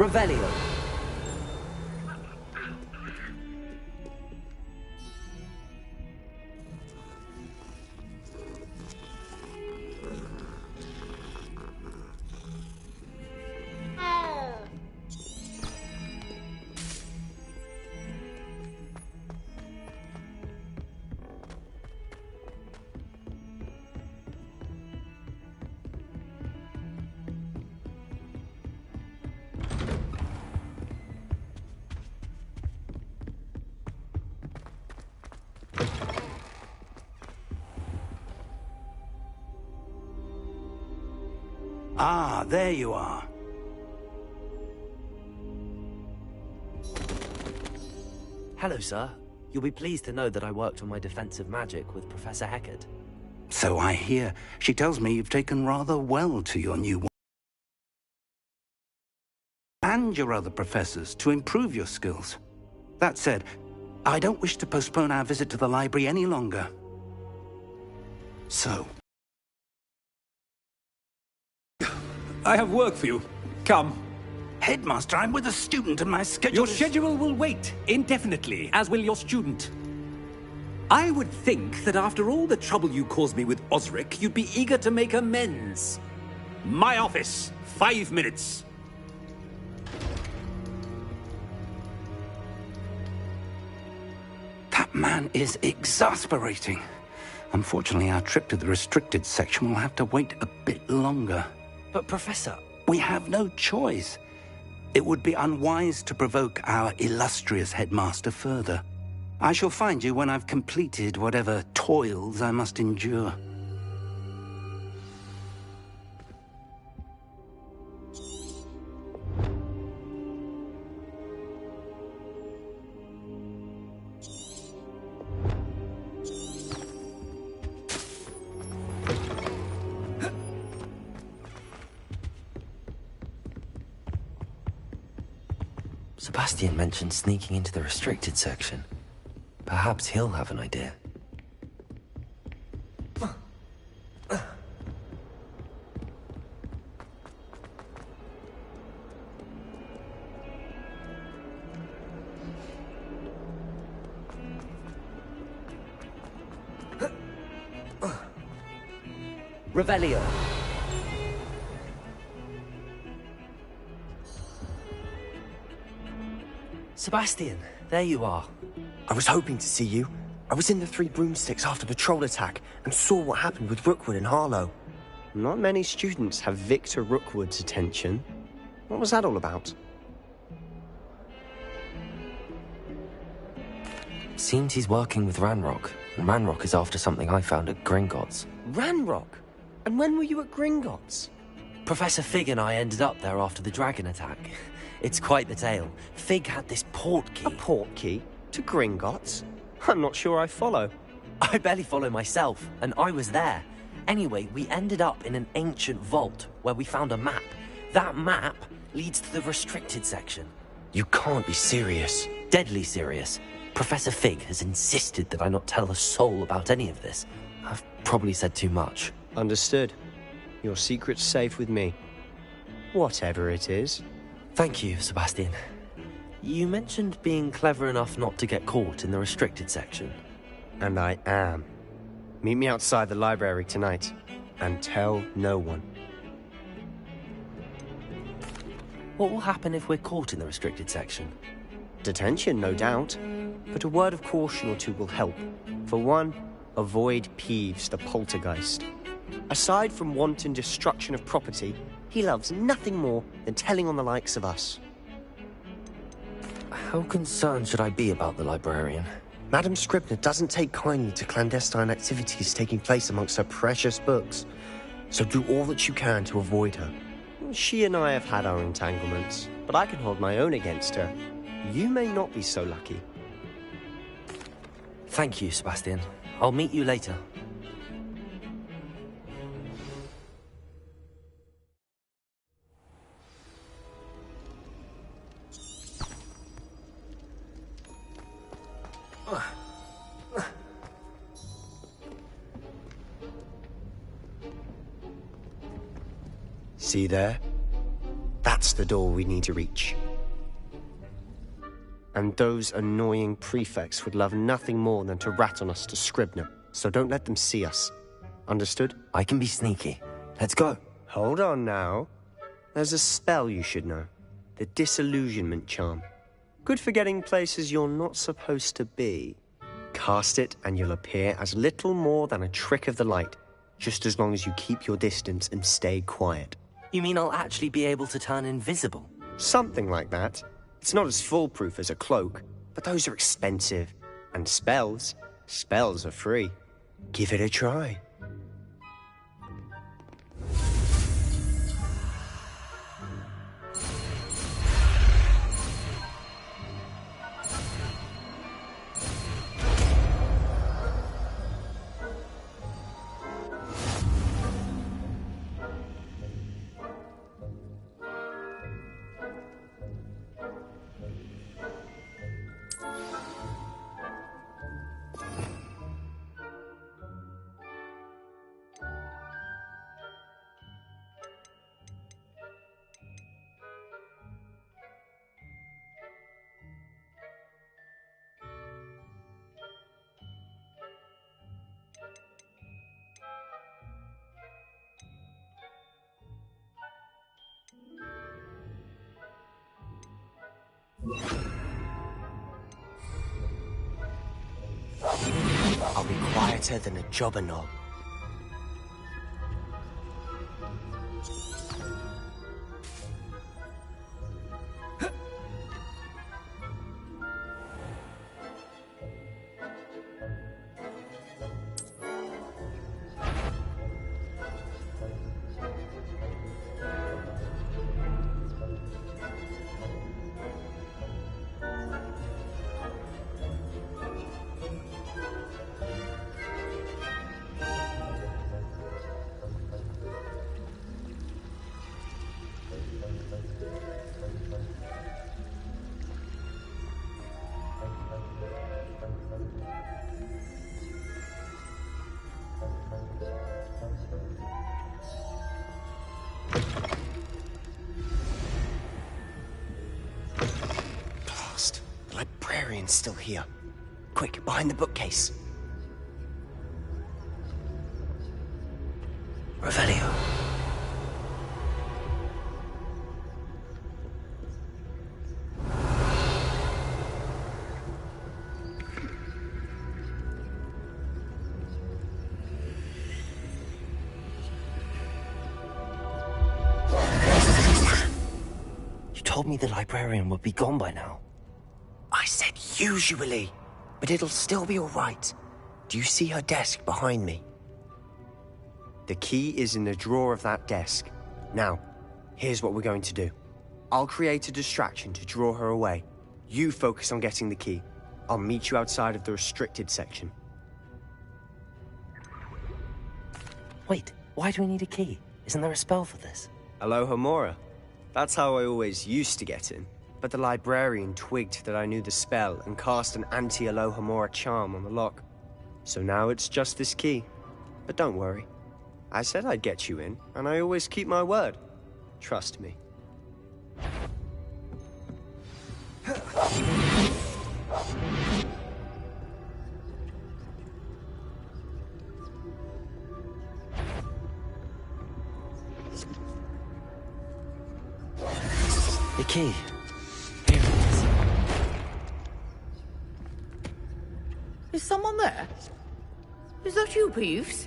Revelio. Ah, there you are. Hello, sir. You'll be pleased to know that I worked on my defensive magic with Professor Heckard. So I hear. She tells me you've taken rather well to your new one. And your other professors to improve your skills. That said, I don't wish to postpone our visit to the library any longer. So... I have work for you. Come. Headmaster, I'm with a student and my schedule Your schedule will wait indefinitely, as will your student. I would think that after all the trouble you caused me with Osric, you'd be eager to make amends. My office, 5 minutes. That man is exasperating. Unfortunately, our trip to the restricted section will have to wait a bit longer. But, Professor... We have no choice. It would be unwise to provoke our illustrious headmaster further. I shall find you when I've completed whatever toils I must endure. Sebastian mentioned sneaking into the restricted section. Perhaps he'll have an idea. Revelio. Sebastian, there you are. I was hoping to see you. I was in the Three Broomsticks after the troll attack and saw what happened with Rookwood and Harlow. Not many students have Victor Rookwood's attention. What was that all about? Seems he's working with Ranrock, and Ranrock is after something I found at Gringotts. Ranrock? And when were you at Gringotts? Professor Fig and I ended up there after the dragon attack. It's quite the tale. Fig had this port key. A port key? To Gringotts? I'm not sure I follow. I barely follow myself, and I was there. Anyway, we ended up in an ancient vault where we found a map. That map leads to the restricted section. You can't be serious. Deadly serious. Professor Fig has insisted that I not tell a soul about any of this. I've probably said too much. Understood. Your secret's safe with me. Whatever it is. Thank you, Sebastian. You mentioned being clever enough not to get caught in the restricted section. And I am. Meet me outside the library tonight, and tell no one. What will happen if we're caught in the restricted section? Detention, no doubt. But a word of caution or two will help. For one, avoid Peeves, the poltergeist. Aside from wanton destruction of property, he loves nothing more than telling on the likes of us. How concerned should I be about the librarian? Madam Scribner doesn't take kindly to clandestine activities taking place amongst her precious books. So do all that you can to avoid her. She and I have had our entanglements, but I can hold my own against her. You may not be so lucky. Thank you, Sebastian. I'll meet you later. See there? That's the door we need to reach. And those annoying prefects would love nothing more than to rat on us to Scribner, so don't let them see us. Understood? I can be sneaky. Let's go. Hold on now. There's a spell you should know. The Disillusionment Charm. Good for getting places you're not supposed to be. Cast it and you'll appear as little more than a trick of the light, just as long as you keep your distance and stay quiet. You mean I'll actually be able to turn invisible? Something like that. It's not as foolproof as a cloak, but those are expensive. And spells are free. Give it a try. I'll be quieter than a jobber knob. The librarian's still here. Quick, behind the bookcase. Revelio. You told me the librarian would be gone by now. I said usually, but it'll still be all right. Do you see her desk behind me? The key is in the drawer of that desk. Now, here's what we're going to do. I'll create a distraction to draw her away. You focus on getting the key. I'll meet you outside of the restricted section. Wait, why do we need a key? Isn't there a spell for this? Alohomora. That's how I always used to get in. But the librarian twigged that I knew the spell and cast an anti-Alohomora charm on the lock. So now it's just this key. But don't worry. I said I'd get you in, and I always keep my word. Trust me. The key. Here it is. Is someone there? Is that you, Peeves?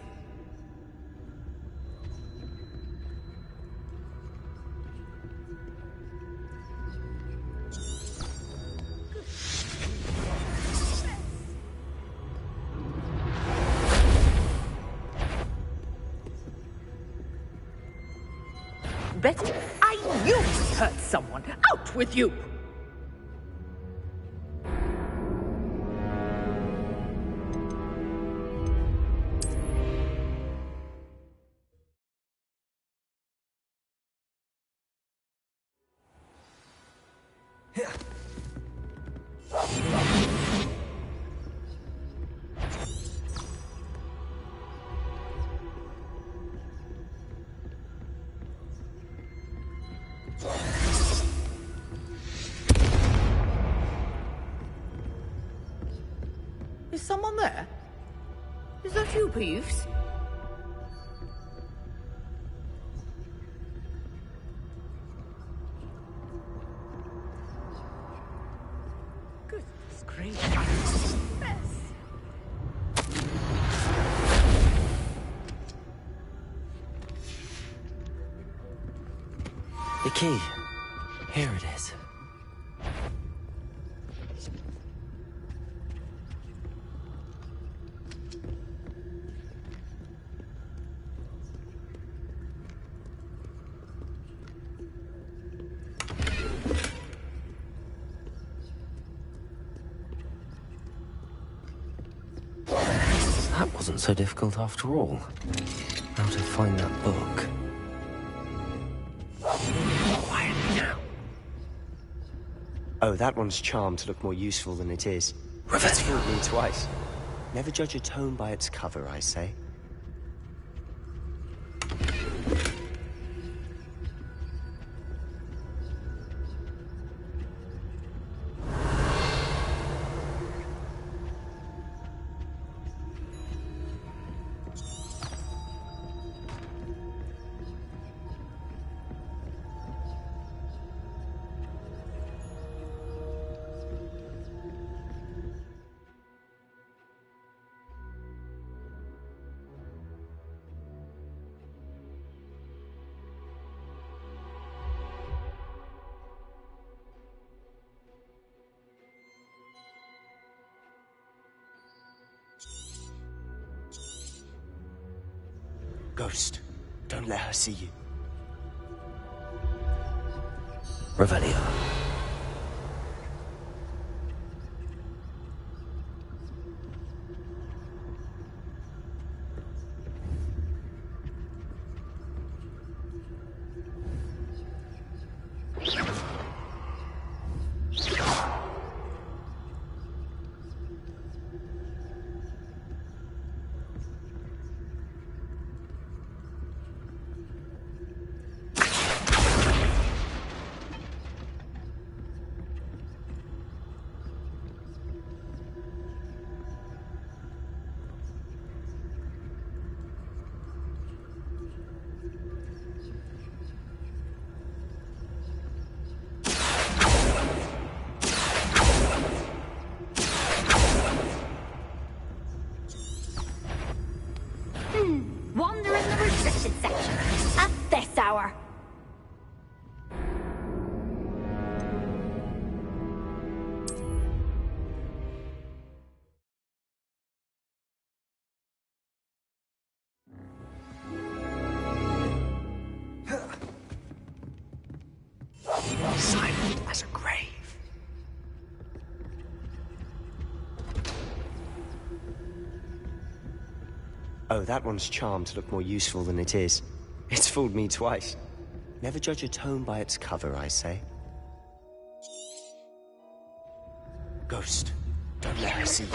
Betty, I knew we hurt someone. Out with you! someone there? Is that you, Peeves? Goodness gracious. The key. Here it is. That wasn't so difficult after all. How to find that book. Quietly now. Oh, that one's charmed to look more useful than it is. That's fooled me twice. Never judge a tome by its cover, I say. Ghost, don't let her see you. Revelio. Wander in the restricted section at this hour. Silent as a grave. Oh, that one's charmed to look more useful than it is. It's fooled me twice. Never judge a tome by its cover, I say. Ghost, don't let her see you.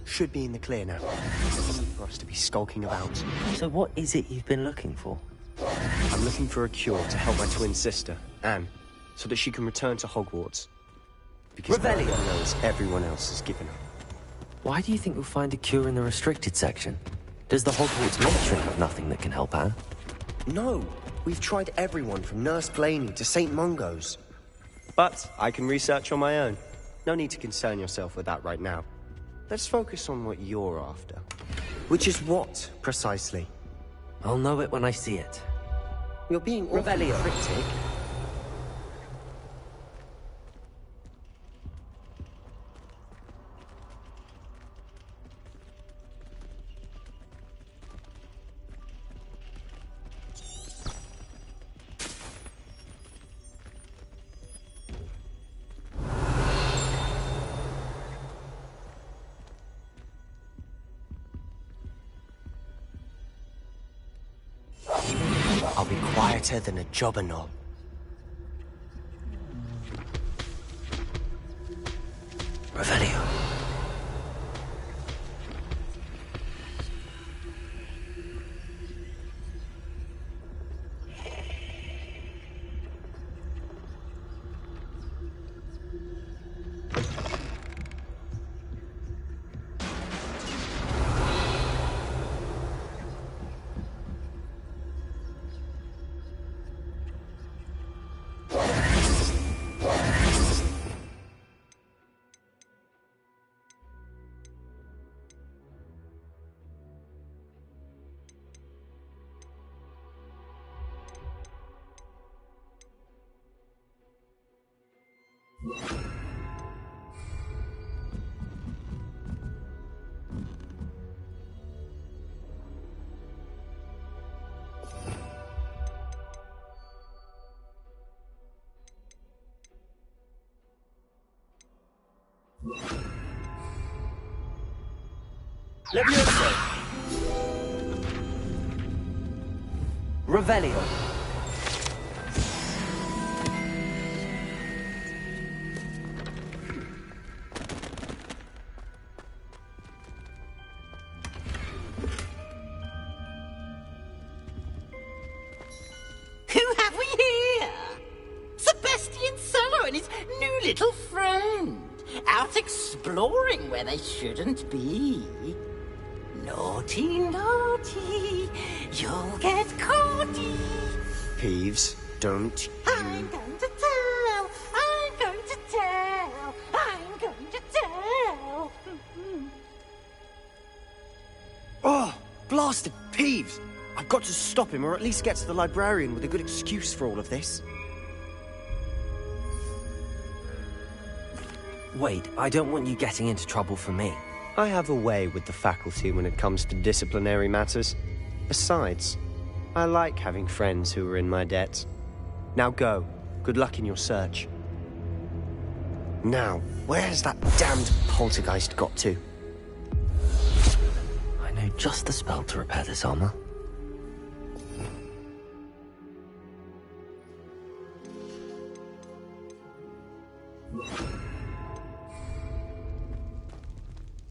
Should be in the clear now. No need for us to be skulking about. So what is it you've been looking for? I'm looking for a cure to help my twin sister, Anne. so that she can return to Hogwarts. Because Revelio everyone knows everyone else has given up. Why do you think we'll find a cure in the restricted section? Does the Hogwarts matron have nothing that can help Anne? No, we've tried everyone from Nurse Blaney to St. Mungo's. But I can research on my own. No need to concern yourself with that right now. Let's focus on what you're after. Which is what, precisely? I'll know it when I see it. You're being awfully Revelio. cryptic. I'll be quieter than a jobber knob. Revelio. Levioso. Revelio. Who have we here? Sebastian Cello and his new little friend. Out exploring where they shouldn't be. Naughty, naughty, you'll get caughty. Peeves, don't I'm going to tell, I'm going to tell, I'm going to tell. Oh, blasted Peeves! I've got to stop him, or at least get to the librarian with a good excuse for all of this. Wait, I don't want you getting into trouble for me. I have a way with the faculty when it comes to disciplinary matters. Besides, I like having friends who are in my debt. Now go. Good luck in your search. Now, where's that damned poltergeist got to? I know just the spell to repair this armor.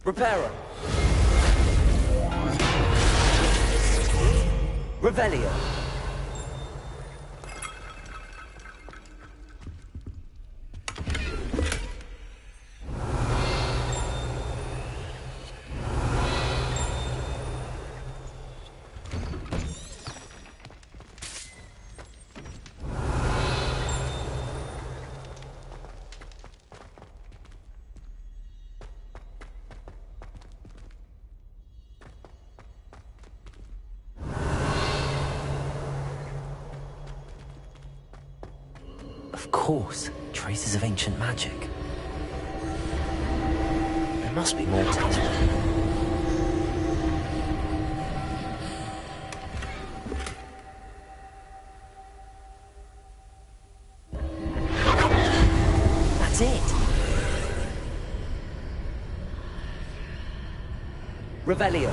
Reparo. Revelio. Of course, traces of ancient magic. There must be more to this. That's it. Revelio.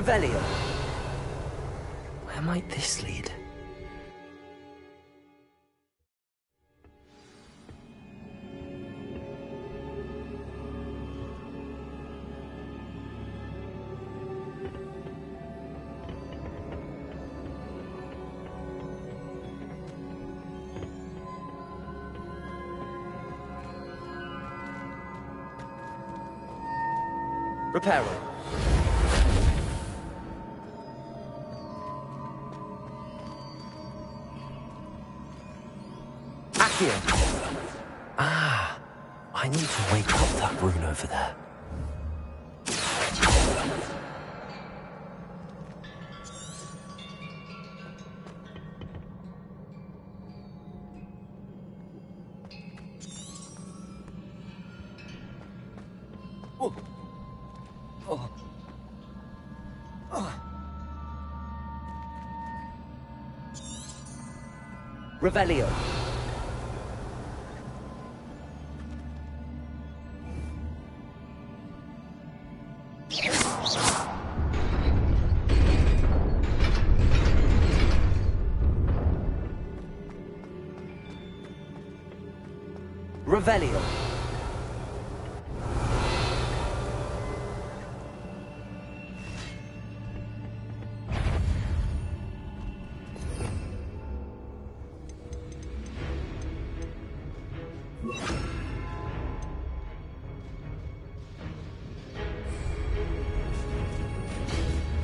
Revelio. Where might this lead? Reparo. Accio. Ah, I need to wake up that rune over there. Revelio. Revelio.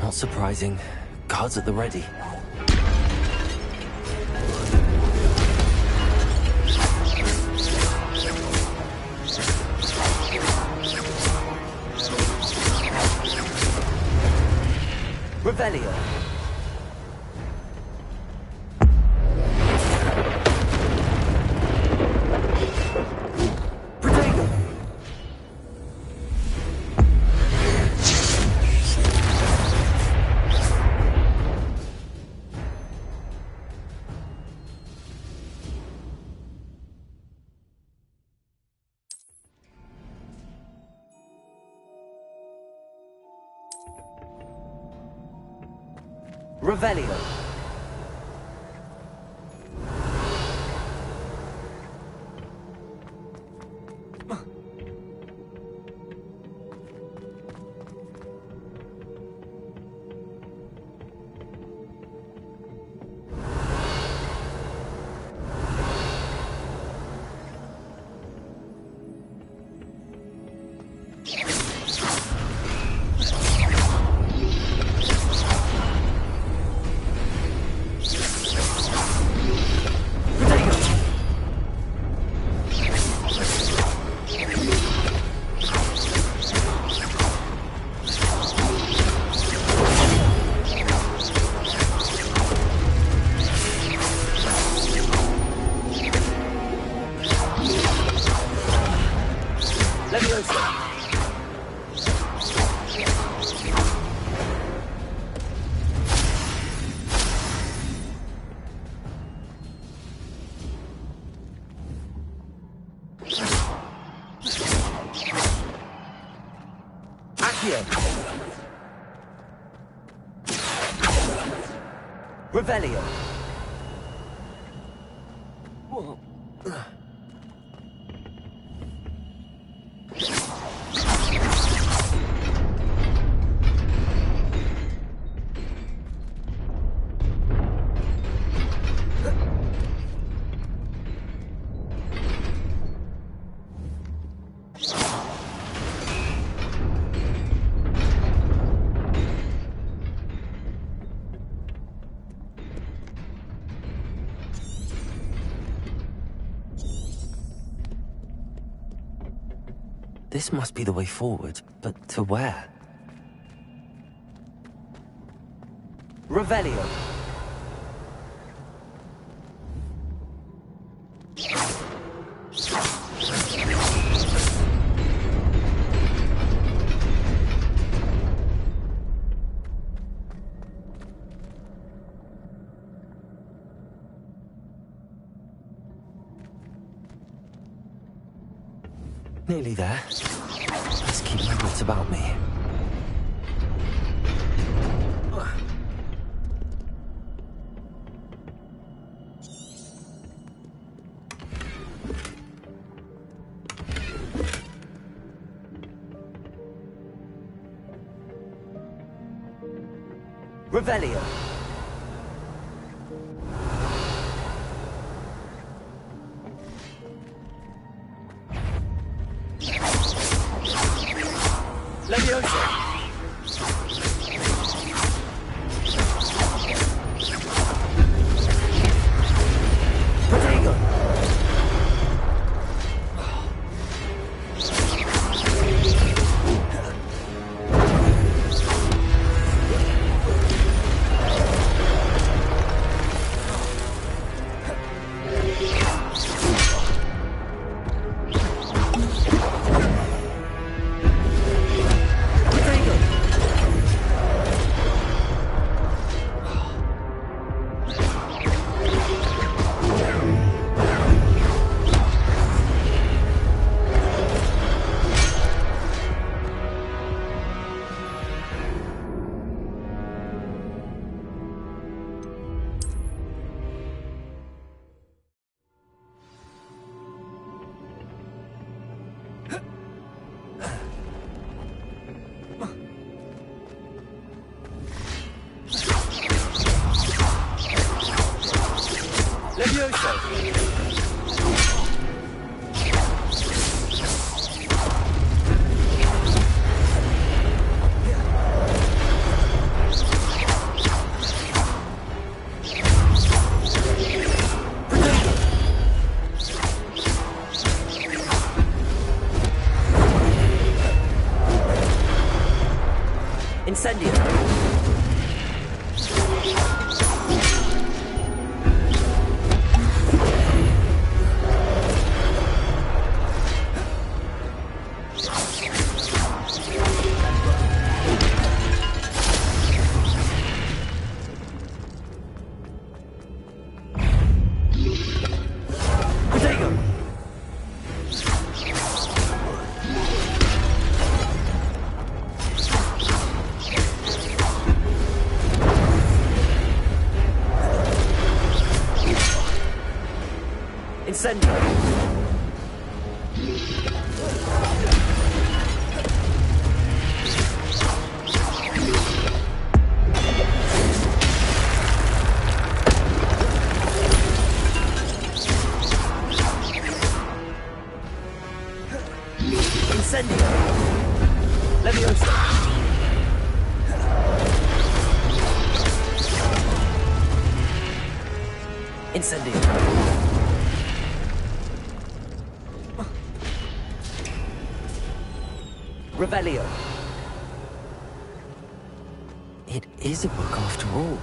Not surprising. Guards at the ready. Revelio. Revelio. Revelio. This must be the way forward, but to where? Revelio. Nearly there. Let's keep my wits about me. Revelio. Levioso. Protego. Incendio. Protego. Incendio. Incendio. Leviosa. Incendio. Revelio. It is a book after all.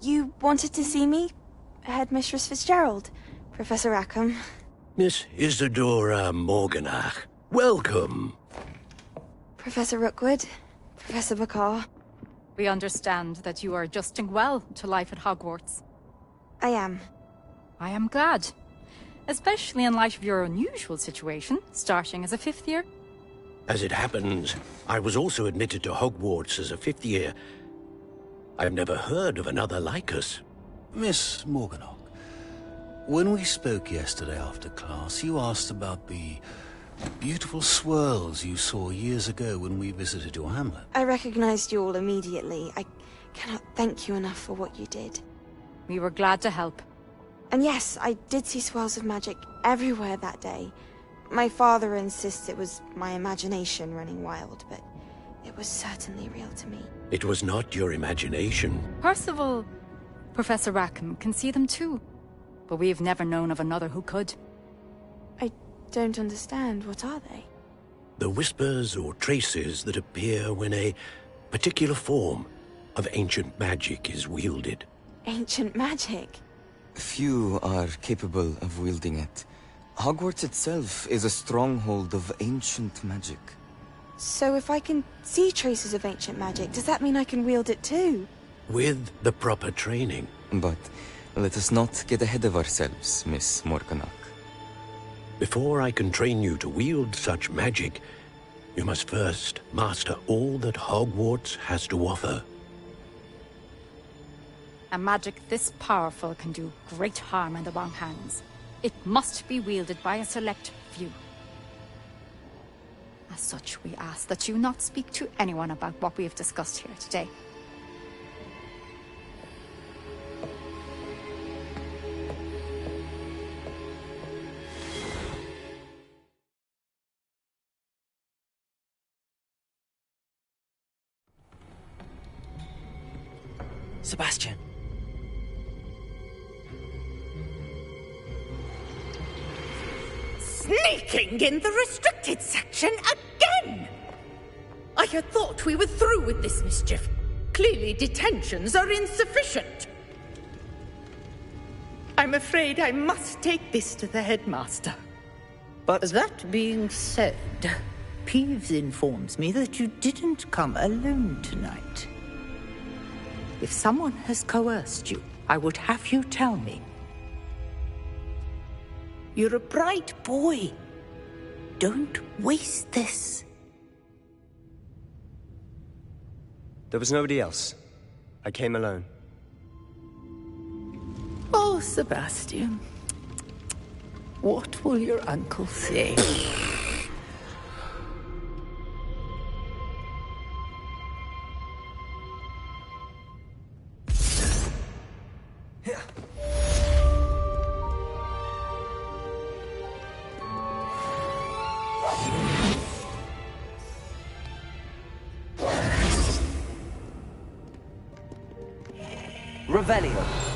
You wanted to see me? Headmistress Fitzgerald? Professor Rackham? Miss Isadora Morganach, welcome. Professor Rookwood? Professor Bakar? We understand that you are adjusting well to life at Hogwarts. I am. I am glad. Especially in light of your unusual situation, starting as a 5th year. As it happens, I was also admitted to Hogwarts as a 5th year. I've never heard of another like us. Miss Morganach, when we spoke yesterday after class, you asked about the beautiful swirls you saw years ago when we visited your hamlet. I recognized you all immediately. I cannot thank you enough for what you did. We were glad to help. And yes, I did see swirls of magic everywhere that day. My father insists it was my imagination running wild, but it was certainly real to me. It was not your imagination. Percival, Professor Rackham can see them too. But we've never known of another who could. I don't understand. What are they? The whispers or traces that appear when a particular form of ancient magic is wielded. Ancient magic? Few are capable of wielding it. Hogwarts itself is a stronghold of ancient magic. So if I can see traces of ancient magic, does that mean I can wield it too? With the proper training. But let us not get ahead of ourselves, Miss Morganach. Before I can train you to wield such magic, you must first master all that Hogwarts has to offer. A magic this powerful can do great harm in the wrong hands. It must be wielded by a select few. As such, we ask that you not speak to anyone about what we have discussed here today. Sebastian. Sneaking in the restricted section again! I had thought we were through with this mischief. Clearly detentions are insufficient. I'm afraid I must take this to the headmaster. But that being said, Peeves informs me that you didn't come alone tonight. If someone has coerced you, I would have you tell me. You're a bright boy. Don't waste this. there was nobody else. I came alone. Oh, Sebastian. What will your uncle say? Revelio.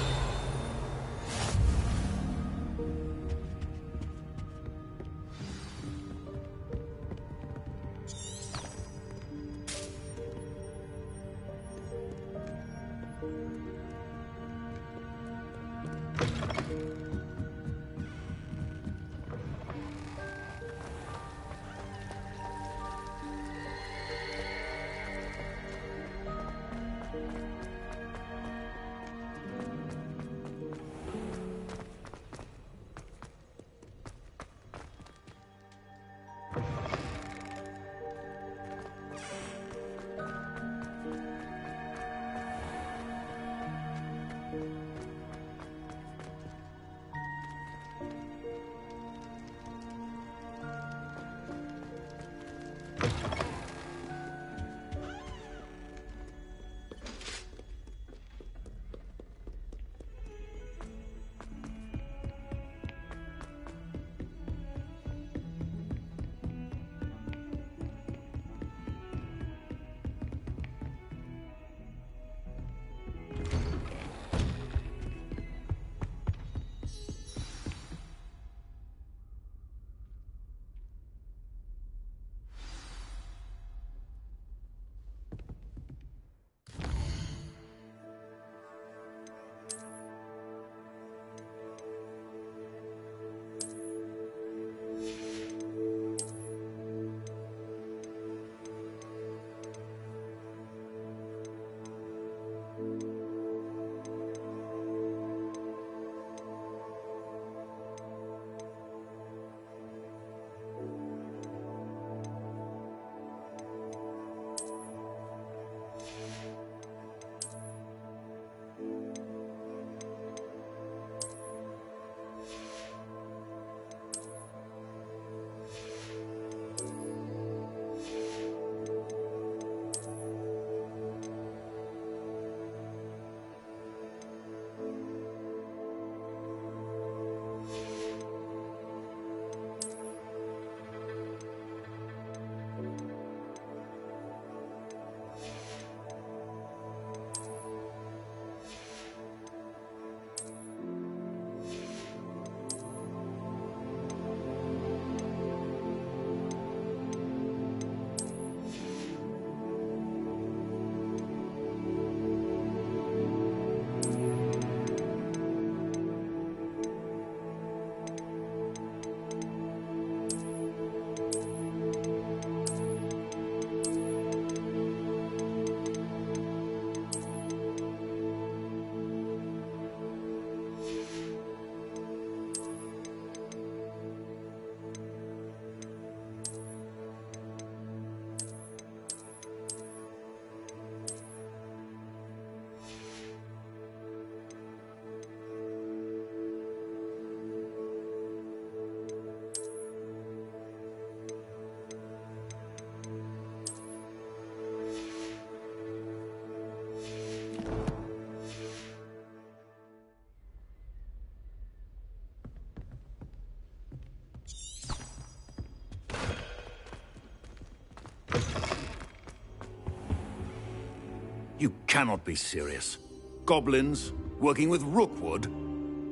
You cannot be serious. Goblins working with Rookwood?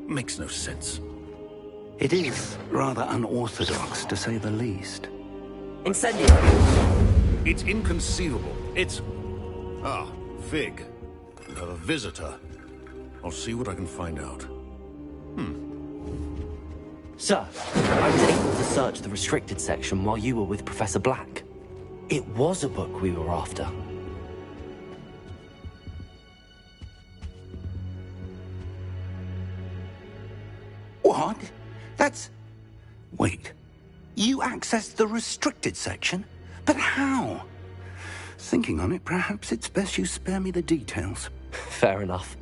Makes no sense. It is rather unorthodox, to say the least. Incendio! It's inconceivable. It's... Ah, Fig. You have a visitor. I'll see what I can find out. Sir, I was able to search the restricted section while you were with Professor Black. It was a book we were after. What? That's... Wait. You accessed the restricted section? But how? Thinking on it, perhaps it's best you spare me the details. Fair enough.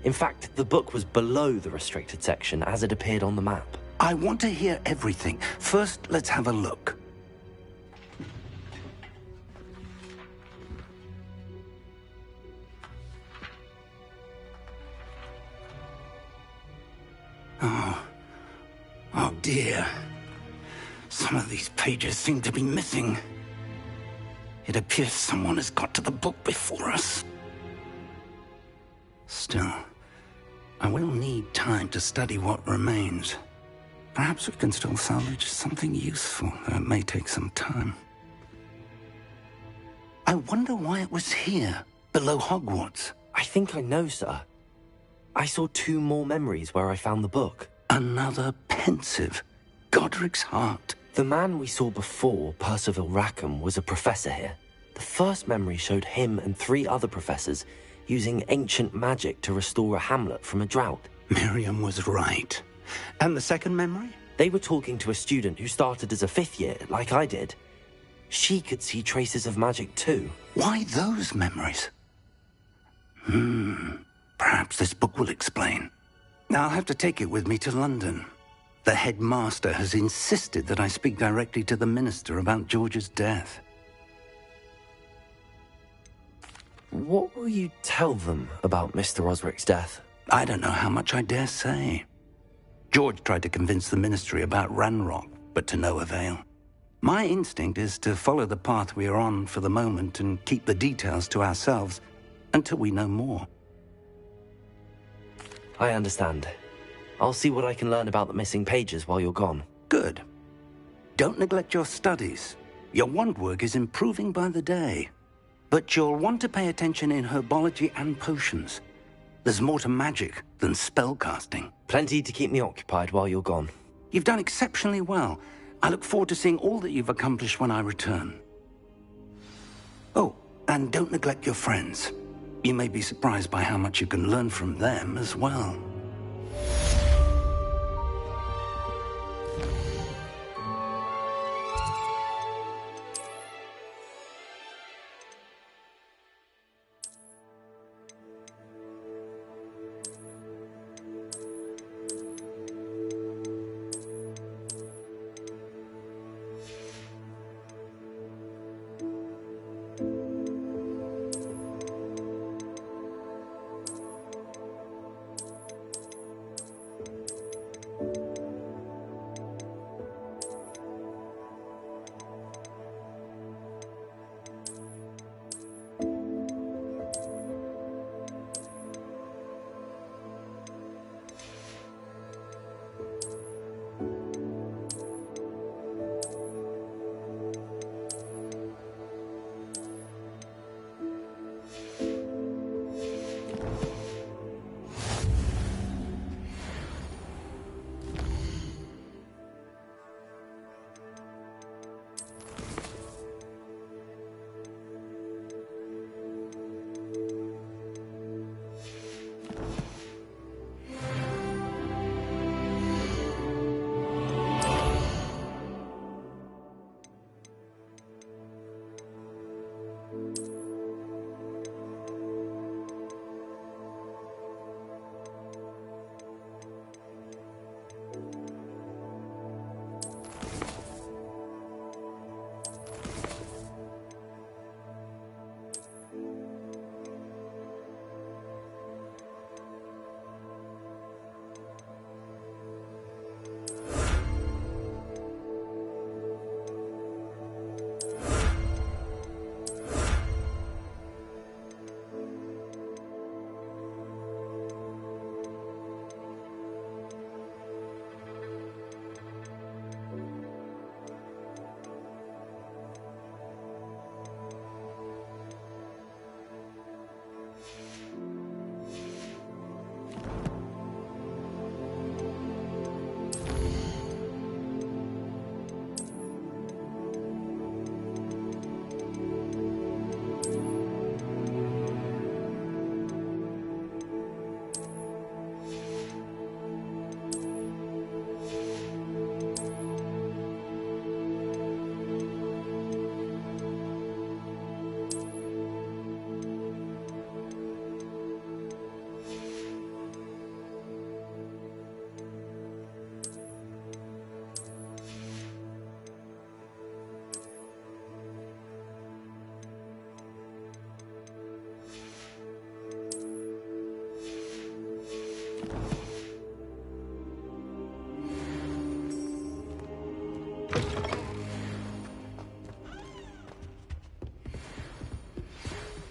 In fact, the book was below the restricted section as it appeared on the map. I want to hear everything. First, let's have a look. Oh dear. Some of these pages seem to be missing. It appears someone has got to the book before us. Still, I will need time to study what remains. Perhaps we can still salvage something useful, though it may take some time. I wonder why it was here, below Hogwarts. I think I know, sir. I saw 2 more memories where I found the book. Another pensive. Godric's heart. The man we saw before, Percival Rackham, was a professor here. The first memory showed him and 3 other professors using ancient magic to restore a hamlet from a drought. Miriam was right. And the second memory? They were talking to a student who started as a 5th year, like I did. She could see traces of magic too. Why those memories? Perhaps this book will explain. I'll have to take it with me to London. The headmaster has insisted that I speak directly to the minister about George's death. What will you tell them about Mr. Osric's death? I don't know how much I dare say. George tried to convince the ministry about Ranrock, but to no avail. My instinct is to follow the path we are on for the moment and keep the details to ourselves until we know more. I understand. I'll see what I can learn about the missing pages while you're gone. Good. Don't neglect your studies. Your wand work is improving by the day. But you'll want to pay attention in herbology and potions. There's more to magic than spellcasting. Plenty to keep me occupied while you're gone. You've done exceptionally well. I look forward to seeing all that you've accomplished when I return. Oh, and don't neglect your friends. You may be surprised by how much you can learn from them as well.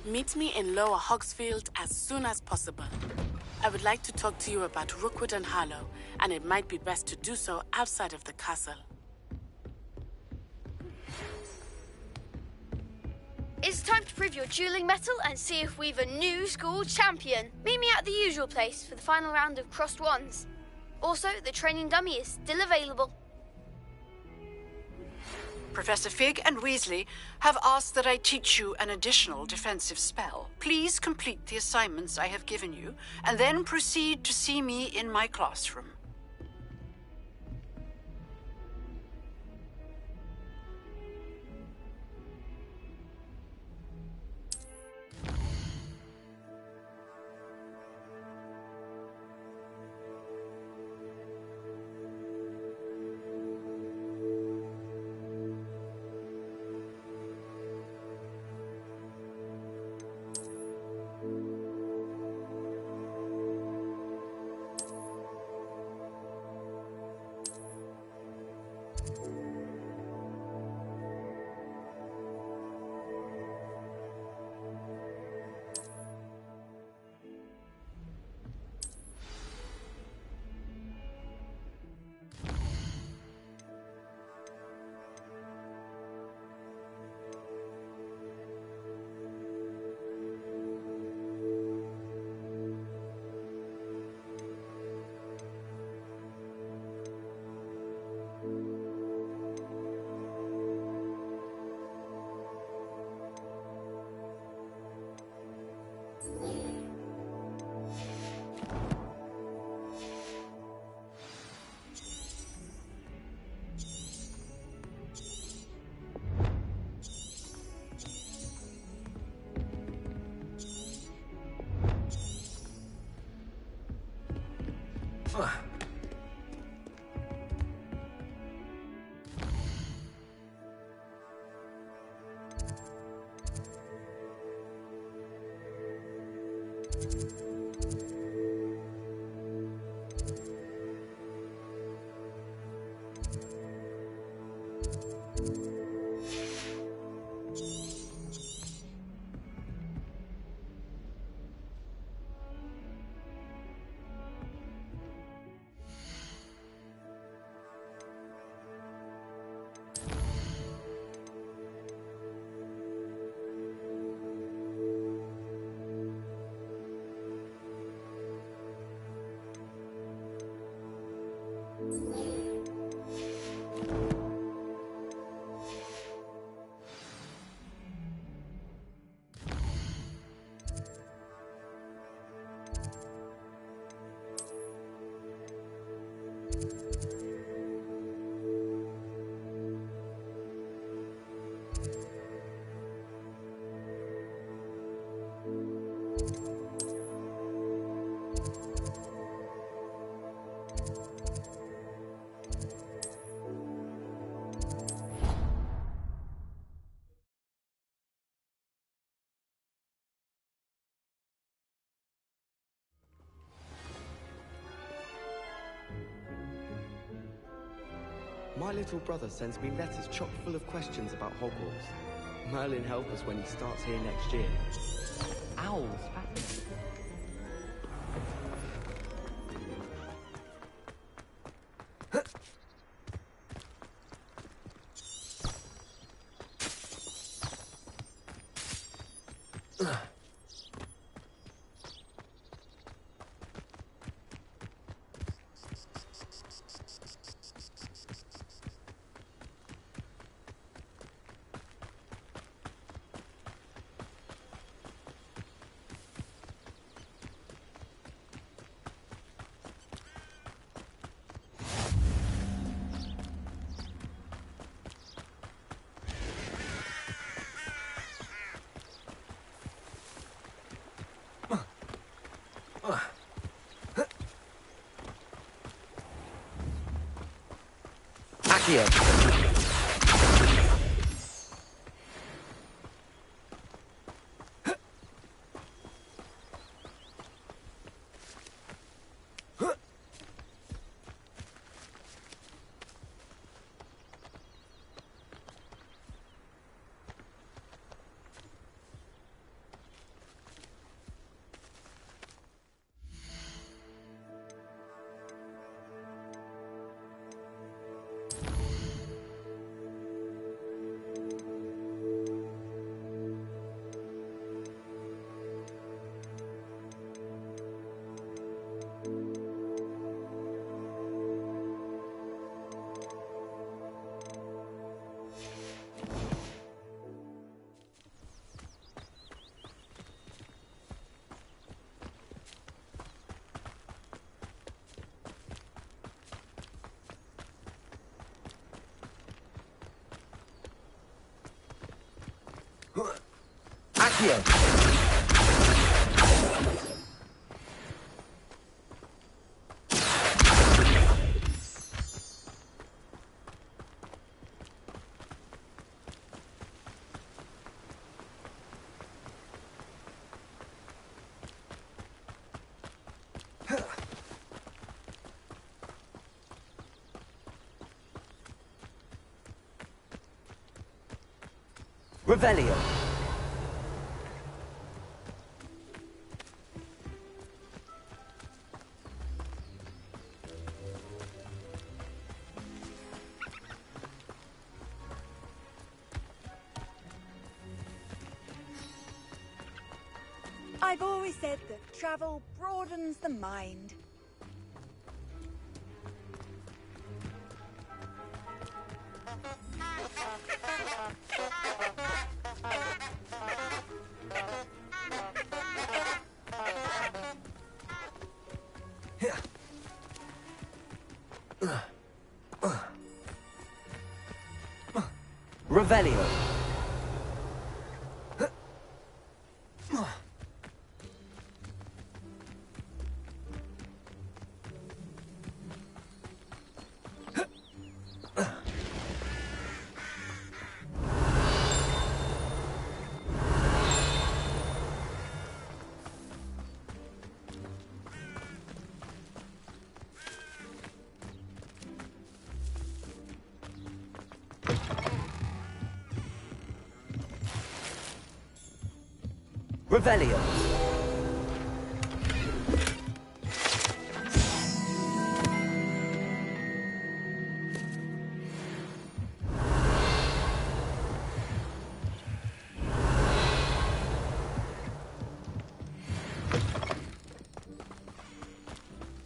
Meet me in Lower Hogsfield as soon as possible. I would like to talk to you about Rookwood and Harlow, and it might be best to do so outside of the castle. It's time to prove your dueling mettle and see if we've a new school champion. Meet me at the usual place for the final round of crossed wands. Also, the training dummy is still available. Professor Fig and Weasley have asked that I teach you an additional defensive spell. Please complete the assignments I have given you, and then proceed to see me in my classroom. My little brother sends me letters chock full of questions about Hogwarts. Merlin help us when he starts here next year. Owls, fascinating. Accio. Accio! Revelio. I've always said that travel broadens the mind. Revelio. Revelio.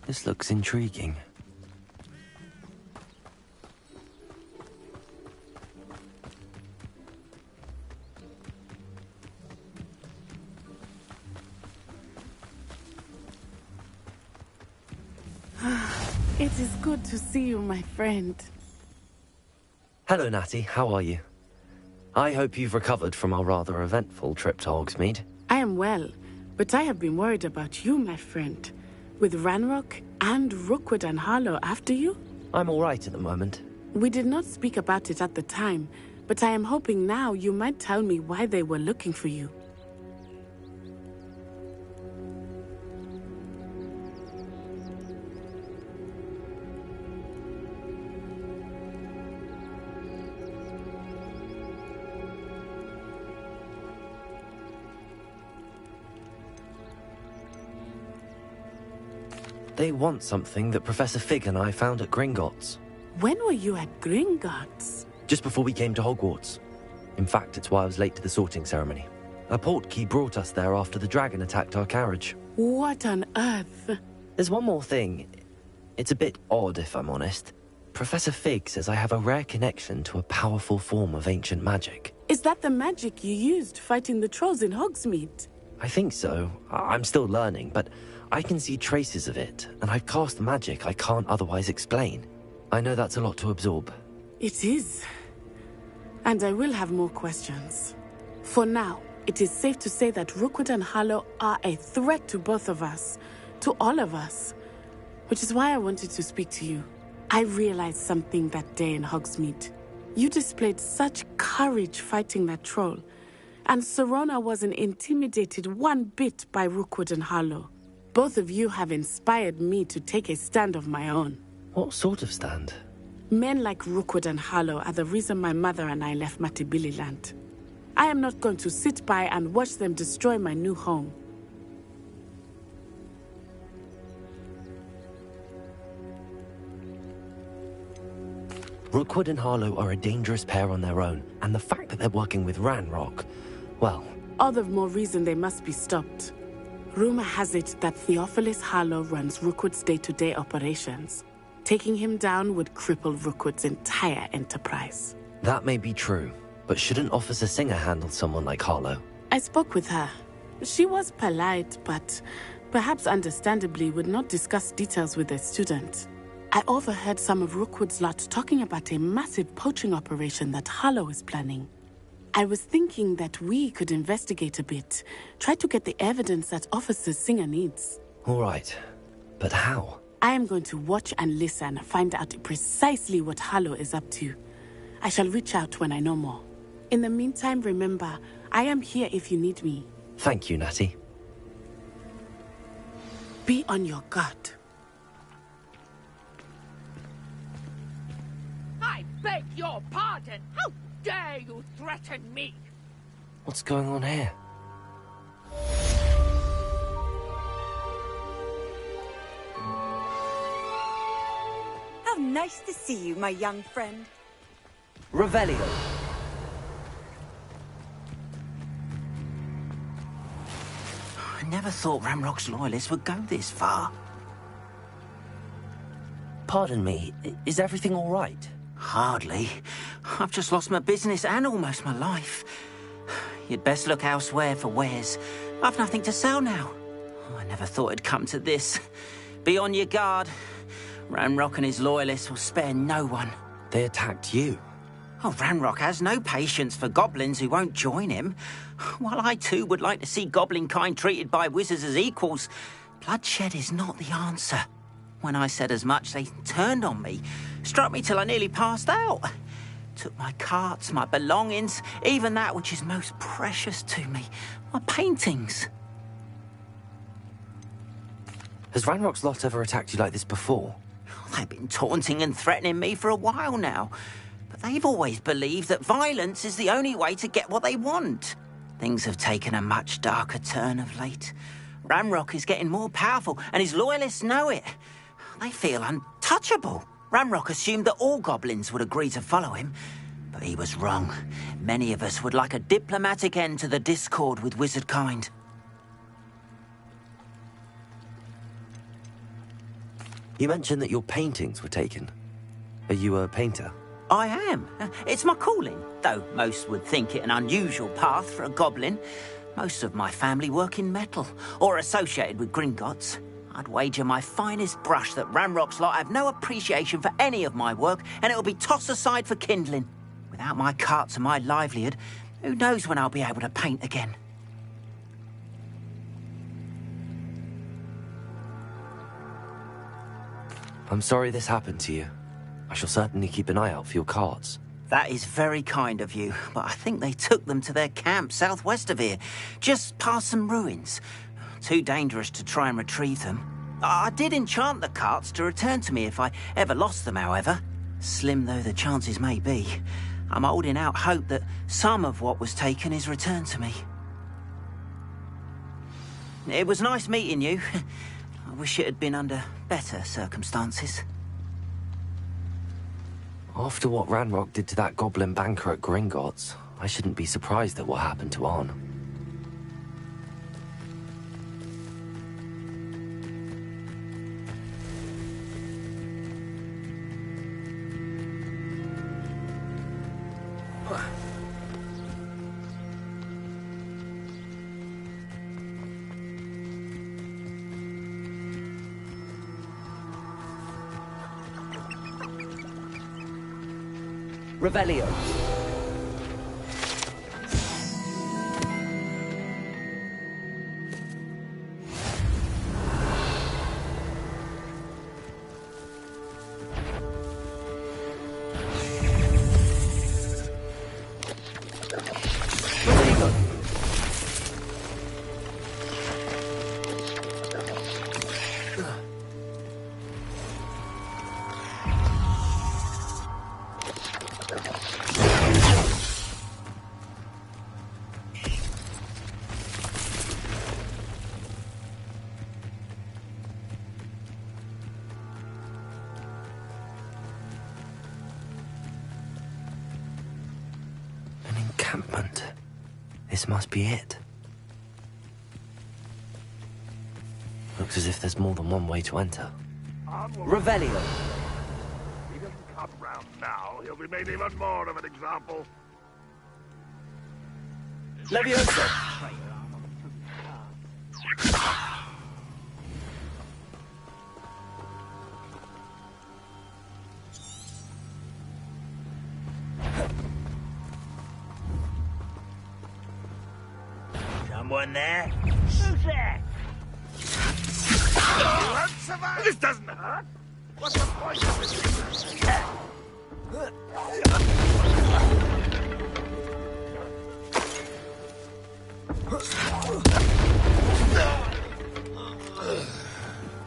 This looks intriguing. It is good to see you, my friend. Hello, Natty. How are you? I hope you've recovered from our rather eventful trip to Hogsmeade. I am well, but I have been worried about you, my friend. With Ranrock and Rookwood and Harlow after you? I'm all right at the moment. We did not speak about it at the time, but I am hoping now you might tell me why they were looking for you. They want something that Professor Fig and I found at Gringotts. When were you at Gringotts? Just before we came to Hogwarts. In fact, it's why I was late to the sorting ceremony. A portkey brought us there after the dragon attacked our carriage. What on earth? There's one more thing. It's a bit odd, if I'm honest. Professor Fig says I have a rare connection to a powerful form of ancient magic. Is that the magic you used fighting the trolls in Hogsmeade? I think so. I'm still learning, but I can see traces of it, and I've cast magic I can't otherwise explain. I know that's a lot to absorb. It is. And I will have more questions. For now, it is safe to say that Rookwood and Harlow are a threat to both of us, to all of us, which is why I wanted to speak to you. I realized something that day in Hogsmeade. You displayed such courage fighting that troll, and Serona wasn't intimidated one bit by Rookwood and Harlow. Both of you have inspired me to take a stand of my own. What sort of stand? Men like Rookwood and Harlow are the reason my mother and I left Matabeleland. I am not going to sit by and watch them destroy my new home. Rookwood and Harlow are a dangerous pair on their own, and the fact that they're working with Ranrock, well... All the more reason they must be stopped. Rumor has it that Theophilus Harlow runs Rookwood's day-to-day operations. Taking him down would cripple Rookwood's entire enterprise. That may be true, but shouldn't Officer Singer handle someone like Harlow? I spoke with her. She was polite, but perhaps understandably would not discuss details with a student. I overheard some of Rookwood's lot talking about a massive poaching operation that Harlow is planning. I was thinking that we could investigate a bit. Try to get the evidence that Officer Singer needs. All right. But how? I am going to watch and listen, find out precisely what Harlow is up to. I shall reach out when I know more. In the meantime, remember, I am here if you need me. Thank you, Natty. Be on your guard. I beg your pardon! How dare you threaten me? What's going on here? How nice to see you, my young friend. Revelio. I never thought Ranrock's loyalists would go this far. Pardon me, is everything all right? Hardly. I've just lost my business and almost my life. You'd best look elsewhere for wares. I've nothing to sell now. I never thought it'd come to this. Be on your guard. Ranrock and his loyalists will spare no one. They attacked you? Oh, Ranrock has no patience for goblins who won't join him. While I too would like to see goblin kind treated by wizards as equals, bloodshed is not the answer. When I said as much, they turned on me, struck me till I nearly passed out. Took my carts, my belongings, even that which is most precious to me, my paintings. Has Ranrock's lot ever attacked you like this before? They've been taunting and threatening me for a while now. But they've always believed that violence is the only way to get what they want. Things have taken a much darker turn of late. Ranrock is getting more powerful, and his loyalists know it. They feel untouchable. Ranrock assumed that all goblins would agree to follow him, but he was wrong. Many of us would like a diplomatic end to the discord with wizard kind. You mentioned that your paintings were taken. Are you a painter? I am. It's my calling, though most would think it an unusual path for a goblin. Most of my family work in metal, or associated with Gringotts. I'd wager my finest brush that Ranrock's lot have no appreciation for any of my work, and it'll be tossed aside for kindling. Without my carts and my livelihood, who knows when I'll be able to paint again? I'm sorry this happened to you. I shall certainly keep an eye out for your carts. That is very kind of you, but I think they took them to their camp southwest of here, just past some ruins. Too dangerous to try and retrieve them. I did enchant the carts to return to me if I ever lost them, however. Slim though the chances may be, I'm holding out hope that some of what was taken is returned to me. It was nice meeting you. I wish it had been under better circumstances. After what Ranrock did to that goblin banker at Gringotts, I shouldn't be surprised at what happened to Arn. Revelio. Encampment. This must be it. Looks as if there's more than one way to enter. Revelio. If he doesn't come round now, he'll be made even more of an example. Leviosa. Someone there? Who's there? You won't survive! This doesn't hurt! What's the point of this?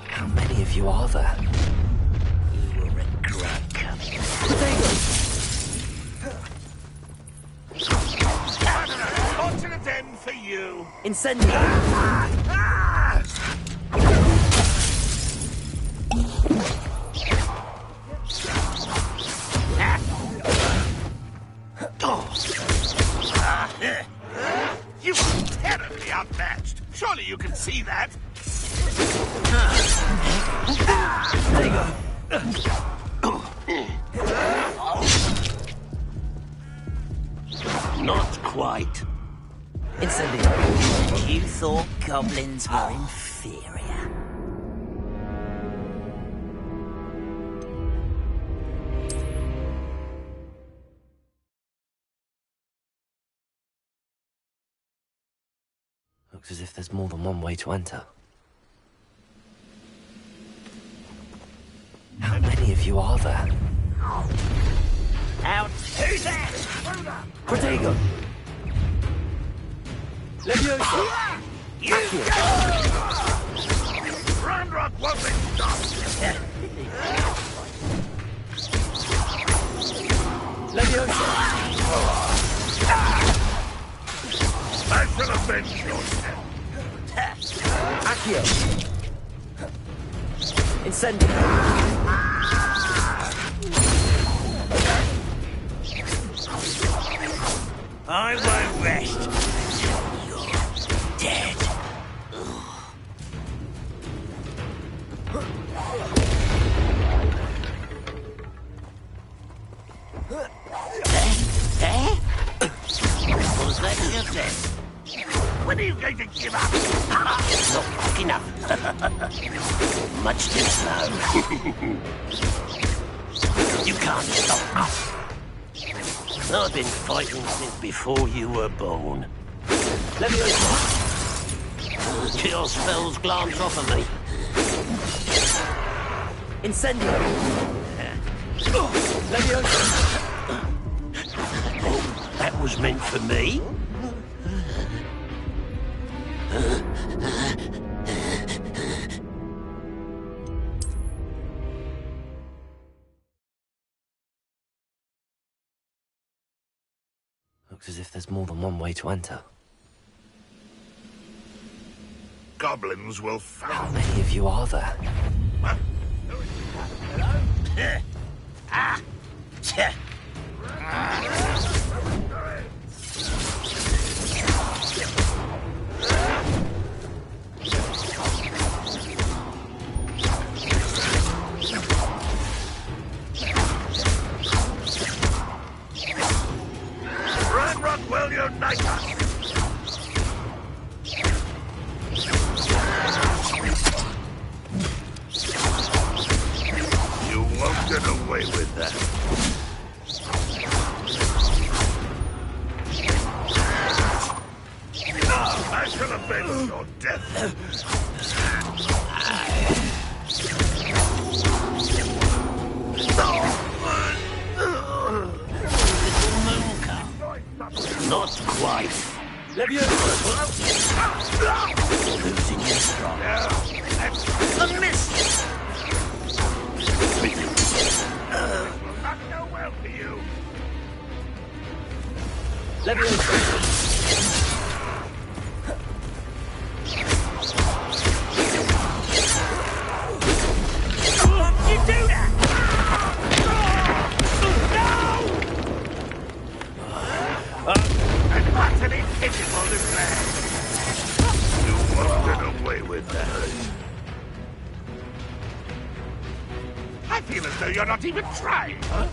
How many of you are there? You will regret coming. Fortunate end for you! Incendio! You're terribly outmatched. Surely you can see that. There you go. Not quite. Incendio. You thought goblins were inferior. Looks as if there's more than one way to enter. How many of you are there? Out! Who's there? Protego! Leviosa! You Ranrock won't be stopped! Leviosa! I shall avenge yourself! Accio! Incendio! I won't rest until you're dead. Was that just it? When are you going to give up? Not quick enough. Much too slow. You can't stop us. I've been fighting since before you were born. Leviosa! Your spells glance off of me. Incendio! Leviosa! Oh, that was meant for me? Looks as if there's more than one way to enter. Goblins will How found. many of you are there? Ranrock will unite us! You won't get away with that. I shall avenge your death. Not quite. Leviosa! Losing your stride. A miss! Will not go well for you. Leviosa! Why did you do that? An utterly pitiful display. You won't get away with that. I feel as though you're not even trying, huh?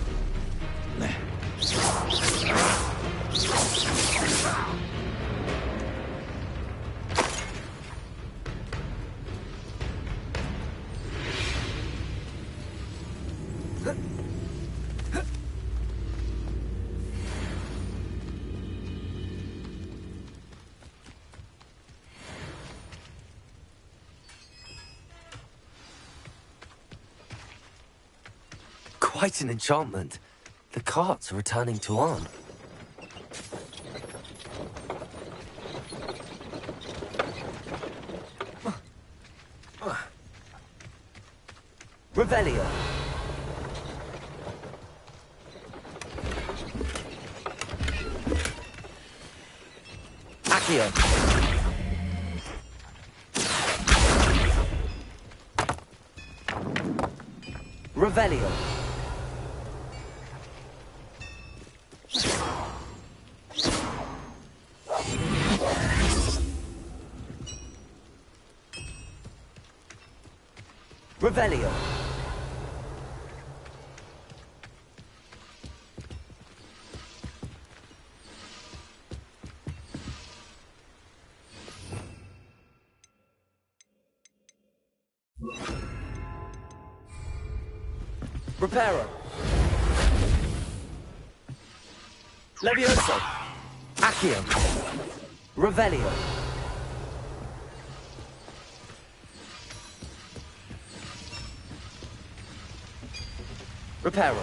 quite an enchantment. The carts are returning to on. Revelio. Accio. Revelio. Revelio. Reparo. Levioso. Accio. Revelio. Reparo.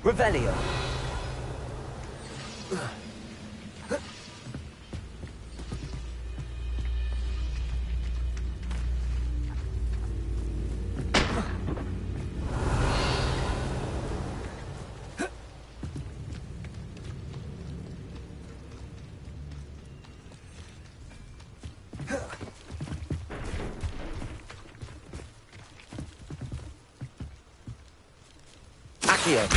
Revelio. Accio.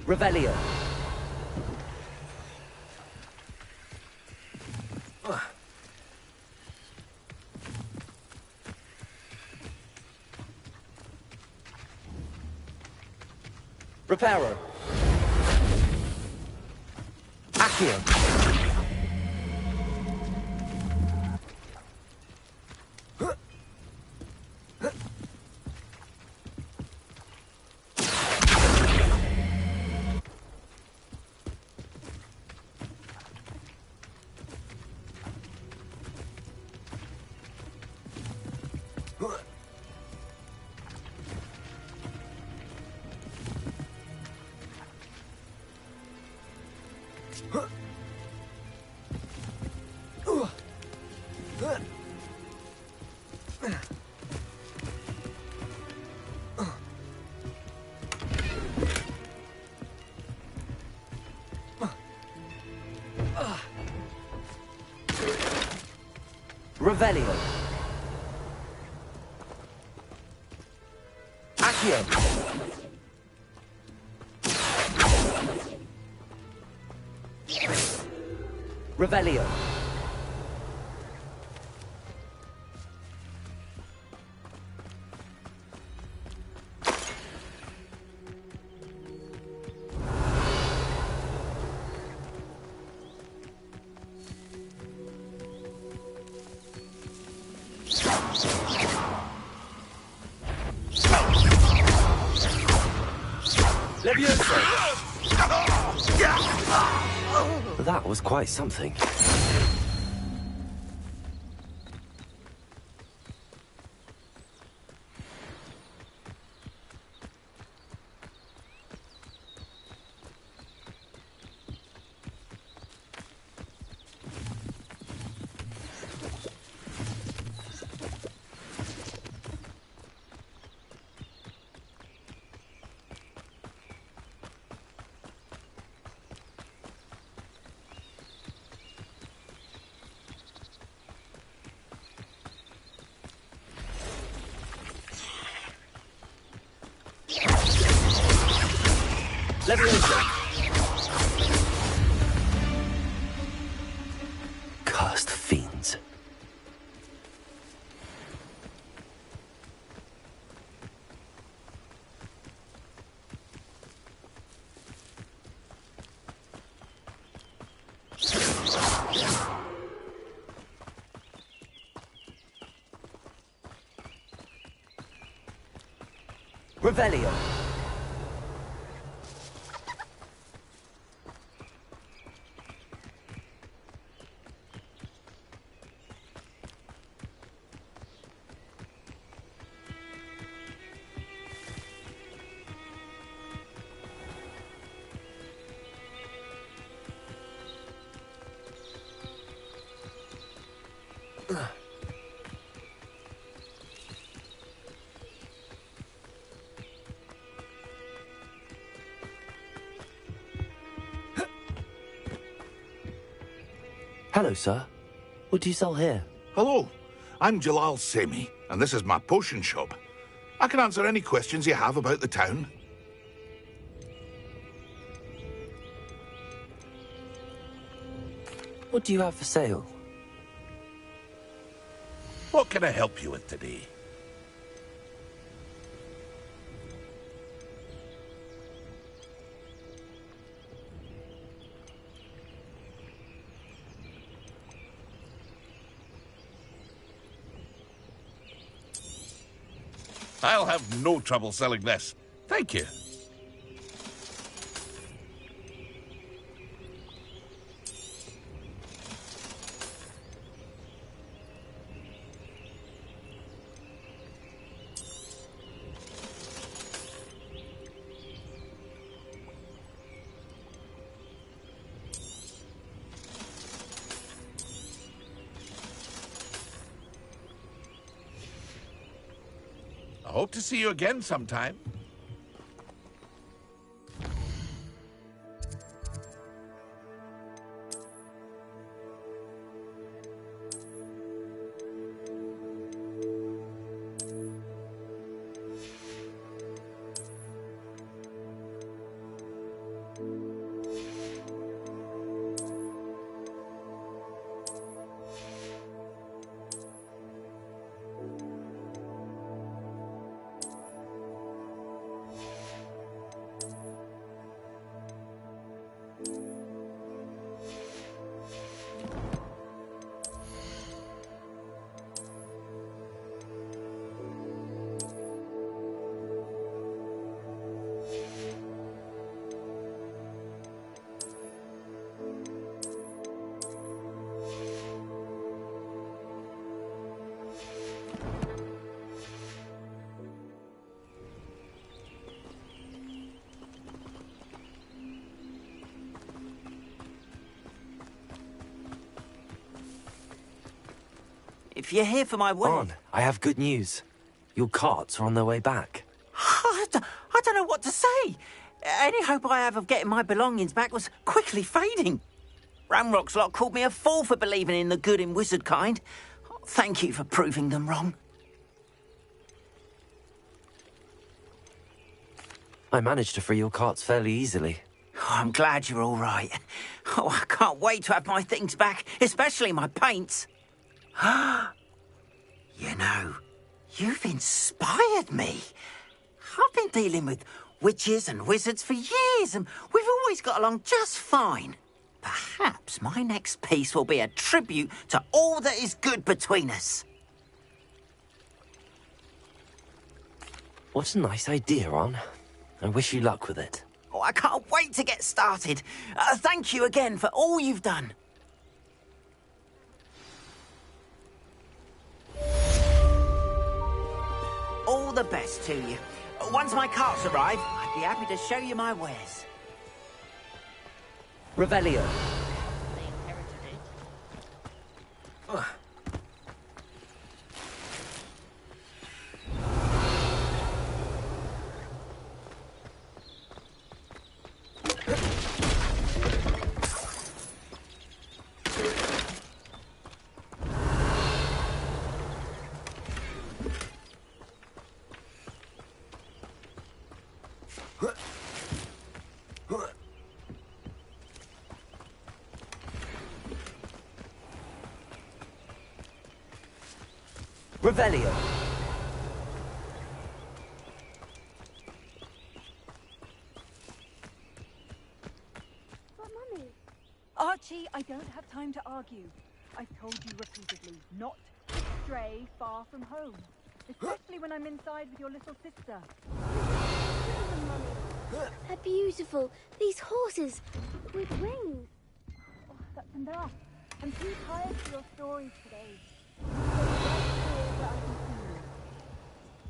Revelio. Reparo. Accio. Revelio. Accio. Revelio. That was quite something. Cursed fiends. Revelio. Hello, sir. What do you sell here? Hello, I'm Jalal Semi, and this is my potion shop. I can answer any questions you have about the town. What do you have for sale? What can I help you with today? I'll have no trouble selling this. Thank you. I hope to see you again sometime. If you're here for my wedding... Ron, I have good news. Your carts are on their way back. I don't know what to say. Any hope I have of getting my belongings back was quickly fading. Ramrock's lot called me a fool for believing in the good in wizard kind. Thank you for proving them wrong. I managed to free your carts fairly easily. Oh, I'm glad you're all right. Oh, I can't wait to have my things back, especially my paints. You know, you've inspired me. I've been dealing with witches and wizards for years, and we've always got along just fine. Perhaps my next piece will be a tribute to all that is good between us. What a nice idea, Ron. I wish you luck with it. Oh, I can't wait to get started. Thank you again for all you've done. All the best to you. Once my carts arrive, I'd be happy to show you my wares. Revelio. Revelio. But Mummy... Archie, I don't have time to argue. I've told you repeatedly not to stray far from home. Especially when I'm inside with your little sister. They're beautiful. These horses with wings. Oh, that's enough. I'm too tired for your stories today.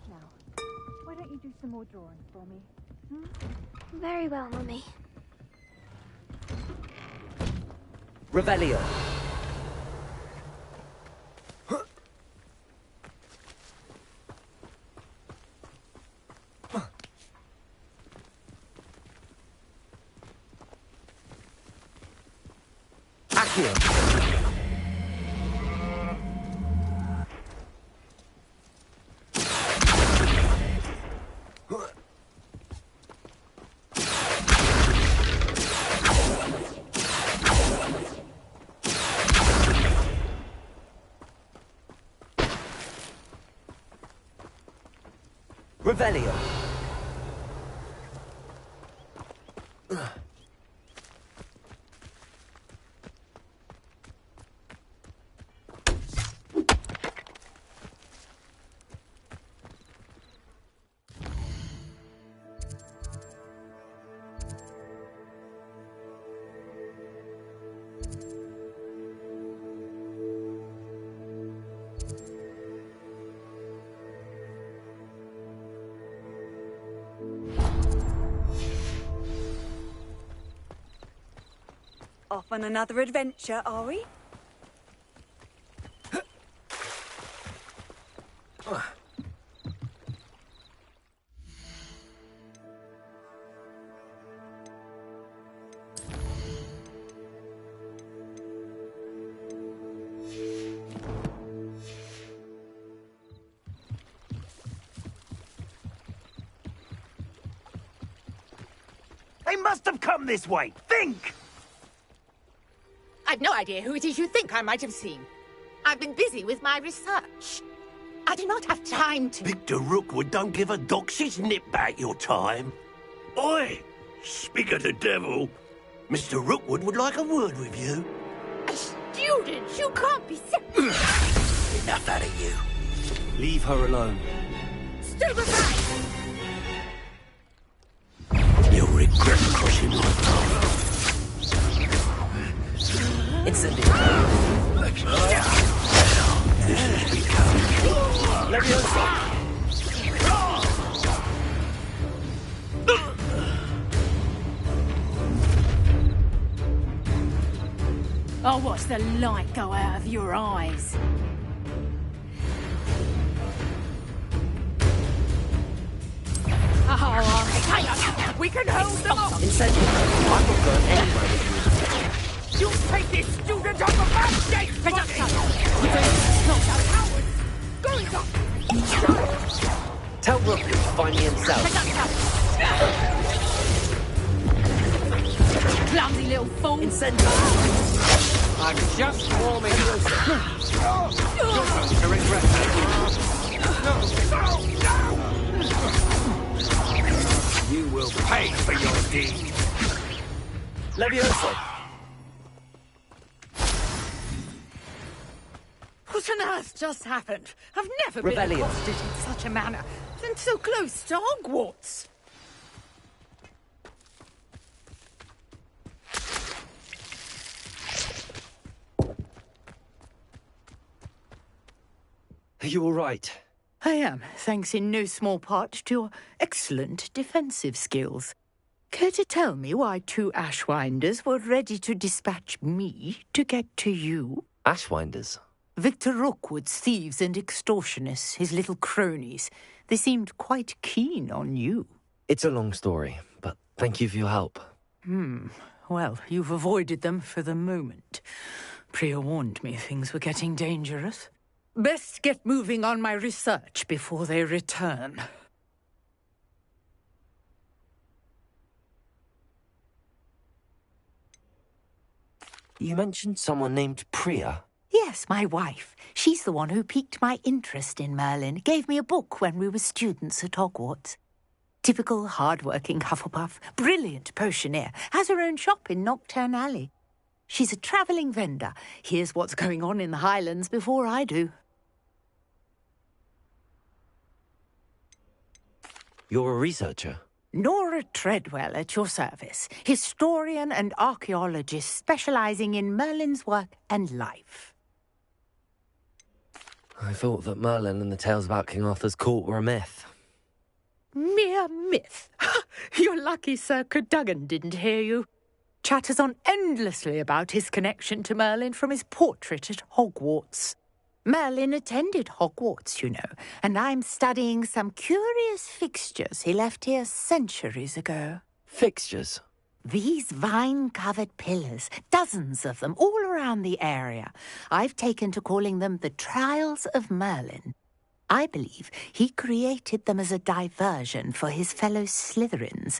Now, why don't you do some more drawing for me? Very well, Mummy. Revelio. Accio. Revelio. Off on another adventure, are we? They must have come this way. Think! I've no idea who it is you think I might have seen. I've been busy with my research. I do not have time to... Victor Rookwood don't give a doxy's nip back your time. Oi! Speak of the devil. Mr. Rookwood would like a word with you. A student? You can't be so... Enough out of you. Leave her alone. Stupefy! You'll regret crossing my path. Incendio. This has become... Leviosa. I'll watch the light go out of your eyes. Oh, we can hold them off! Incendio. I'm not going anywhere with You take this student off of my stage, Tell Rook to find me himself. Clumsy little fool! Incendio. I'm just warming up. To regret You will pay for your deed. Leviosa. What on earth just happened? I've never Rebellion. been accosted in such a manner, and so close to Hogwarts. Are you all right? I am, thanks in no small part to your excellent defensive skills. Care to tell me why two Ashwinders were ready to dispatch me to get to you? Ashwinders? Victor Rookwood's thieves and extortionists, his little cronies. They seemed quite keen on you. It's a long story, but thank you for your help. Well, you've avoided them for the moment. Priya warned me things were getting dangerous. Best get moving on my research before they return. You mentioned someone named Priya. Yes, my wife. She's the one who piqued my interest in Merlin. Gave me a book when we were students at Hogwarts. Typical hard-working Hufflepuff, brilliant potioneer, has her own shop in Knockturn Alley. She's a travelling vendor. Hears what's going on in the Highlands before I do. You're a researcher? Nora Treadwell at your service, historian and archaeologist specializing in Merlin's work and life. I thought that Merlin and the tales about King Arthur's court were a myth. Mere myth. You're lucky Sir Cadogan didn't hear you. Chatters on endlessly about his connection to Merlin from his portrait at Hogwarts. Merlin attended Hogwarts, you know, and I'm studying some curious fixtures he left here centuries ago. Fixtures? These vine-covered pillars, dozens of them, all around the area. I've taken to calling them the Trials of Merlin. I believe he created them as a diversion for his fellow Slytherins.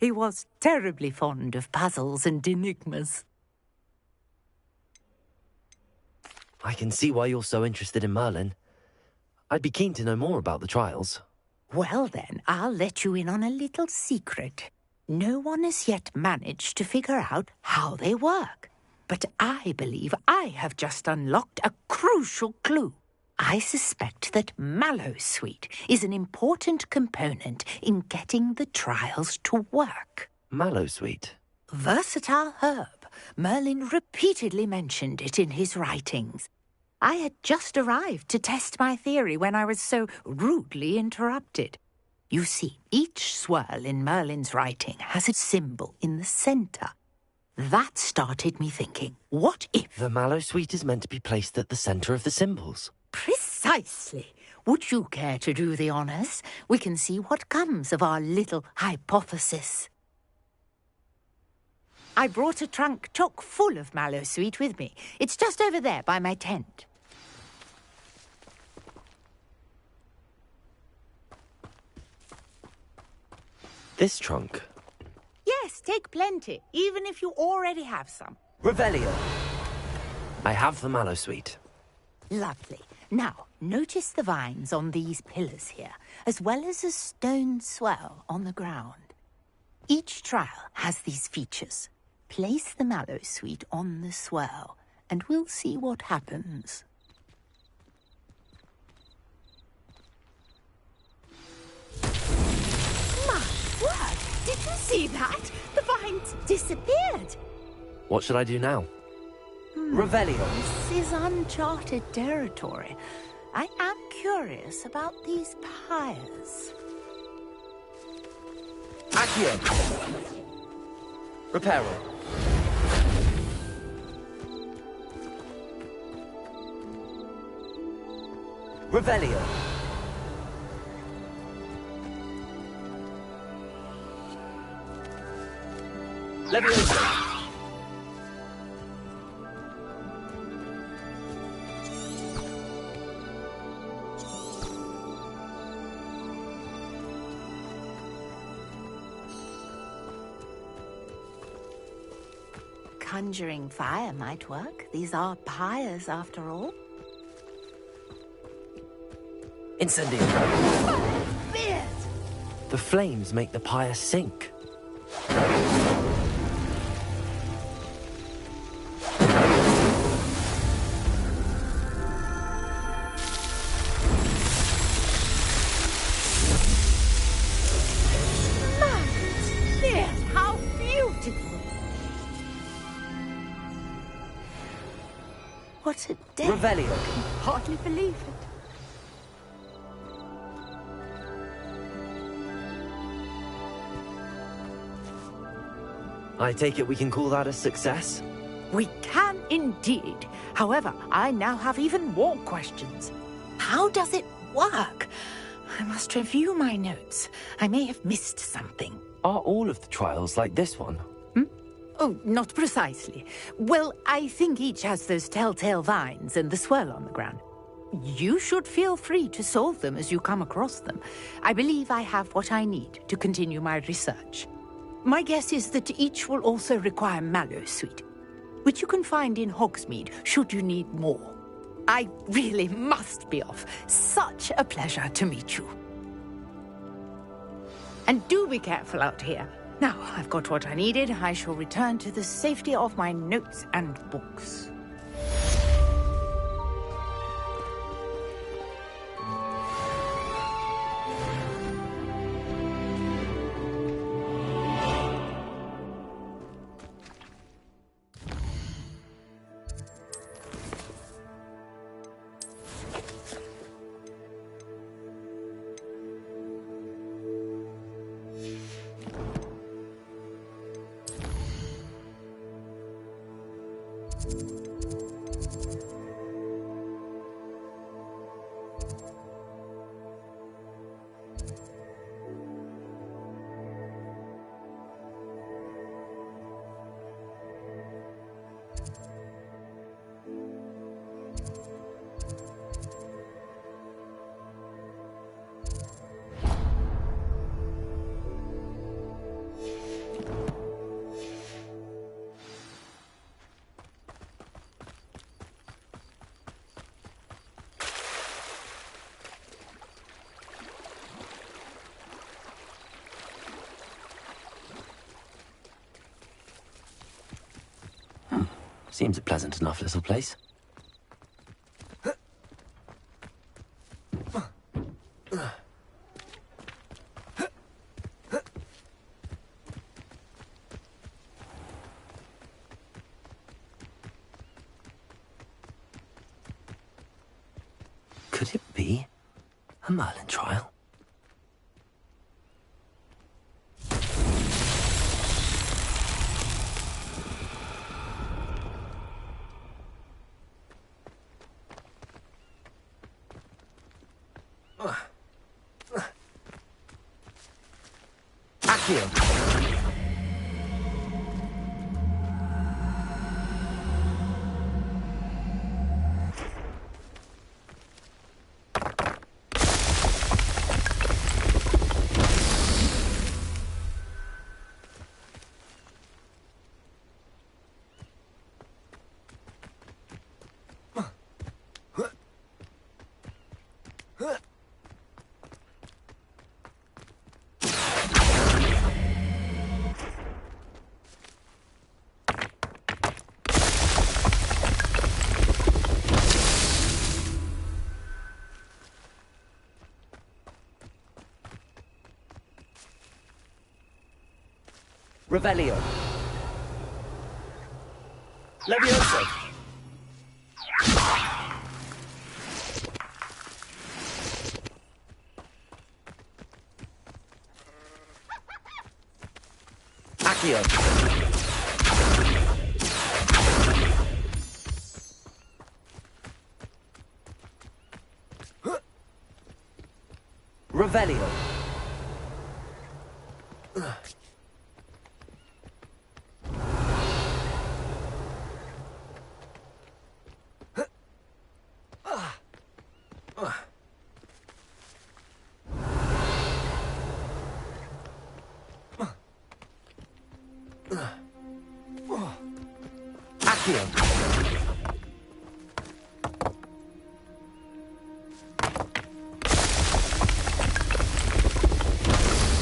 He was terribly fond of puzzles and enigmas. I can see why you're so interested in Merlin. I'd be keen to know more about the trials. Well then, I'll let you in on a little secret. No one has yet managed to figure out how they work. But I believe I have just unlocked a crucial clue. I suspect that Mallowsweet is an important component in getting the trials to work. Mallowsweet? Versatile herb. Merlin repeatedly mentioned it in his writings. I had just arrived to test my theory when I was so rudely interrupted. You see, each swirl in Merlin's writing has a symbol in the centre. That started me thinking, what if... The Mallowsweet is meant to be placed at the centre of the symbols. Precisely. Would you care to do the honours? We can see what comes of our little hypothesis. I brought a trunk chock full of Mallowsweet with me. It's just over there by my tent. This trunk? Yes, take plenty, even if you already have some. Revelio. I have the Mallowsweet. Lovely. Now, notice the vines on these pillars here, as well as a stone swell on the ground. Each trial has these features. Place the Mallowsweet on the swell, and we'll see what happens. My word! Did you see that? The vines disappeared. What should I do now? Revelio. This is uncharted territory. I am curious about these pyres. Accio. Reparo. Revelio. Leviosa. Conjuring fire might work. These are pyres, after all. Incendio. Beard! The flames make the pyre sink. Beard, how beautiful! What a day! Revelio. I can hardly believe it. I take it we can call that a success? We can indeed. However, I now have even more questions. How does it work? I must review my notes. I may have missed something. Are all of the trials like this one? Oh, not precisely. Well, I think each has those telltale vines and the swirl on the ground. You should feel free to solve them as you come across them. I believe I have what I need to continue my research. My guess is that each will also require Mallowsweet, which you can find in Hogsmeade should you need more. I really must be off. Such a pleasure to meet you. And do be careful out here. Now, I've got what I needed. I shall return to the safety of my notes and books. Seems a pleasant enough little place. Could it be a Merlin trial? Accio! Revelio. Levioso. Accio. Revelio. Accio.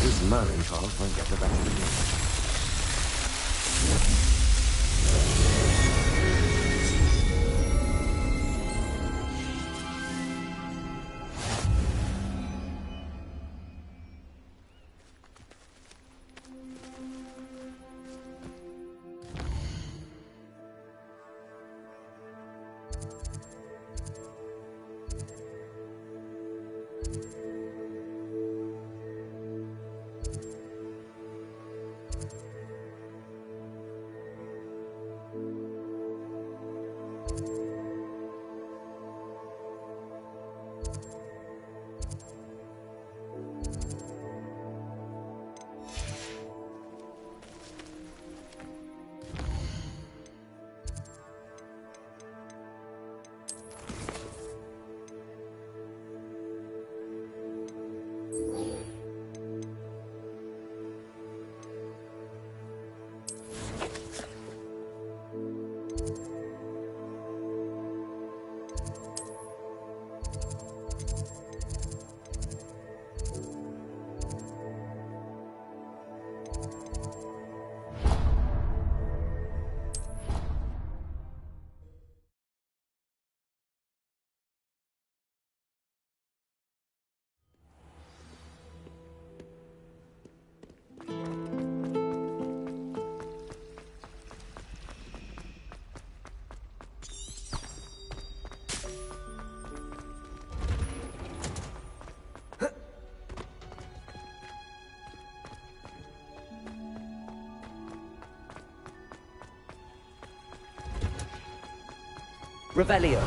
These Merlin trials won't get the best of me. Revelio.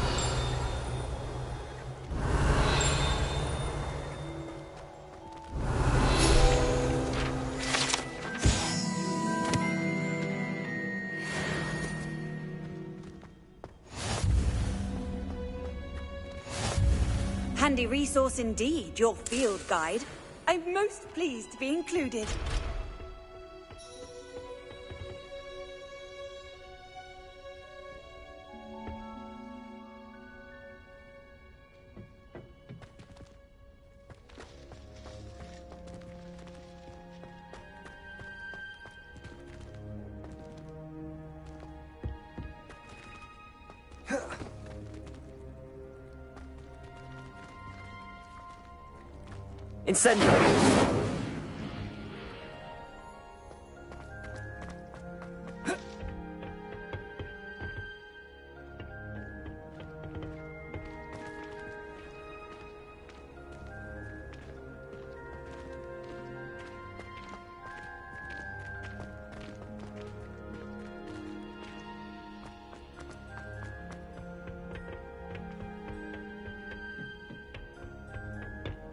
Handy resource indeed, your field guide. I'm most pleased to be included. Incendio!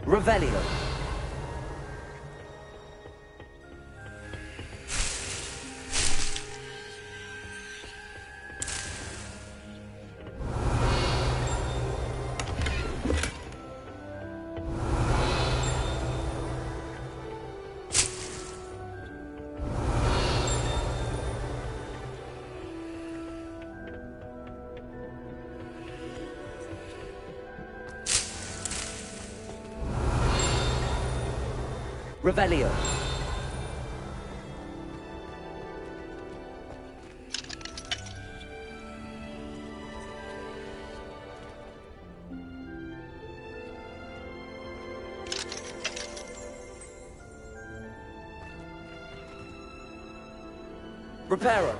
Revelio. Revelio. Reparo.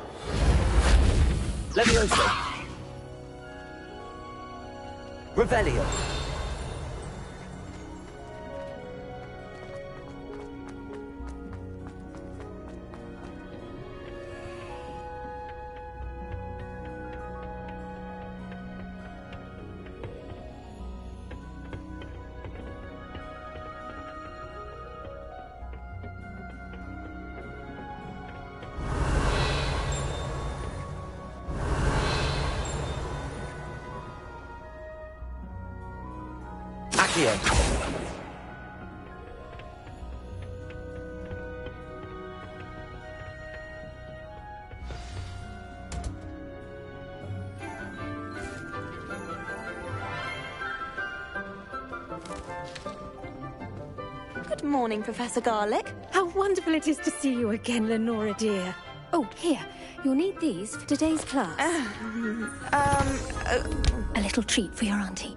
Levioso. Revelio. Accio. Good morning, Professor Garlick. How wonderful it is to see you again, Lenora dear. Oh, here. You'll need these for today's class. A little treat for your auntie.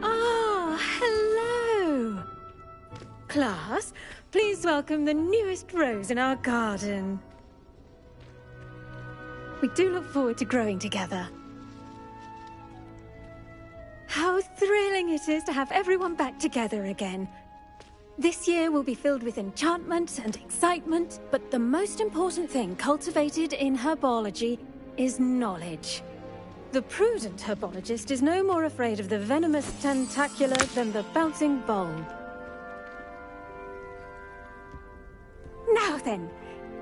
Ah, hello. Class, please welcome the newest rose in our garden. We do look forward to growing together. How thrilling it is to have everyone back together again. This year will be filled with enchantment and excitement, but the most important thing cultivated in herbology is knowledge. The prudent herbologist is no more afraid of the venomous tentacula than the bouncing bulb. Now then,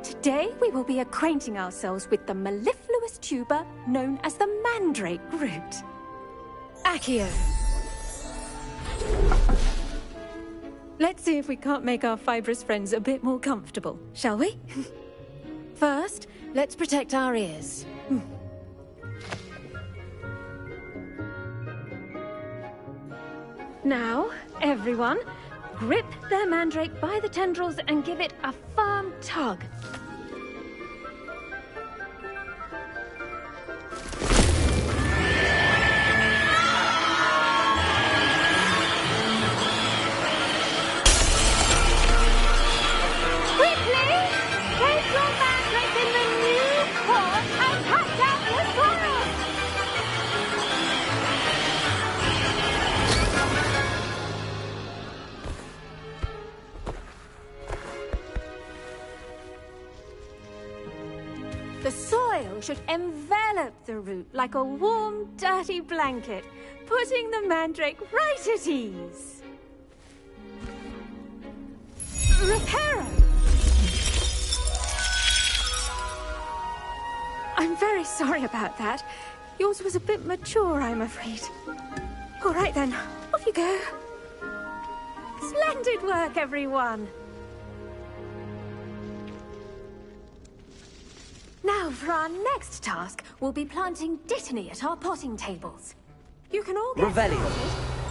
today we will be acquainting ourselves with the mellifluous tuber known as the mandrake root. Accio. Let's see if we can't make our fibrous friends a bit more comfortable, shall we? First, let's protect our ears. Now, everyone, grip their mandrake by the tendrils and give it a firm tug. The soil should envelop the root like a warm, dirty blanket, putting the mandrake right at ease. Reparo! I'm very sorry about that. Yours was a bit mature, I'm afraid. All right then, off you go. Splendid work, everyone! Now, for our next task, we'll be planting dittany at our potting tables. You can all get started.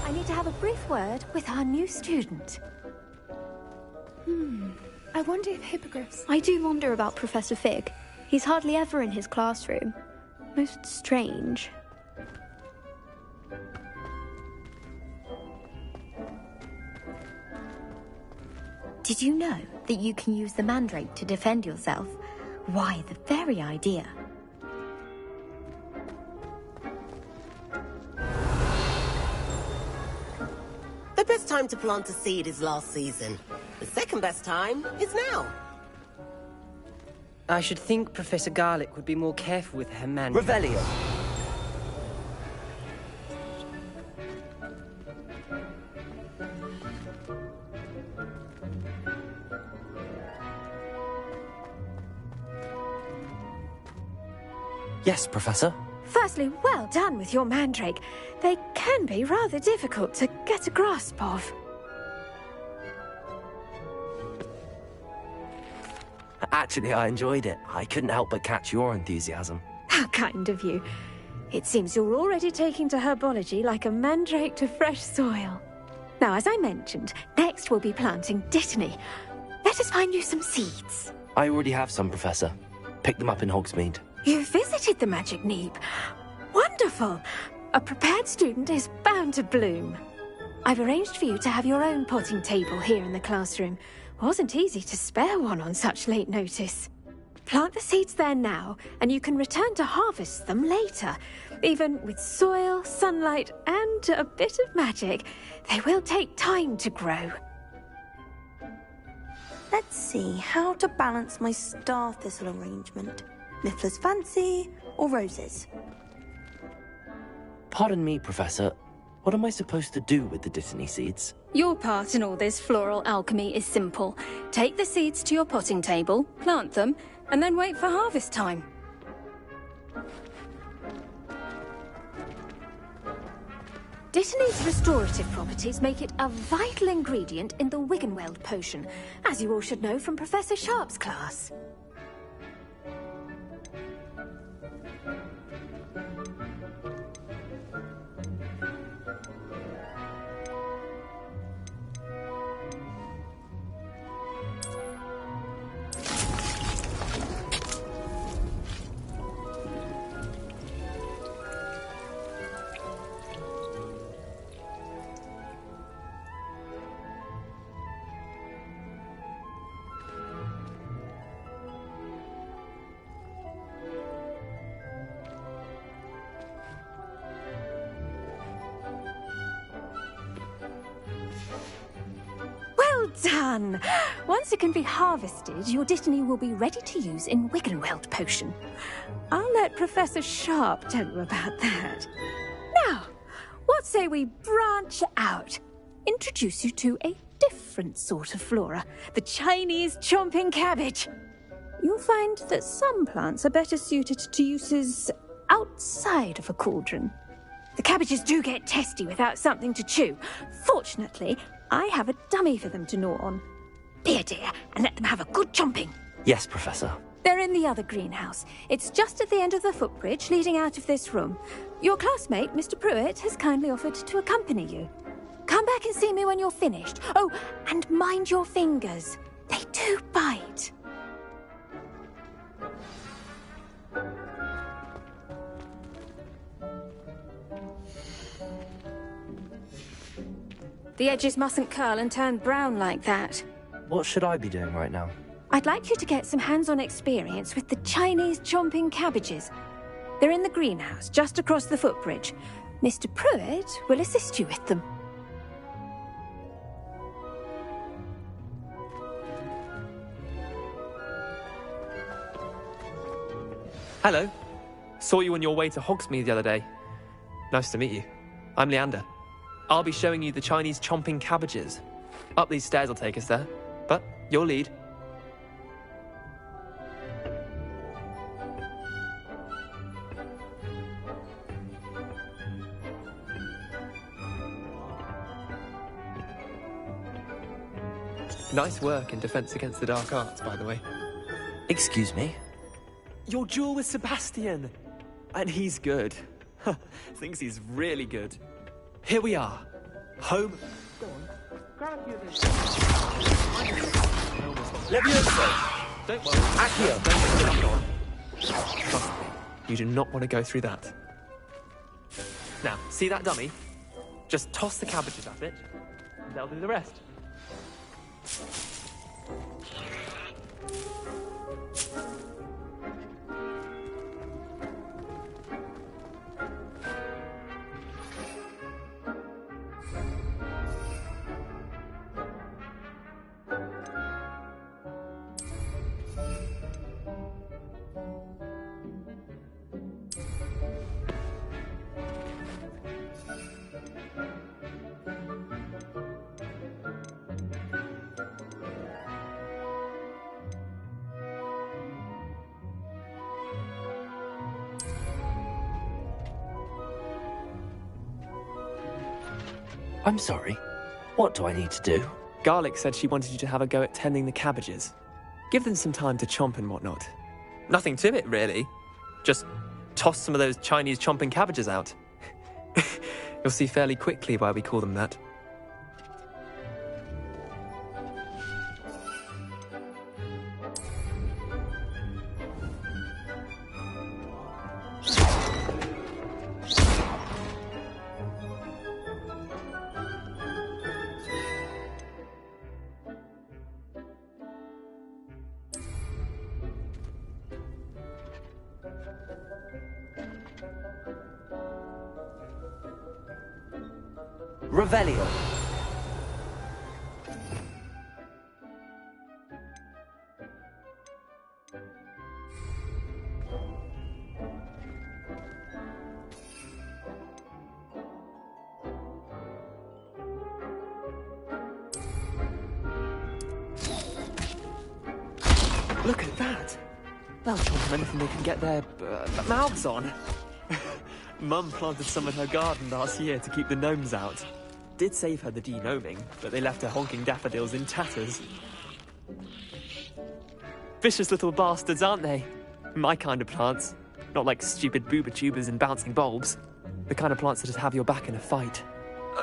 I need to have a brief word with our new student. I wonder if hippogriffs... I do wonder about Professor Fig. He's hardly ever in his classroom. Most strange. Did you know that you can use the mandrake to defend yourself? Why, the very idea. The best time to plant a seed is last season. The second best time is now. I should think Professor Garlick would be more careful with her mandrake. Revelio. Yes, Professor. Firstly, well done with your mandrake. They can be rather difficult to get a grasp of. Actually, I enjoyed it. I couldn't help but catch your enthusiasm. How kind of you. It seems you're already taking to herbology like a mandrake to fresh soil. Now, as I mentioned, next we'll be planting dittany. Let us find you some seeds. I already have some, Professor. Picked them up in Hogsmeade. You visited the Magic Neep. Wonderful! A prepared student is bound to bloom. I've arranged for you to have your own potting table here in the classroom. Wasn't easy to spare one on such late notice. Plant the seeds there now, and you can return to harvest them later. Even with soil, sunlight, and a bit of magic, they will take time to grow. Let's see how to balance my star thistle arrangement. Miffler's Fancy or roses? Pardon me, Professor. What am I supposed to do with the dittany seeds? Your part in all this floral alchemy is simple. Take the seeds to your potting table, plant them, and then wait for harvest time. Dittany's restorative properties make it a vital ingredient in the Wiggenweld potion, as you all should know from Professor Sharp's class. Done! Once it can be harvested, your dittany will be ready to use in Wiggenweld potion. I'll let Professor Sharp tell you about that. Now, what say we branch out? Introduce you to a different sort of flora, the Chinese chomping cabbage. You'll find that some plants are better suited to uses outside of a cauldron. The cabbages do get testy without something to chew. Fortunately, I have a dummy for them to gnaw on. Be a dear and let them have a good chomping. Yes, Professor. They're in the other greenhouse. It's just at the end of the footbridge leading out of this room. Your classmate, Mr. Pruitt, has kindly offered to accompany you. Come back and see me when you're finished. Oh, and mind your fingers. They do bite. The edges mustn't curl and turn brown like that. What should I be doing right now? I'd like you to get some hands-on experience with the Chinese chomping cabbages. They're in the greenhouse, just across the footbridge. Mr. Pruitt will assist you with them. Hello. Saw you on your way to Hogsmeade the other day. Nice to meet you. I'm Leander. I'll be showing you the Chinese chomping cabbages. Up these stairs will take us there, but your lead. Nice work in Defense Against the Dark Arts, by the way. Excuse me? Your duel with Sebastian! And he's good. Thinks he's really good. Here we are. Home. Go on. Grab a few of those. Levioso! Don't worry. Accio! Don't get on. Trust me. You do not want to go through that. Now, see that dummy? Just toss the cabbages at it, and they'll do the rest. I'm sorry. What do I need to do? Garlic said she wanted you to have a go at tending the cabbages. Give them some time to chomp and whatnot. Nothing to it, really. Just toss some of those Chinese chomping cabbages out. You'll see fairly quickly why we call them that. Revelio. Look at that! They'll chomp on anything they can get their mouths on. Mum planted some in her garden last year to keep the gnomes out. Did save her the de-gnoming, but they left her honking daffodils in tatters. Vicious little bastards, aren't they? My kind of plants. Not like stupid booba tubers and bouncing bulbs. The kind of plants that just have your back in a fight.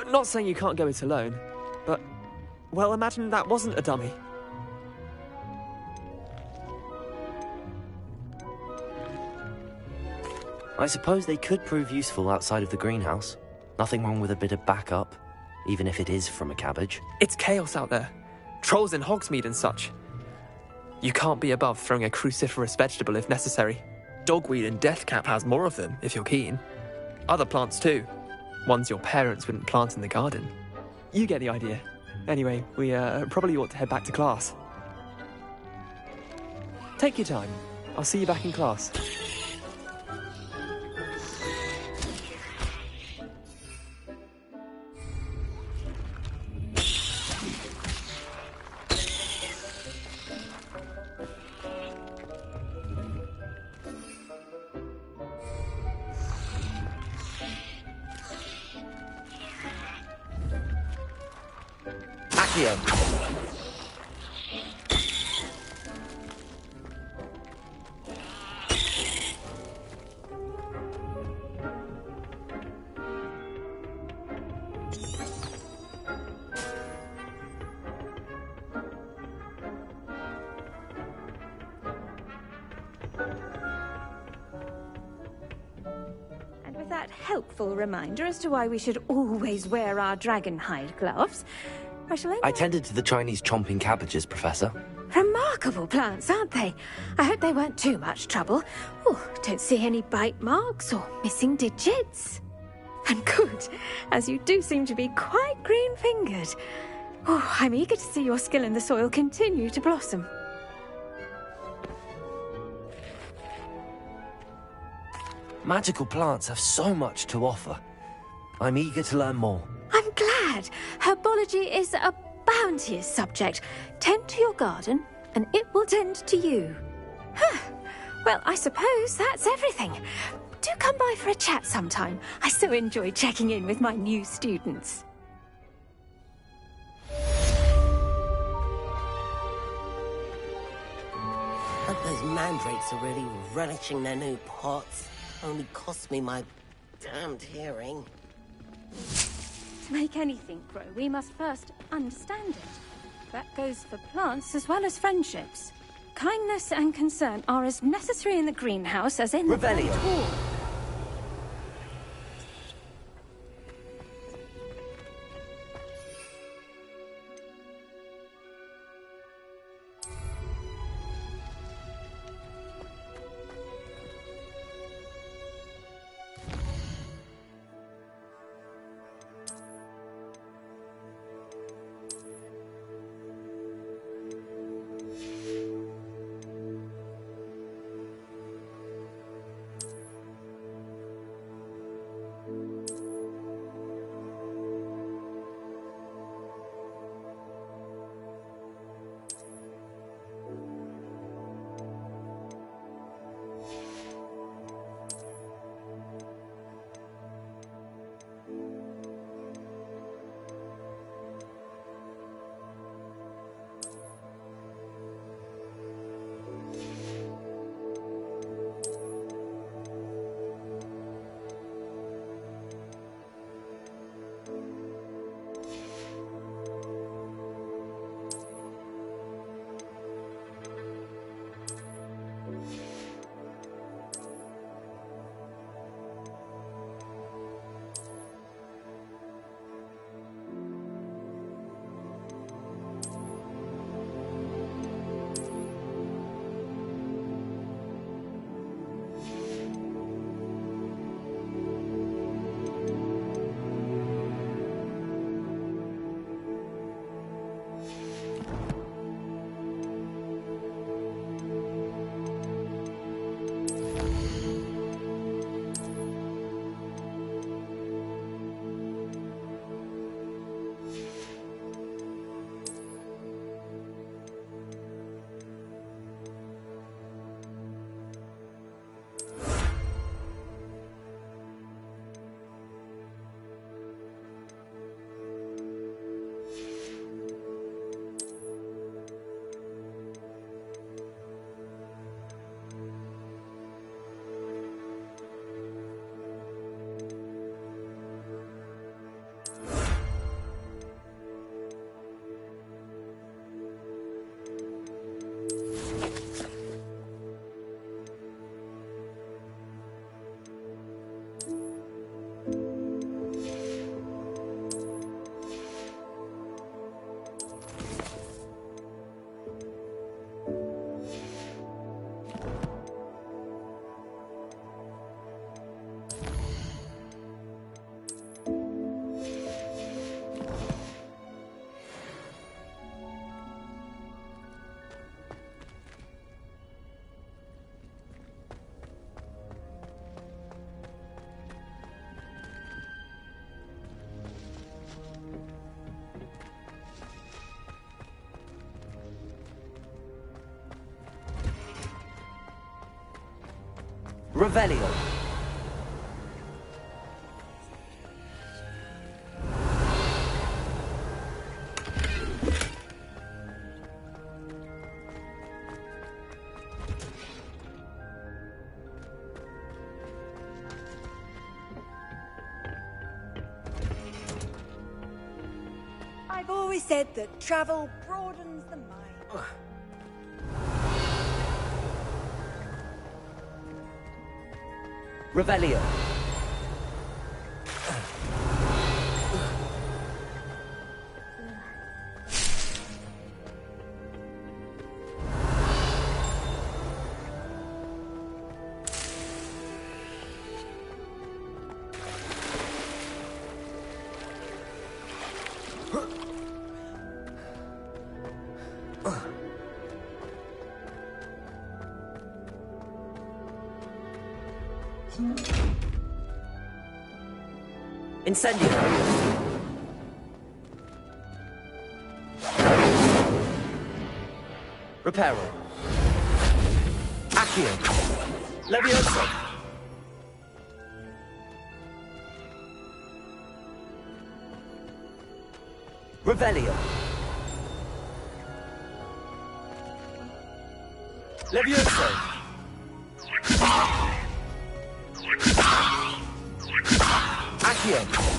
Not saying you can't go it alone, but... well, imagine that wasn't a dummy. I suppose they could prove useful outside of the greenhouse. Nothing wrong with a bit of backup, even if it is from a cabbage. It's chaos out there. Trolls in Hogsmeade and such. You can't be above throwing a cruciferous vegetable if necessary. Dogweed and deathcap has more of them, if you're keen. Other plants too. Ones your parents wouldn't plant in the garden. You get the idea. Anyway, we probably ought to head back to class. Take your time. I'll see you back in class. And with that helpful reminder as to why we should always wear our dragonhide gloves, I tended to the Chinese chomping cabbages, Professor. Remarkable plants, aren't they? I hope they weren't too much trouble. Oh, don't see any bite marks or missing digits. And good, as you do seem to be quite green-fingered. Oh, I'm eager to see your skill in the soil continue to blossom. Magical plants have so much to offer. I'm eager to learn more. I'm glad. Herbology is a bounteous subject. Tend to your garden, and it will tend to you. Well, I suppose that's everything. Do come by for a chat sometime. I so enjoy checking in with my new students. Hope those mandrakes are really relishing their new pots. Only cost me my damned hearing. To make anything grow, we must first understand it. That goes for plants as well as friendships. Kindness and concern are as necessary in the greenhouse as in the front hall. Revelio. I've always said that travel broadens the mind. Revelio. Incendio. Reparo. Accio. Levioso. Revelio. Levioso. Accio.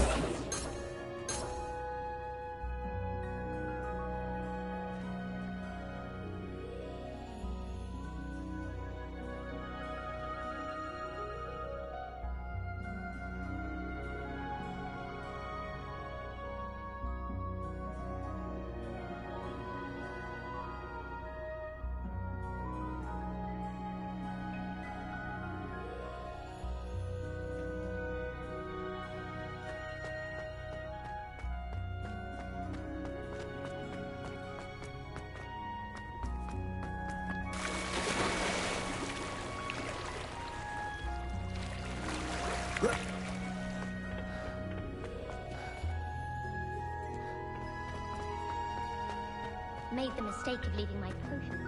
Made the mistake of leaving my potion.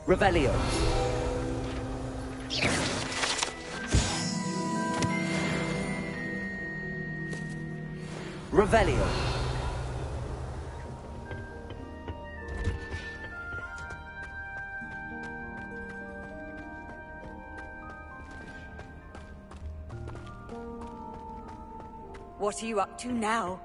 Revelio. Revelio. What are you up to now?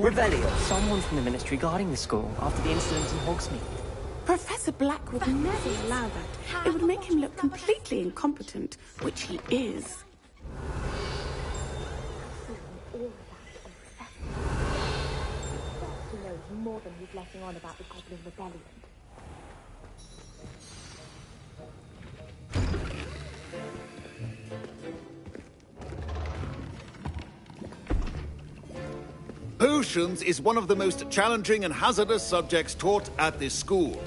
Revelio. Someone from the Ministry guarding the school after the incident in Hogsmeade. Professor Black would never allow that. It would make him look completely incompetent, which he is. He knows more than he's letting on about the Goblin Rebellion. Potions is one of the most challenging and hazardous subjects taught at this school.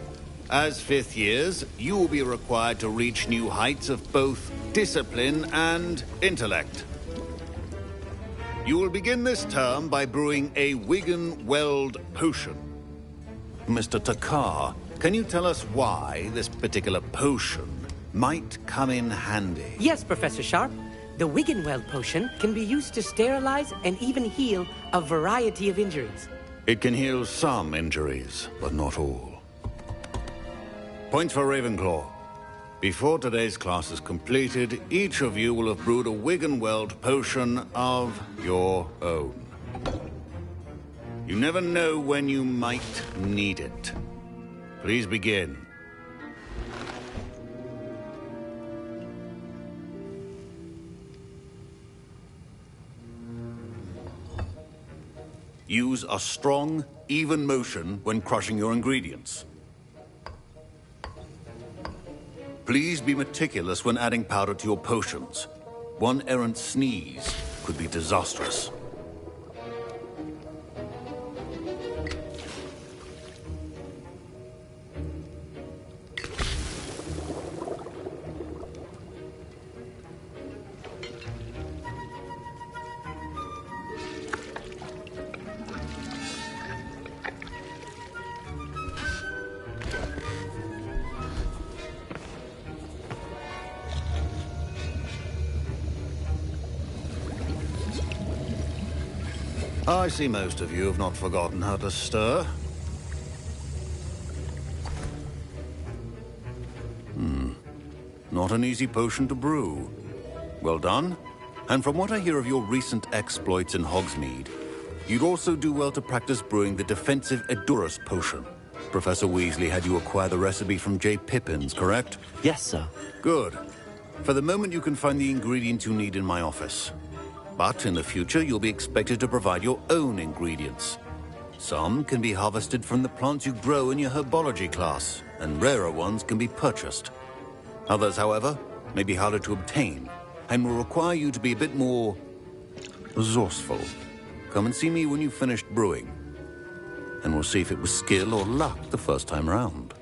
As fifth years, you will be required to reach new heights of both discipline and intellect. You will begin this term by brewing a Wigan-Weld potion. Mr. Takar, can you tell us why this particular potion might come in handy? Yes, Professor Sharp. The Wigan-Weld potion can be used to sterilize and even heal a variety of injuries. It can heal some injuries, but not all. Points for Ravenclaw. Before today's class is completed, each of you will have brewed a Wigan-Weld potion of your own. You never know when you might need it. Please begin. Use a strong, even motion when crushing your ingredients. Please be meticulous when adding powder to your potions. One errant sneeze could be disastrous. I see most of you have not forgotten how to stir. Not an easy potion to brew. Well done. And from what I hear of your recent exploits in Hogsmeade, you'd also do well to practice brewing the defensive Edurus potion. Professor Weasley had you acquire the recipe from J. Pippins, correct? Yes, sir. Good. For the moment, you can find the ingredients you need in my office. But in the future, you'll be expected to provide your own ingredients. Some can be harvested from the plants you grow in your herbology class, and rarer ones can be purchased. Others, however, may be harder to obtain, and will require you to be a bit more resourceful. Come and see me when you've finished brewing, and we'll see if it was skill or luck the first time round.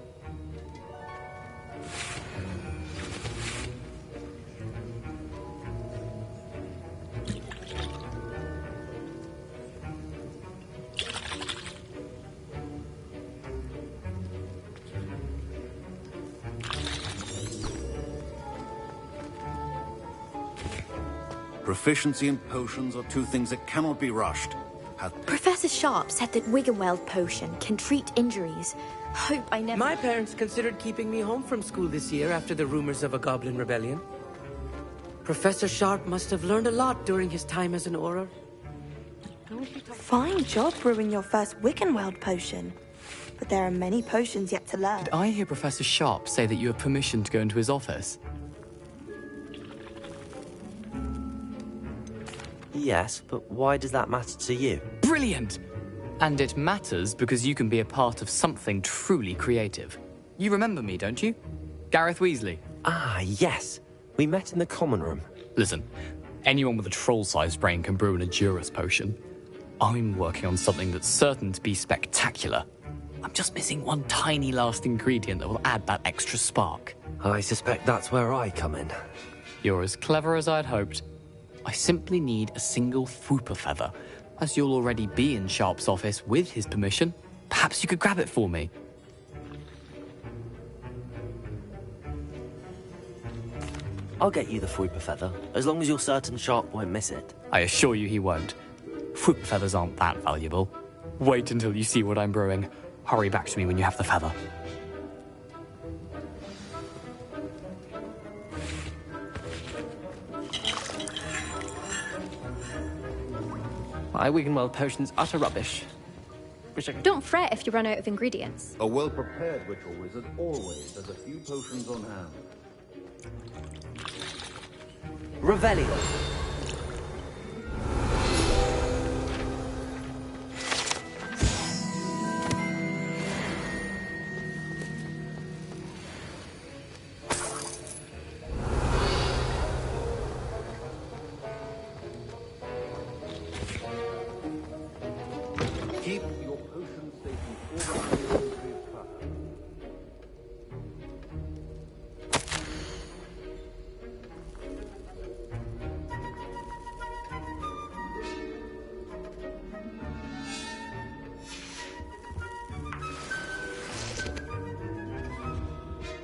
Proficiency in potions are two things that cannot be rushed. Professor Sharp said that Wigan-Weld potion can treat injuries. Hope I never... My parents considered keeping me home from school this year after the rumors of a goblin rebellion. Professor Sharp must have learned a lot during his time as an Auror. Fine job brewing your first Wigan-Weld potion. But there are many potions yet to learn. Did I hear Professor Sharp say that you have permission to go into his office? Yes, but why does that matter to you? Brilliant! And it matters because you can be a part of something truly creative. You remember me, don't you? Gareth Weasley. Ah, yes. We met in the common room. Listen, anyone with a troll-sized brain can brew an Edurus potion. I'm working on something that's certain to be spectacular. I'm just missing one tiny last ingredient that will add that extra spark. I suspect that's where I come in. You're as clever as I'd hoped. I simply need a single Fwooper feather. As you'll already be in Sharp's office with his permission, perhaps you could grab it for me. I'll get you the Fwooper feather, as long as you're certain Sharp won't miss it. I assure you he won't. Fwooper feathers aren't that valuable. Wait until you see what I'm brewing. Hurry back to me when you have the feather. My Wigan-Weld potion's utter rubbish. Don't fret if you run out of ingredients. A well-prepared ritual wizard always has a few potions on hand. Revelio.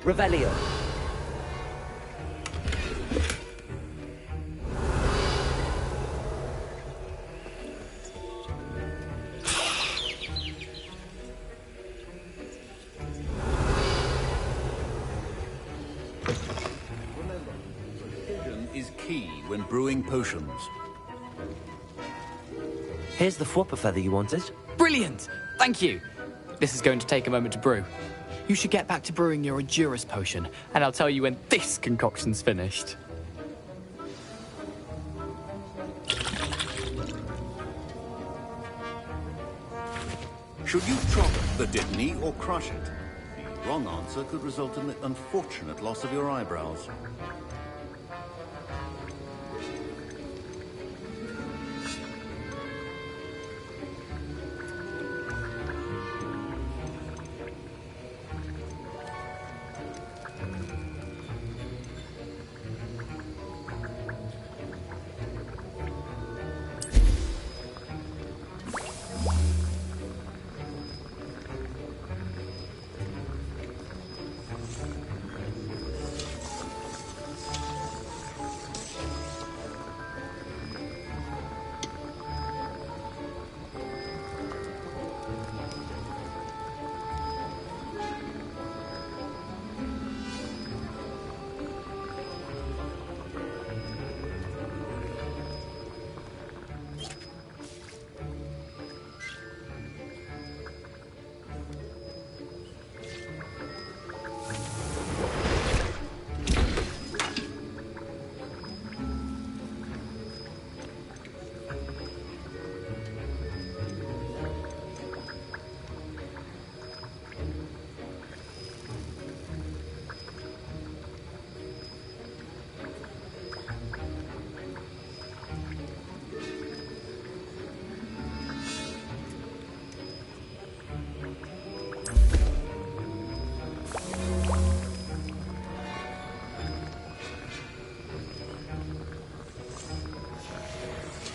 Revelio. Precision is key when brewing potions. Here's the flopper feather you wanted. Brilliant! Thank you! This is going to take a moment to brew. You should get back to brewing your Edurus potion, and I'll tell you when this concoction's finished. Should you chop the Dittany or crush it? The wrong answer could result in the unfortunate loss of your eyebrows.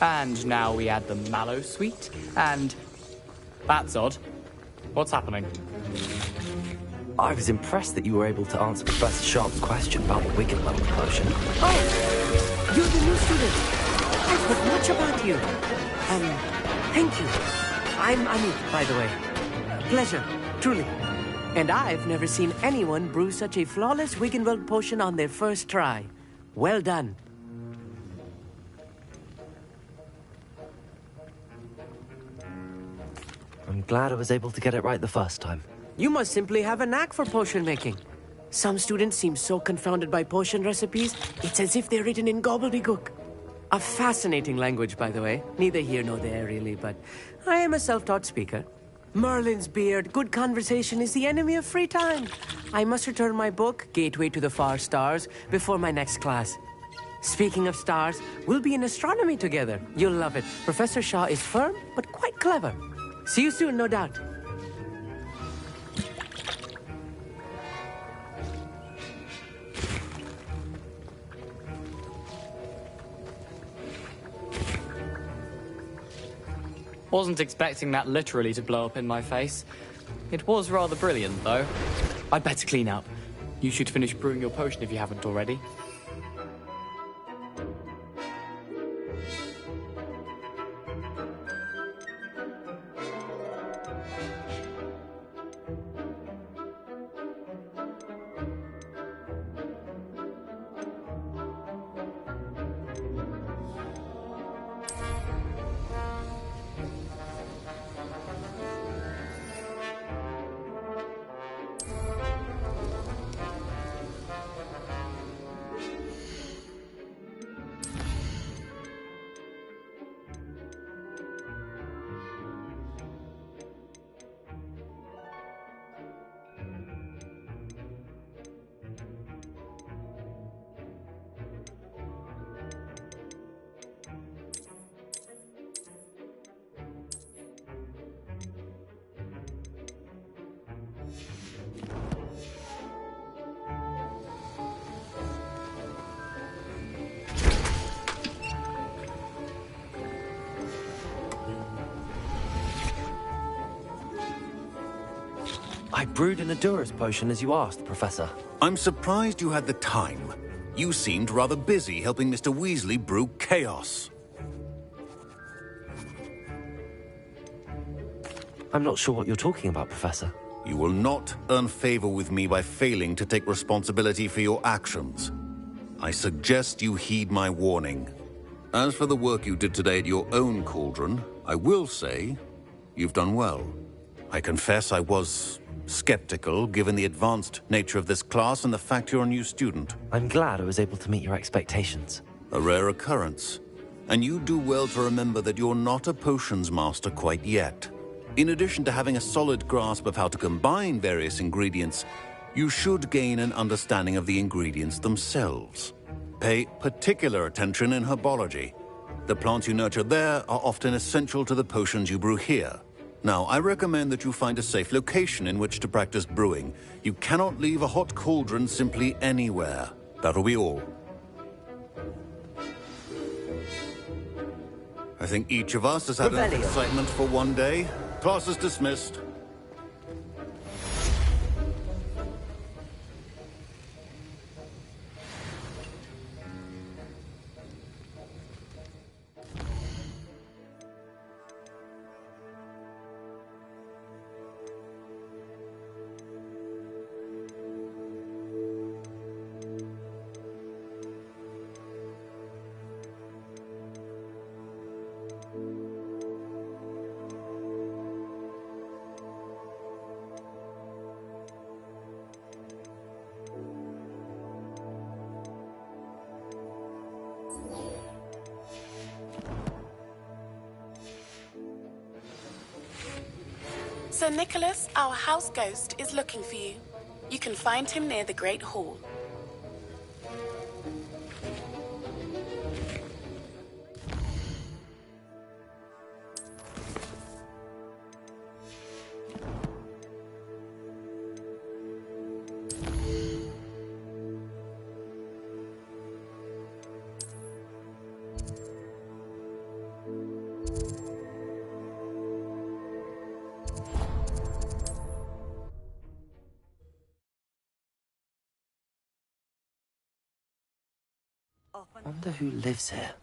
And now we add the mallow sweet, and... That's odd. What's happening? I was impressed that you were able to answer Professor Sharp's question about the Wiggenweld potion. Oh! You're the new student. I've heard much about you. Thank you. I'm Amit, by the way. Pleasure, truly. And I've never seen anyone brew such a flawless Wiggenweld potion on their first try. Well done. I'm glad I was able to get it right the first time. You must simply have a knack for potion making. Some students seem so confounded by potion recipes, it's as if they're written in gobbledygook. A fascinating language, by the way. Neither here nor there, really, but I am a self-taught speaker. Merlin's beard, good conversation is the enemy of free time. I must return my book, Gateway to the Far Stars, before my next class. Speaking of stars, we'll be in astronomy together. You'll love it. Professor Shaw is firm, but quite clever. See you soon, no doubt. Wasn't expecting that literally to blow up in my face. It was rather brilliant, though. I'd better clean up. You should finish brewing your potion if you haven't already. I brewed an Adurus potion as you asked, Professor. I'm surprised you had the time. You seemed rather busy helping Mr. Weasley brew chaos. I'm not sure what you're talking about, Professor. You will not earn favor with me by failing to take responsibility for your actions. I suggest you heed my warning. As for the work you did today at your own cauldron, I will say you've done well. I confess I was skeptical, given the advanced nature of this class and the fact you're a new student. I'm glad I was able to meet your expectations. A rare occurrence. And you do well to remember that you're not a potions master quite yet. In addition to having a solid grasp of how to combine various ingredients, you should gain an understanding of the ingredients themselves. Pay particular attention in herbology. The plants you nurture there are often essential to the potions you brew here. Now, I recommend that you find a safe location in which to practice brewing. You cannot leave a hot cauldron simply anywhere. That'll be all. I think each of us has had enough excitement for one day. Class is dismissed. Sir Nicholas, our house ghost, is looking for you. You can find him near the Great Hall. I wonder who lives here.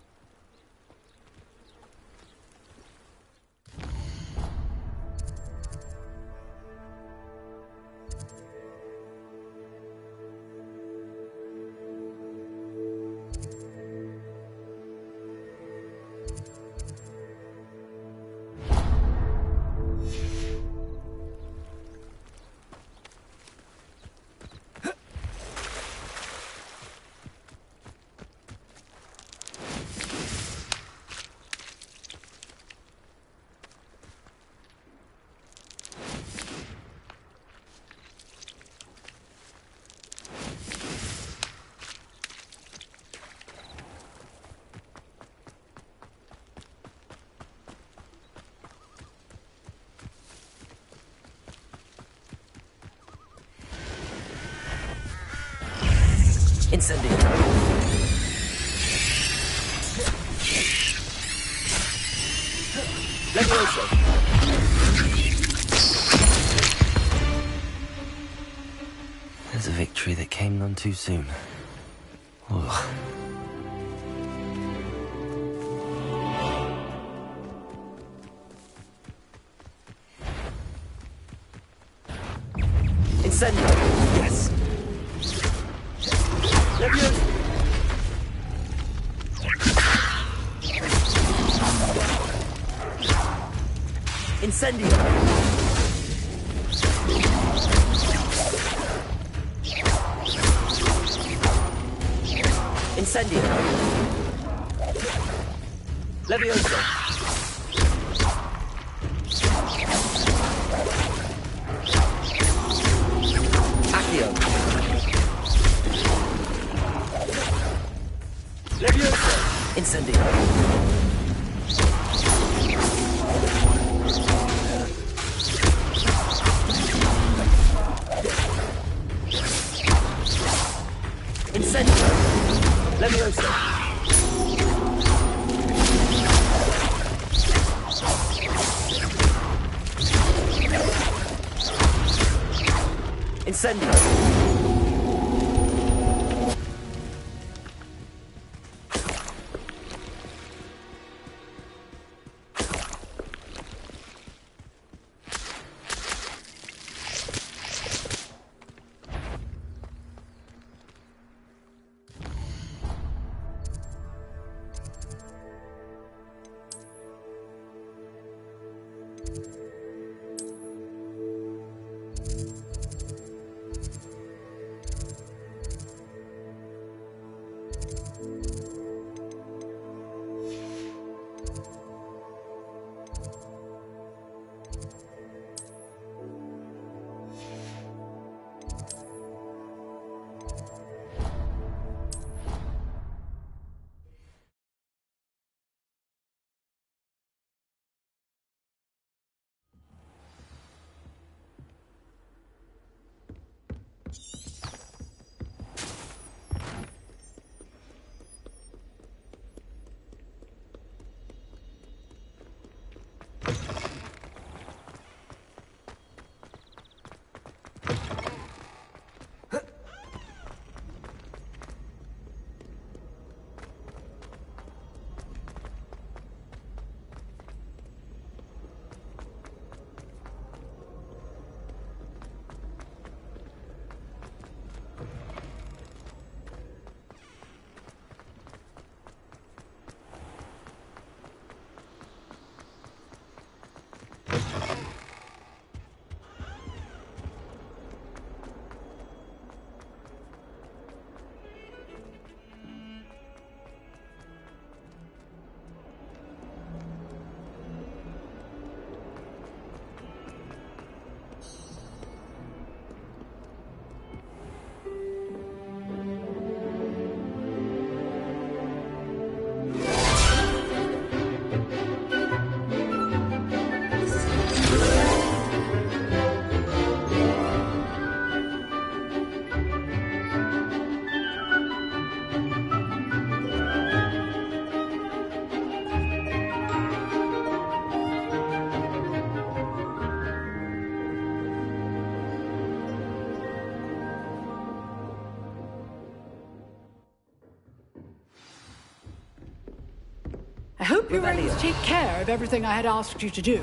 Incendio. Levioso. There's a victory that came none too soon. Ugh. Incendio. Yes. Levioso. Incendio. Incendio. Levioso. Accio. Levioso. Incendio. Incendio. Levioso. Incendio! I hope you're ready to take care of everything I had asked you to do.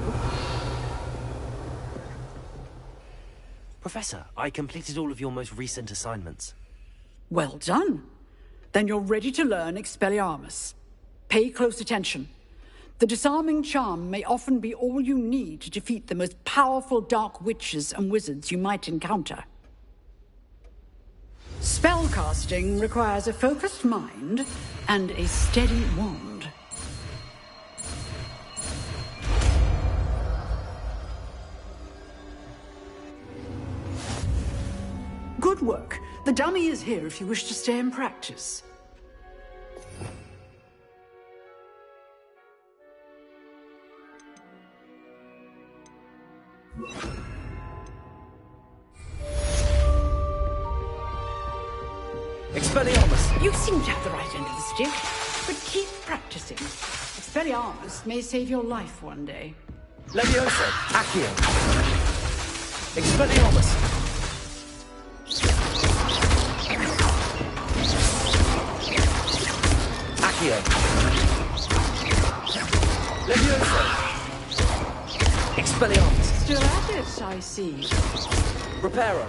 Professor, I completed all of your most recent assignments. Well done. Then you're ready to learn Expelliarmus. Pay close attention. The disarming charm may often be all you need to defeat the most powerful dark witches and wizards you might encounter. Spellcasting requires a focused mind and a steady wand. Good work. The dummy is here if you wish to stay and practice. Expelliarmus! You seem to have the right end of the stick, but keep practicing. Expelliarmus may save your life one day. Leviosa! Accio! Expelliarmus! Accio! Leviosa! Expelliarmus! Still at it, I see. Reparo!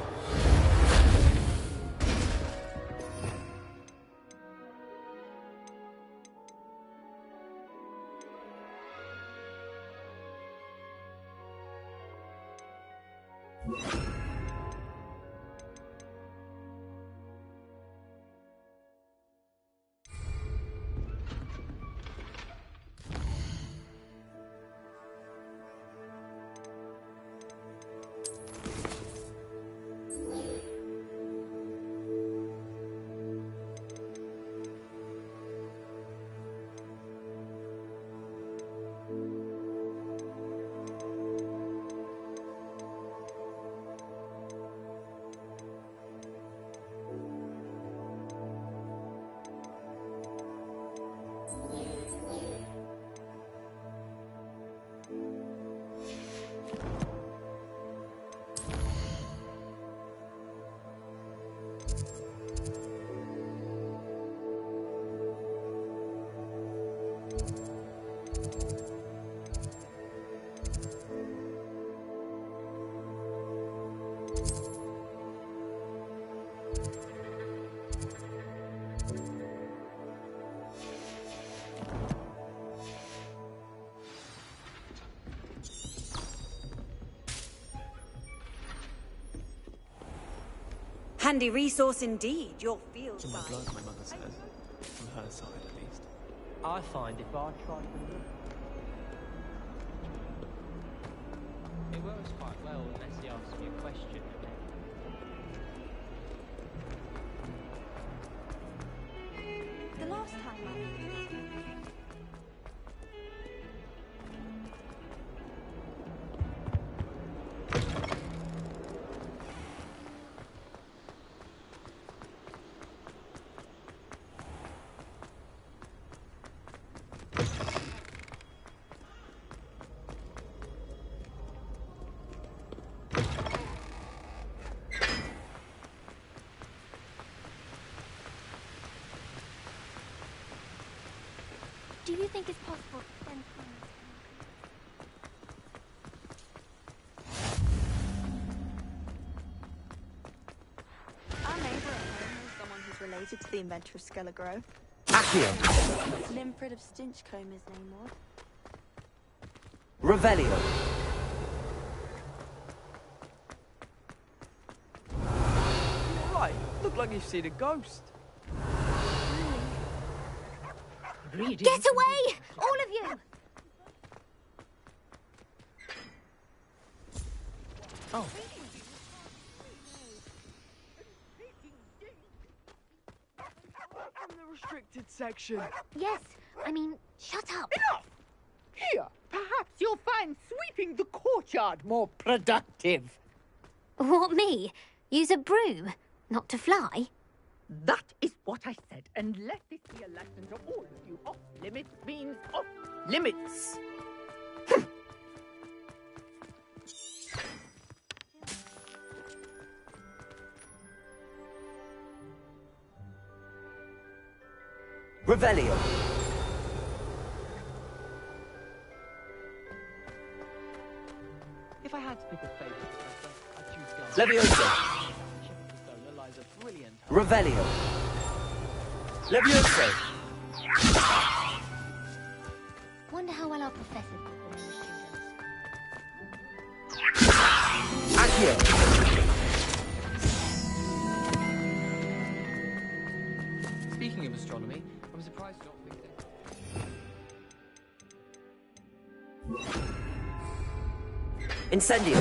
handy resource indeed, your field In my guide. blood, my mother says. From her side, at least. I find if I tried to look... It works quite well unless he asks me a question. The last time Do you think it's possible to spend time our neighbour at home is someone who's related to the inventor of Skelegro. Accio. Limfred of Stinchcombe his name was. Revelio. Right, look like you've seen a ghost. Get away! All of you! Oh. From the restricted section. Yes, I mean, shut up. Enough! Here, perhaps you'll find sweeping the courtyard more productive. What, me? Use a broom? Not to fly? That is what I said, and let this be a lesson to all of you. Off limits means off limits. Revelio. If I had to pick a favourite professor, I'd choose Garth. Levioso. Solar lies a brilliant... Revelio. Levioso. Wonder how well our professor did with the students. Accio. Speaking of astronomy, I'm surprised you don't think it. Incendio.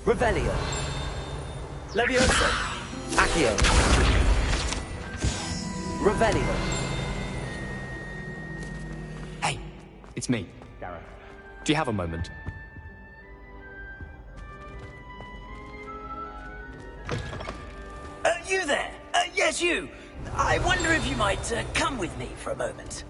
Revelio. Levioso. Accio. Revelio. Hey, it's me, Gareth. Do you have a moment? You there? Yes, you. I wonder if you might come with me for a moment.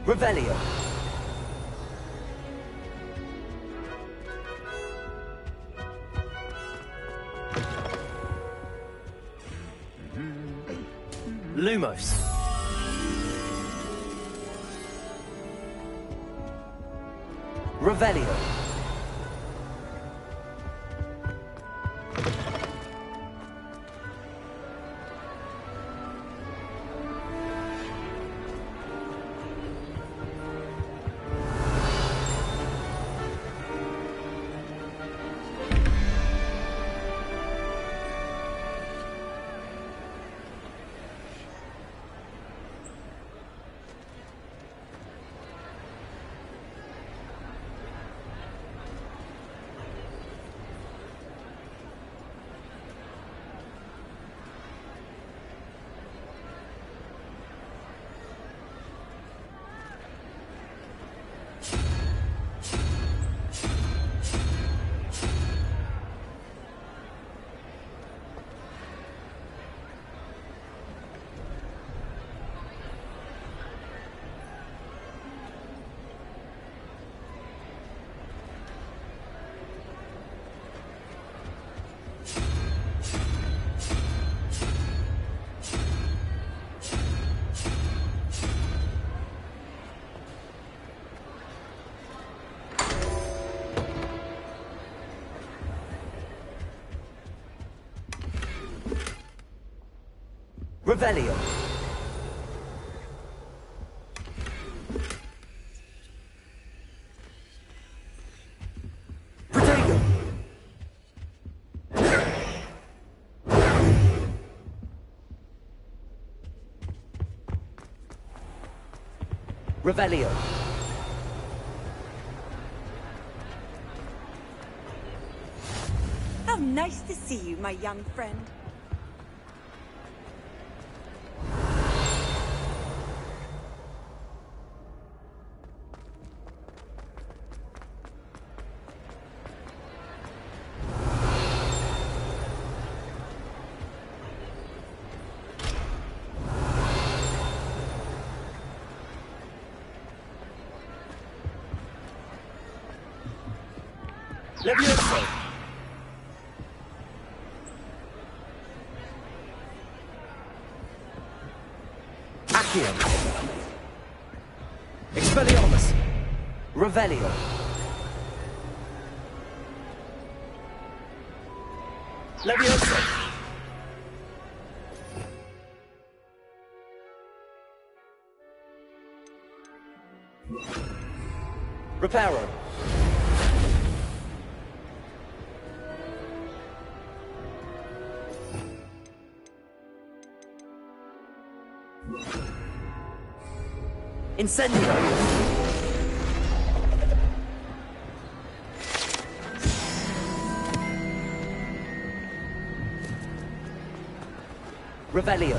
Revelio. Lumos. Revelio. Revelio. Protego. Revelio. How nice to see you, my young friend. Levioso. Accio. Expelliarmus. Revelio. Levioso. Reparo. Incendio. Revelio.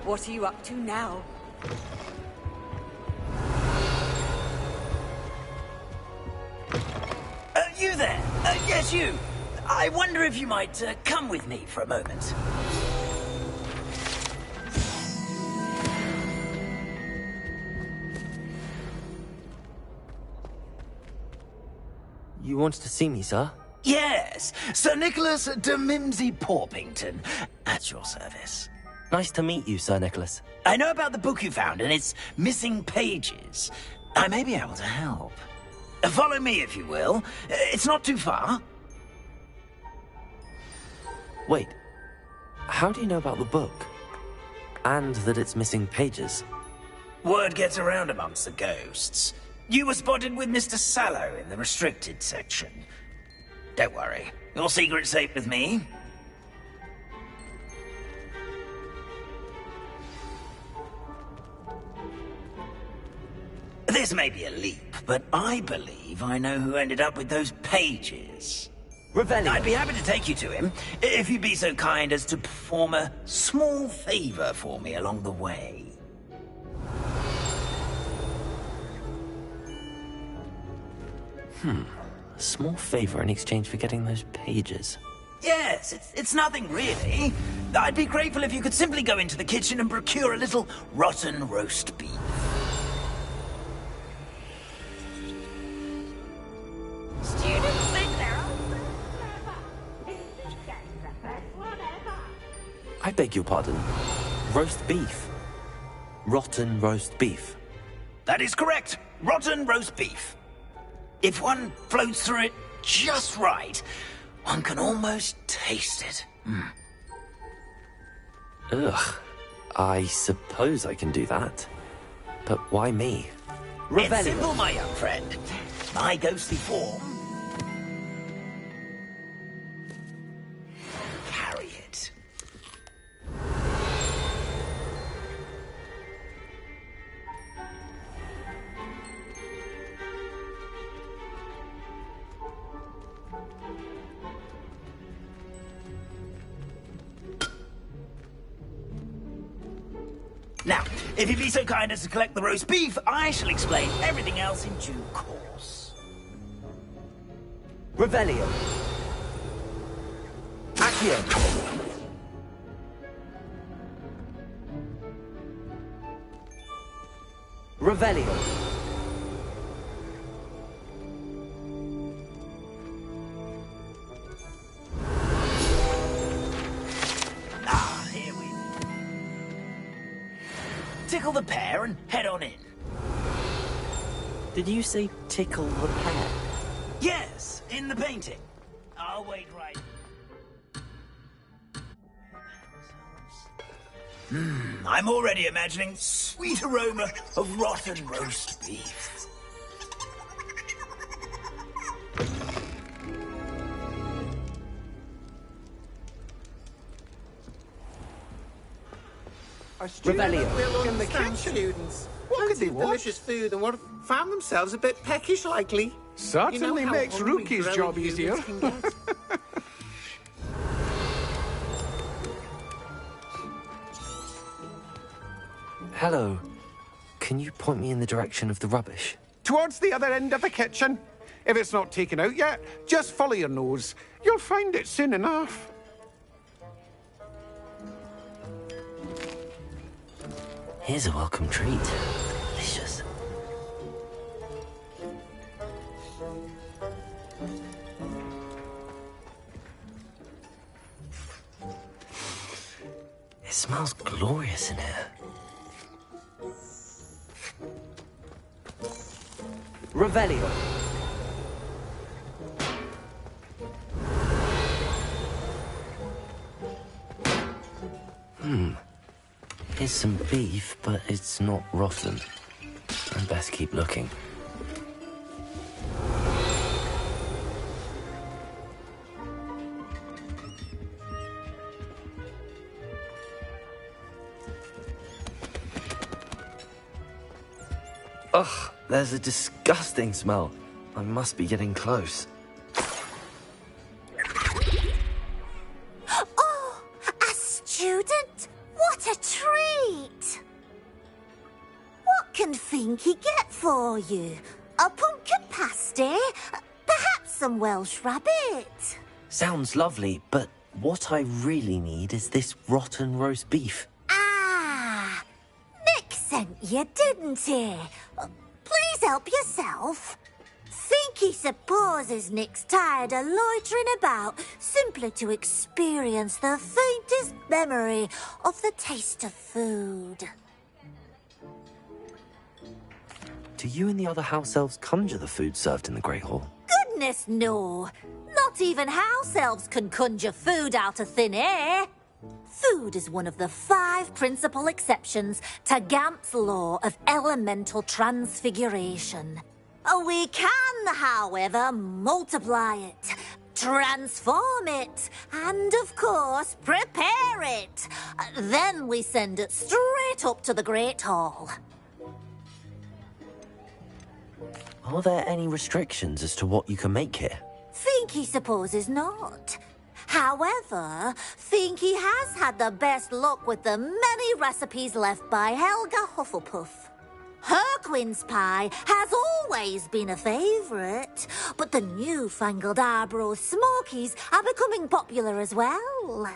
What are you up to now? You there? Yes, you. I wonder if you might come with me for a moment. You wanted to see me, sir? Yes, Sir Nicholas de Mimsy Porpington, at your service. Nice to meet you, Sir Nicholas. I know about the book you found and its missing pages. I may be able to help. Follow me, if you will. It's not too far. Wait, how do you know about the book? And that it's missing pages? Word gets around amongst the ghosts. You were spotted with Mr. Sallow in the restricted section. Don't worry, your secret's safe with me. This may be a leap, but I believe I know who ended up with those pages. Revelio. I'd be happy to take you to him, if you'd be so kind as to perform a small favor for me along the way. A small favor in exchange for getting those pages. Yes, it's nothing really. I'd be grateful if you could simply go into the kitchen and procure a little rotten roast beef. Students think they're I beg your pardon. Roast beef. Rotten roast beef. That is correct. Rotten roast beef. If one floats through it just right, one can almost taste it. Ugh. I suppose I can do that. But why me? It's simple, my young friend. My ghostly form. Carry it. Now, if you'd be so kind as to collect the roast beef, I shall explain everything else in due course. Revelio. Accio. Revelio. Here we tickle the pear and head on in. Did you say tickle the pear? Yes, in the painting. I'll wait right. I'm already imagining sweet aroma of rotten roast beef. Our students Revelio. will understand students. What could they want? Delicious food and found themselves a bit peckish, likely. Certainly makes Rookie's job easier. Hello. Can you point me in the direction of the rubbish? Towards the other end of the kitchen. If it's not taken out yet, just follow your nose. You'll find it soon enough. Here's a welcome treat. Delicious. It smells glorious in here. Revelio. Here's some beef, but it's not rotten. I'd best keep looking. Ugh, there's a disgusting smell. I must be getting close. Oh, a student? What a treat! What can Finky get for you? A pumpkin pasty? Perhaps some Welsh rabbit? Sounds lovely, but what I really need is this rotten roast beef. Ah, Nick sent you, didn't he? Please help yourself. Finky supposes Nick's tired of loitering about simply to experience the faintest memory of the taste of food. do you and the other house elves conjure the food served in the Great Hall? Goodness, no. Not even house elves can conjure food out of thin air. Food is one of the 5 principal exceptions to Gamp's law of elemental transfiguration. We can, however, multiply it, transform it, and, of course, prepare it. Then we send it straight up to the Great Hall. Are there any restrictions as to what you can make here? Finky supposes not. However, Finky has had the best luck with the many recipes left by Helga Hufflepuff. Her quince pie has always been a favourite, but the newfangled Arbroath Smokies are becoming popular as well.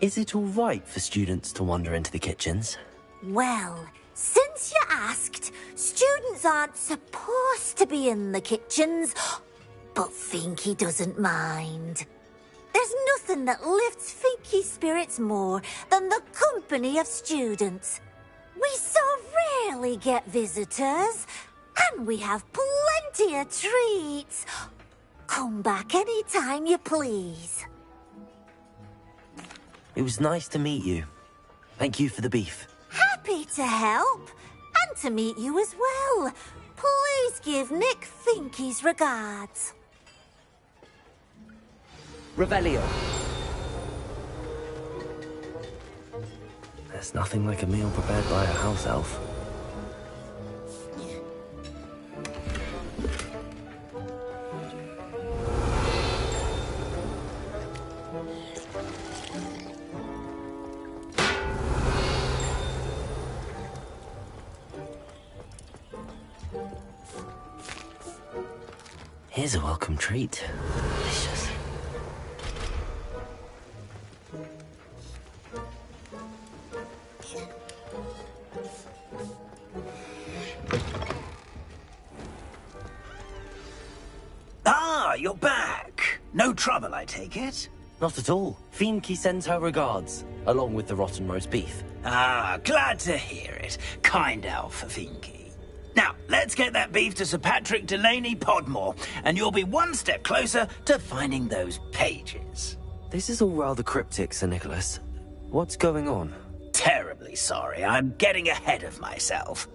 Is it all right for students to wander into the kitchens? Well, since you asked, students aren't supposed to be in the kitchens, but Finky doesn't mind. There's nothing that lifts Finky's spirits more than the company of students. We so rarely get visitors, and we have plenty of treats. Come back any time you please. It was nice to meet you. Thank you for the beef. Happy to help, and to meet you as well. Please give Nick Finky's regards. Revelio. There's nothing like a meal prepared by a house elf. Here's a welcome treat. Delicious. Ah, you're back. No trouble, I take it? Not at all. Finky sends her regards, along with the rotten roast beef. Ah, glad to hear it. Kind elf, Finky. Now, let's get that beef to Sir Patrick Delaney Podmore, and you'll be one step closer to finding those pages. This is all rather cryptic, Sir Nicholas. What's going on? Terribly sorry, I'm getting ahead of myself.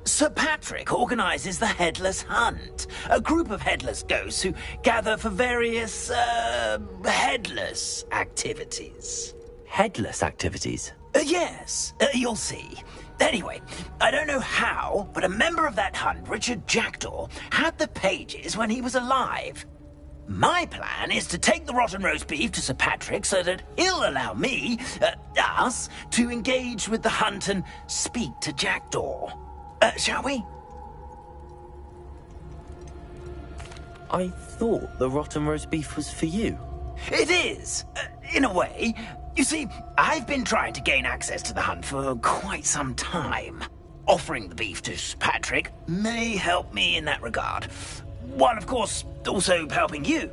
Sir Patrick organises the Headless Hunt, a group of headless ghosts who gather for various, headless activities. Headless activities? Yes, you'll see. Anyway, I don't know how, but a member of that hunt, Richard Jackdaw, had the pages when he was alive. My plan is to take the rotten roast beef to Sir Patrick so that he'll allow me, us, to engage with the hunt and speak to Jackdaw. Shall we? I thought the rotten roast beef was for you. It is, in a way. You see, I've been trying to gain access to the hunt for quite some time. Offering the beef to Patrick may help me in that regard. While, of course, also helping you.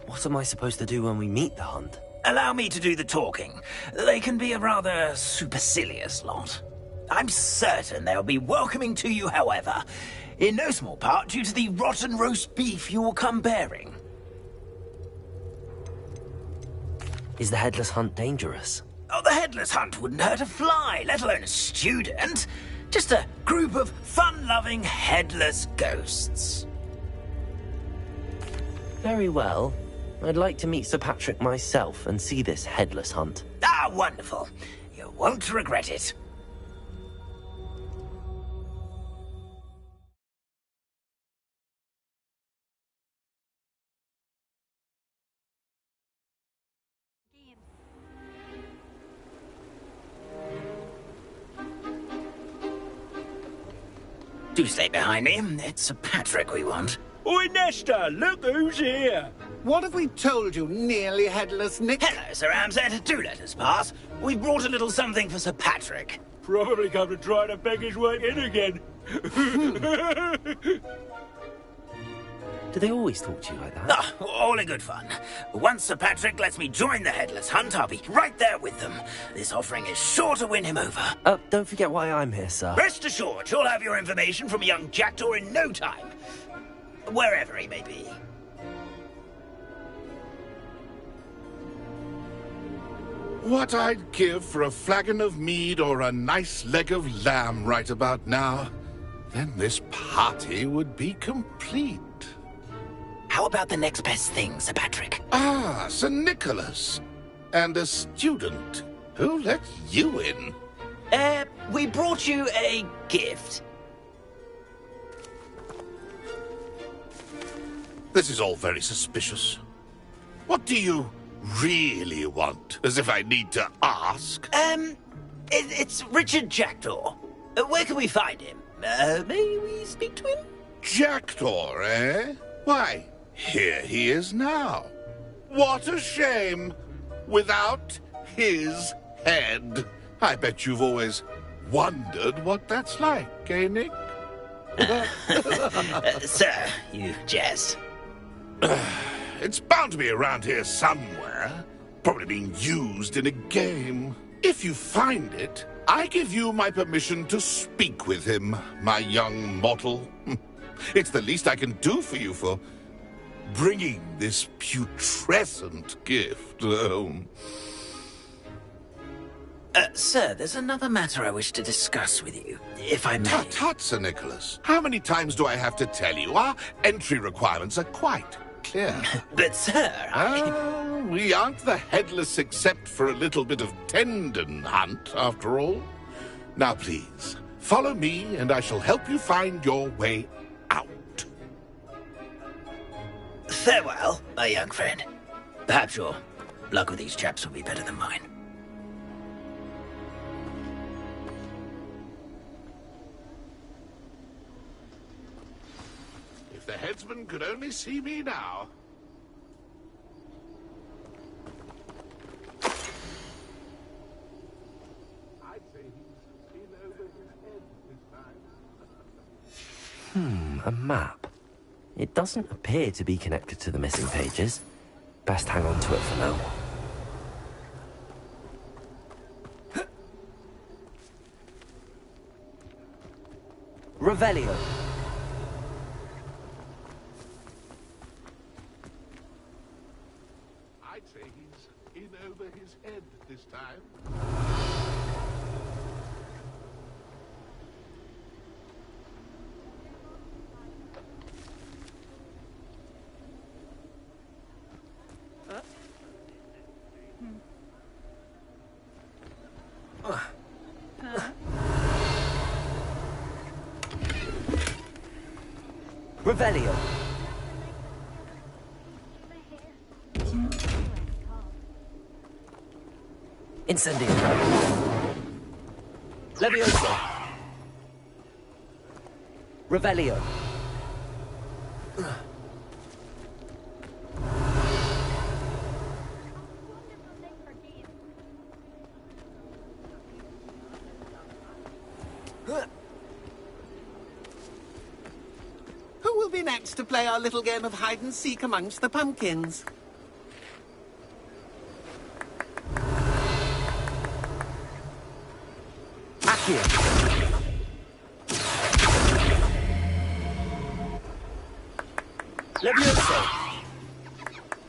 What am I supposed to do when we meet the hunt? Allow me to do the talking. They can be a rather supercilious lot. I'm certain they'll be welcoming to you, however, in no small part due to the rotten roast beef you will come bearing. Is the Headless Hunt dangerous? Oh, the Headless Hunt wouldn't hurt a fly, let alone a student. Just a group of fun-loving headless ghosts. Very well. I'd like to meet Sir Patrick myself and see this Headless Hunt. Ah, wonderful. You won't regret it. Do stay behind me. It's Sir Patrick we want. Oi, Nesta, look who's here. What have we told you, nearly headless Nick? Hello, Sir Ramsed. Do let us pass. We brought a little something for Sir Patrick. Probably come to try to beg his way in again. Do they always talk to you like that? Ah, all in good fun. Once Sir Patrick lets me join the Headless Hunt, I'll be right there with them. This offering is sure to win him over. Don't forget why I'm here, sir. Rest assured, you'll have your information from a young jackdaw in no time. Wherever he may be. What I'd give for a flagon of mead or a nice leg of lamb right about now. Then this party would be complete. How about the next best thing, Sir Patrick? Ah, Sir Nicholas. And a student. Who let you in? We brought you a gift. This is all very suspicious. What do you really want? As if I need to ask. It's Richard Jackdaw. Where can we find him? May we speak to him? Jackdaw, eh? Why, here he is now. What a shame. Without his head. I bet you've always wondered what that's like, eh, Nick? Sir, you jest. It's bound to be around here somewhere. Probably being used in a game. If you find it, I give you my permission to speak with him, my young mortal. It's the least I can do for you for bringing this putrescent gift home. Sir, there's another matter I wish to discuss with you, if I may. Tut, Sir Nicholas. How many times do I have to tell you? Our entry requirements are quite clear. But, sir, we aren't the Headless except for a little bit of tendon hunt, after all. Now, please, follow me, and I shall help you find your way out. Farewell, my young friend. Perhaps your luck with these chaps will be better than mine. If the headsman could only see me now. I'd say he's in over his head this time. A map. It doesn't appear to be connected to the missing pages. Best hang on to it for now. Revelio. I'd say he's in over his head this time. Revelio. Incendio. Levioso. Revelio. Who will be next to play our little game of hide-and-seek amongst the pumpkins? Accio. Levioso.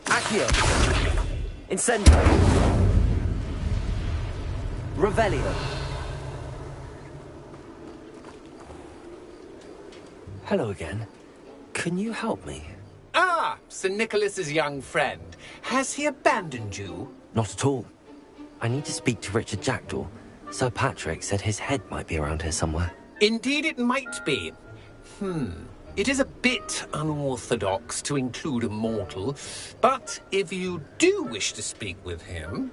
Accio. Incendio. Revelio. Hello again. Can you help me? Ah, Sir Nicholas's young friend. Has he abandoned you? Not at all. I need to speak to Richard Jackdaw. Sir Patrick said his head might be around here somewhere. Indeed it might be. It is a bit unorthodox to include a mortal, but if you do wish to speak with him...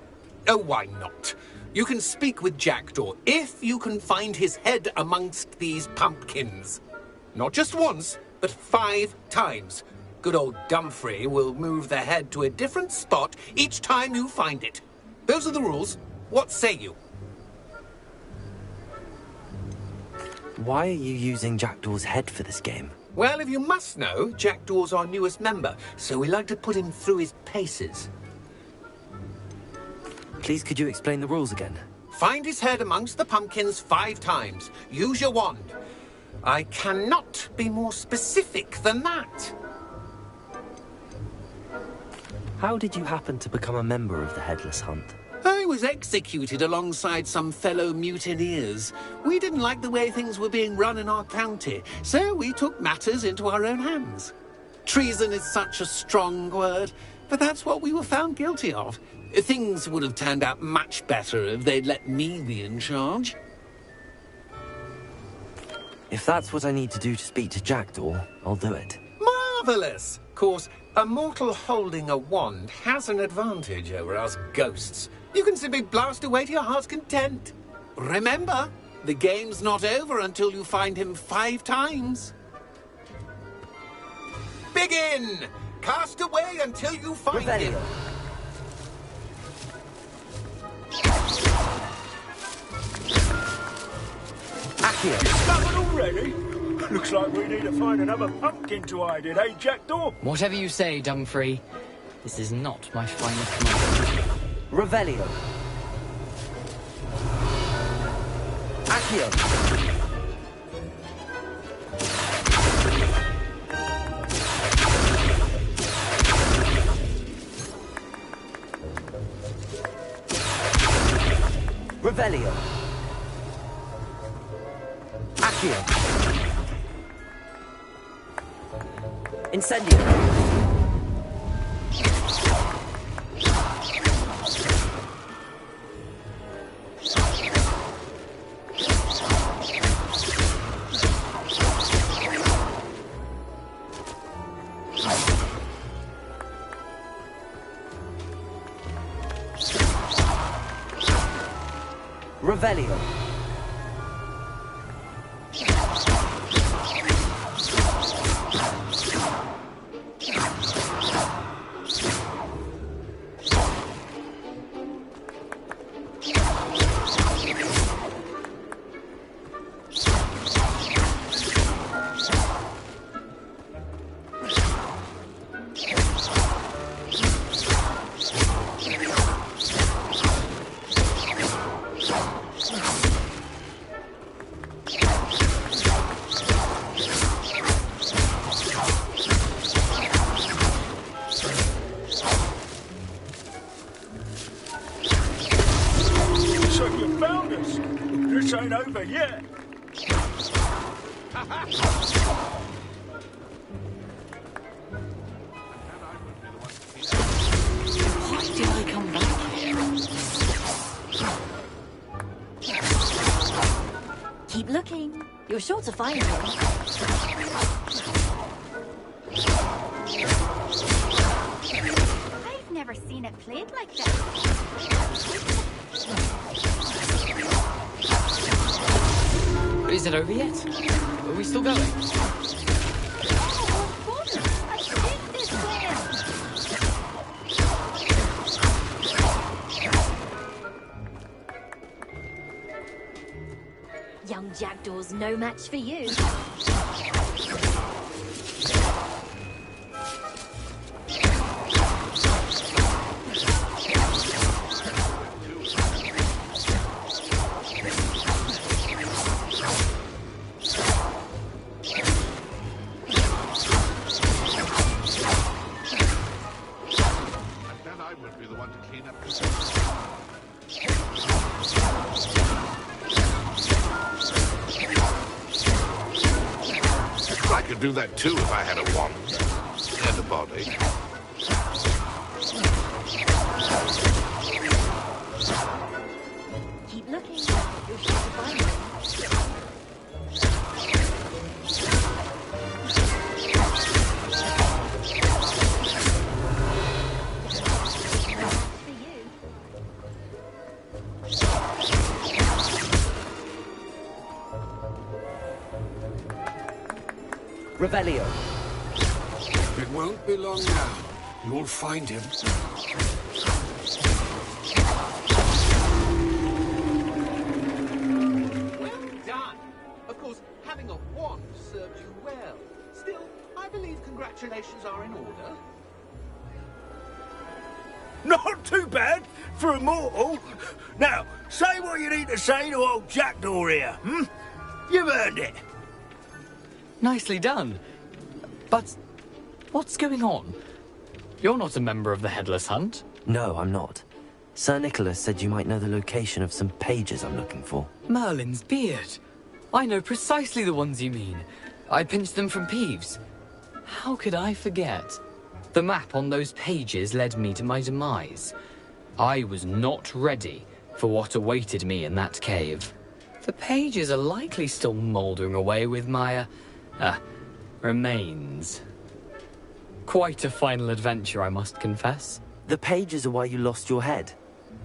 Oh, why not? You can speak with Jackdaw if you can find his head amongst these pumpkins. Not just once, but 5 times. Good old Dumfrey will move the head to a different spot each time you find it. Those are the rules. What say you? Why are you using Jackdaw's head for this game? Well, if you must know, Jackdaw's our newest member, so we like to put him through his paces. Please, could you explain the rules again? Find his head amongst the pumpkins 5 times. Use your wand. I cannot be more specific than that. How did you happen to become a member of the Headless Hunt? I was executed alongside some fellow mutineers. We didn't like the way things were being run in our county, so we took matters into our own hands. Treason is such a strong word, but that's what we were found guilty of. Things would have turned out much better if they'd let me be in charge. If that's what I need to do to speak to Jackdaw, I'll do it. Marvellous! Of course, a mortal holding a wand has an advantage over us ghosts. You can simply blast away to your heart's content. Remember, the game's not over until you find him 5 times. Begin! Cast away until you find him. Discovered already? Looks like we need to find another pumpkin to hide in, eh, Jackdaw? Whatever you say, Dumfrey. This is not my final command. Revelio. Accio. Revelio. Accio. Incendio. Revelio. This ain't over yet. Why did I come back here? Keep looking. You're sure to find him. I've never seen it played like this. Is it over yet? Are we still going? Young Jackdaw's no match for you. I could do that too if I had a wand and a body. Keep looking. You're sure to find him. Revelio. It won't be long now. You'll find him. Well done. Of course, having a wand served you well. Still, I believe congratulations are in order. Not too bad for a mortal. Now, say what you need to say to old Jackdaw here, hmm? You've earned it. Nicely done. But what's going on? You're not a member of the Headless Hunt. No, I'm not. Sir Nicholas said you might know the location of some pages I'm looking for. Merlin's beard. I know precisely the ones you mean. I pinched them from Peeves. How could I forget? The map on those pages led me to my demise. I was not ready for what awaited me in that cave. The pages are likely still mouldering away with my, remains. Quite a final adventure, I must confess. The pages are why you lost your head.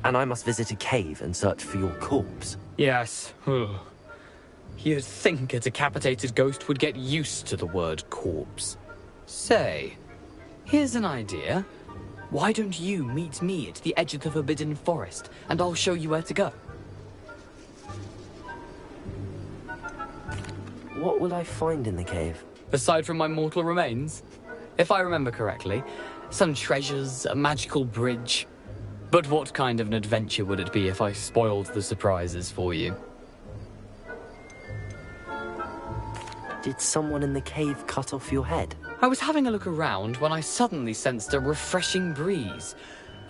And I must visit a cave and search for your corpse. Yes. You'd think a decapitated ghost would get used to the word corpse. Say, here's an idea. Why don't you meet me at the edge of the Forbidden Forest, and I'll show you where to go? What will I find in the cave? Aside from my mortal remains? If I remember correctly, some treasures, a magical bridge. But what kind of an adventure would it be if I spoiled the surprises for you? Did someone in the cave cut off your head? I was having a look around when I suddenly sensed a refreshing breeze,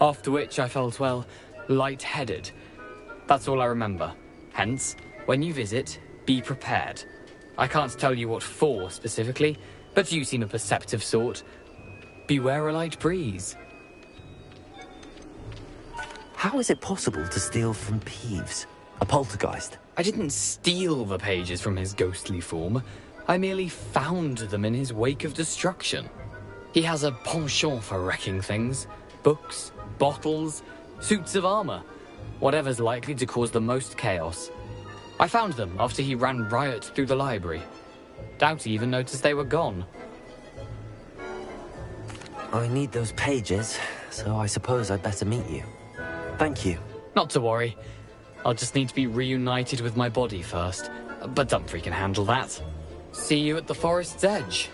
after which I felt, well, lightheaded. That's all I remember. Hence, when you visit, be prepared. I can't tell you what for specifically, but you seem a perceptive sort. Beware a light breeze. How is it possible to steal from Peeves? A poltergeist? I didn't steal the pages from his ghostly form. I merely found them in his wake of destruction. He has a penchant for wrecking things. Books, bottles, suits of armor. Whatever's likely to cause the most chaos. I found them after he ran riot through the library. Doubt he even noticed they were gone. I need those pages, so I suppose I'd better meet you. Thank you. Not to worry. I'll just need to be reunited with my body first. But Dumfries can handle that. See you at the forest's edge.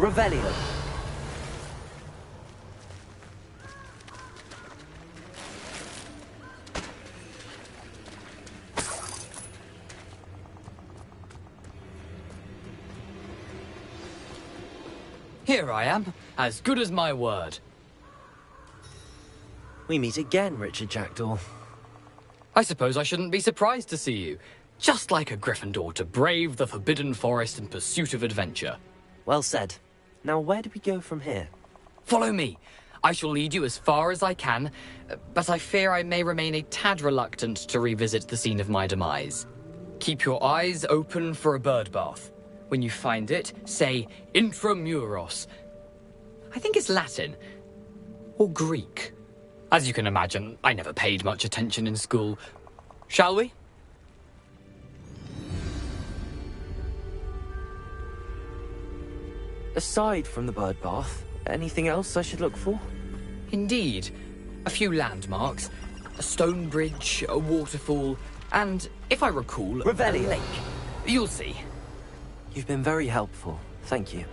Revelio. Here I am, as good as my word. We meet again, Richard Jackdaw. I suppose I shouldn't be surprised to see you. Just like a Gryffindor to brave the Forbidden Forest in pursuit of adventure. Well said. Now where do we go from here? Follow me. I shall lead you as far as I can, but I fear I may remain a tad reluctant to revisit the scene of my demise. Keep your eyes open for a bird bath. When you find it, say intramuros. I think it's Latin. Or Greek. As you can imagine, I never paid much attention in school. Shall we? Aside from the bird bath, anything else I should look for? Indeed. A few landmarks. A stone bridge, a waterfall, and, if I recall, Revelio. a lake. You'll see. You've been very helpful. Thank you.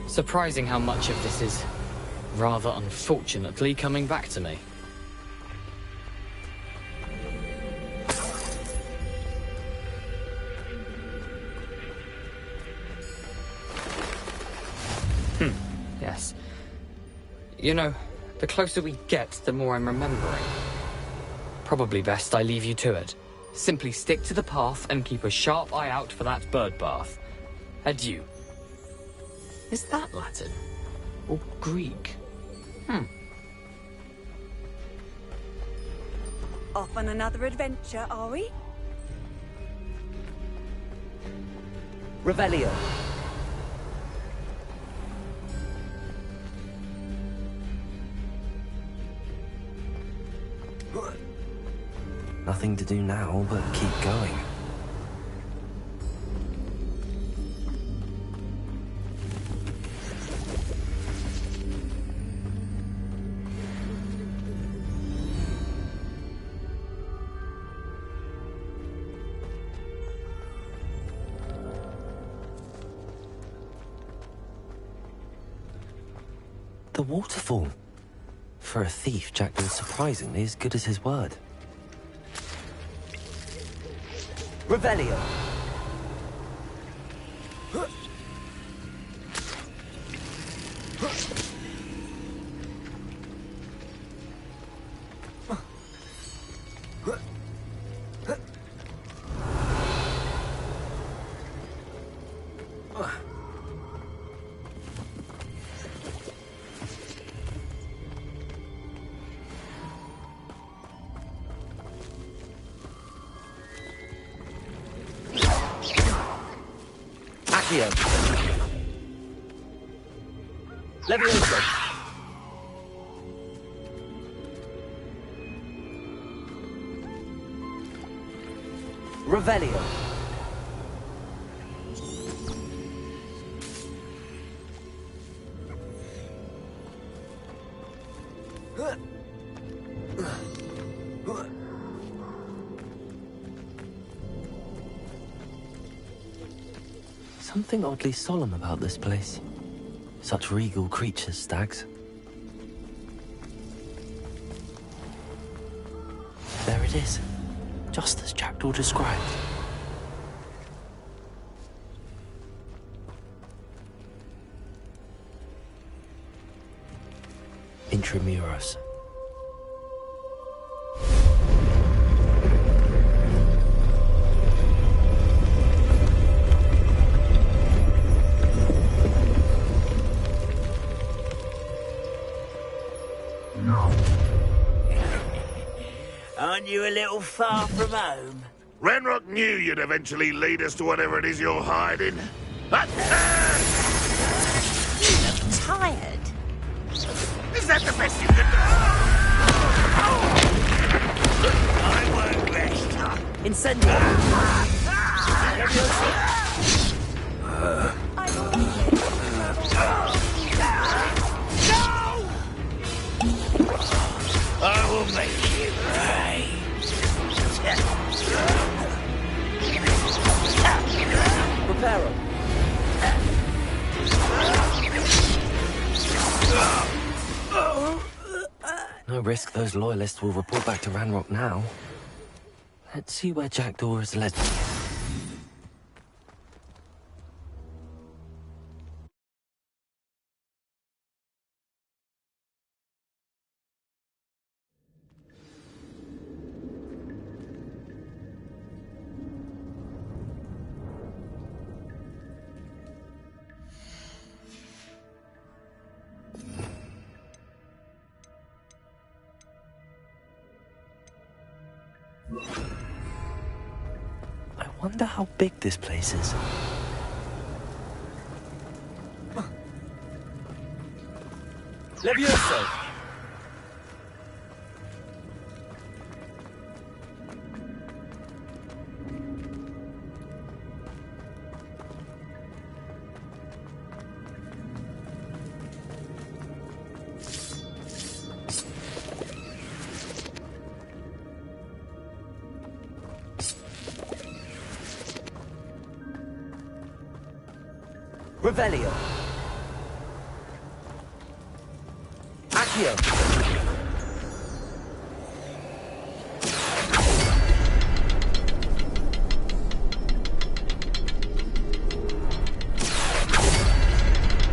Surprising how much of this is, rather unfortunately, coming back to me. Yes. You know, the closer we get, the more I'm remembering. Probably best I leave you to it. Simply stick to the path and keep a sharp eye out for that bird bath. Adieu. Is that Latin? Or Greek? Off on another adventure, are we? Revelio. Nothing to do now but keep going. The waterfall. For a thief, Jack was surprisingly as good as his word. Revelio. Levioso. Revelio. Something oddly solemn about this place. Such regal creatures, stags. There it is, just as Jackdaw described. Intramuros. Aren't you a little far from home? Renrock knew you'd eventually lead us to whatever it is you're hiding. You look tired. Is that the best you can do? I won't rest. Incendio. I will make you pay. No risk those loyalists will report back to Ranrock now. Let's see where Jackdaw has led me. I wonder how big this place is. Levioso! Revelio. Accio.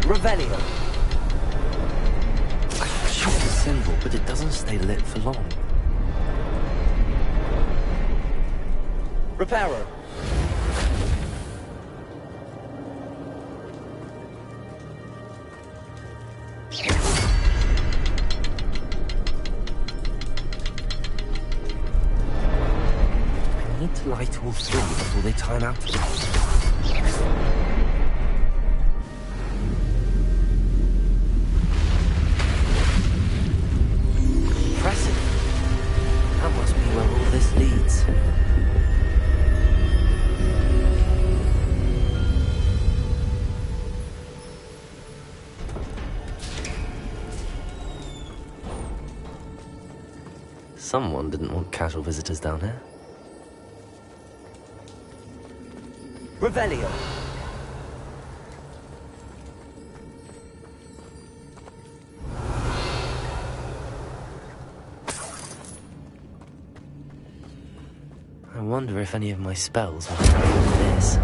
Revelio. I can shoot the symbol, but it doesn't stay lit for long. Reparo. Light all three before they time out again. Impressive. That must be where all this leads. Someone didn't want casual visitors down here. Revelio. I wonder if any of my spells will carry with this.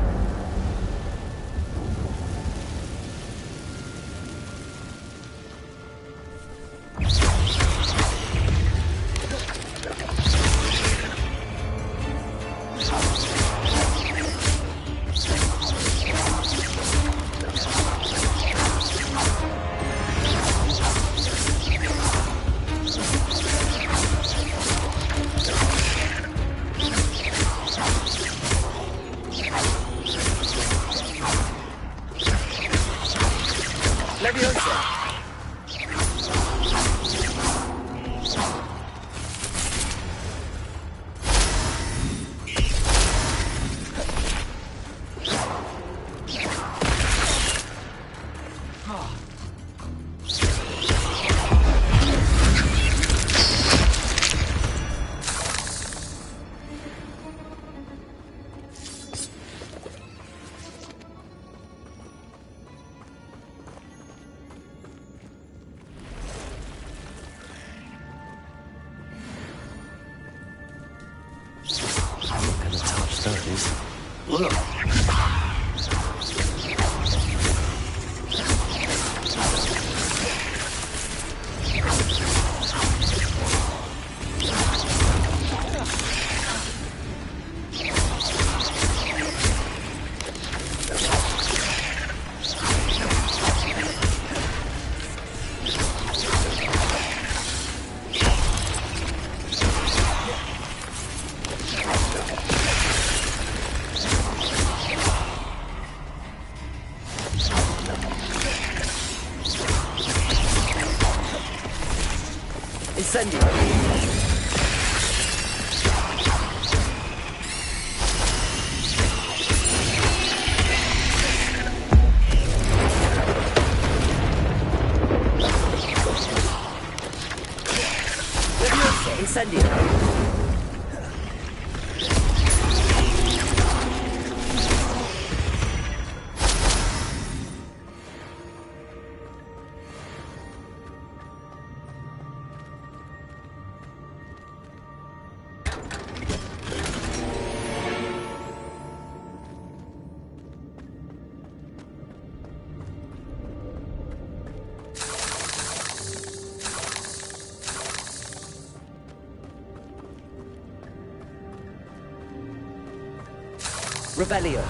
Incendio. Incendio. Revelio.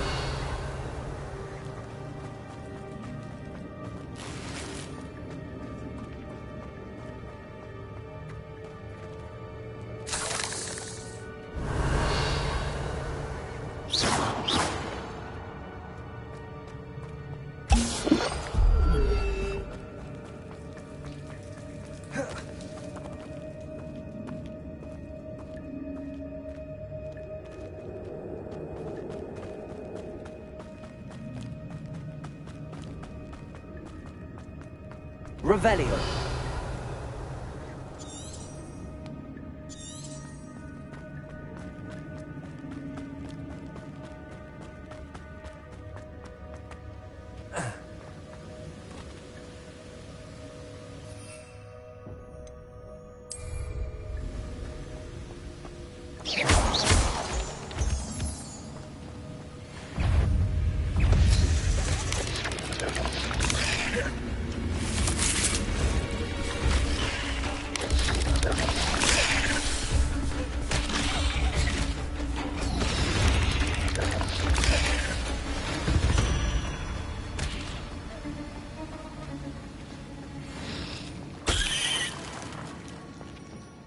Revelio.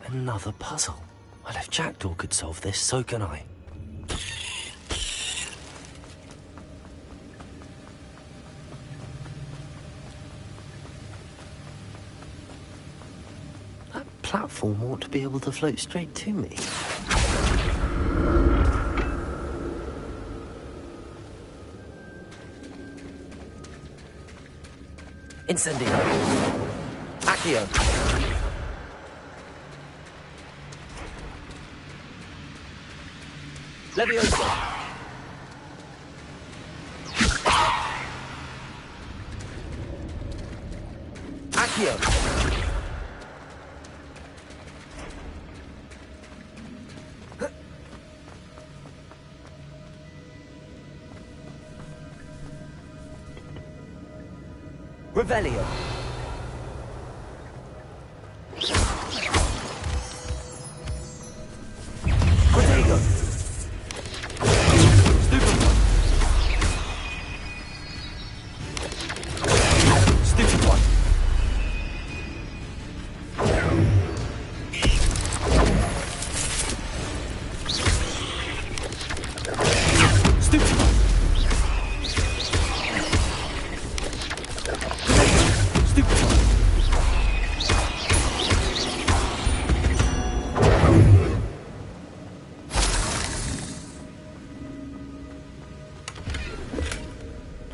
Another puzzle. Well, if Jackdaw could solve this, so can I. That platform ought to be able to float straight to me. Incendio. Accio. Leviosa. Accio. Revelio. Protego.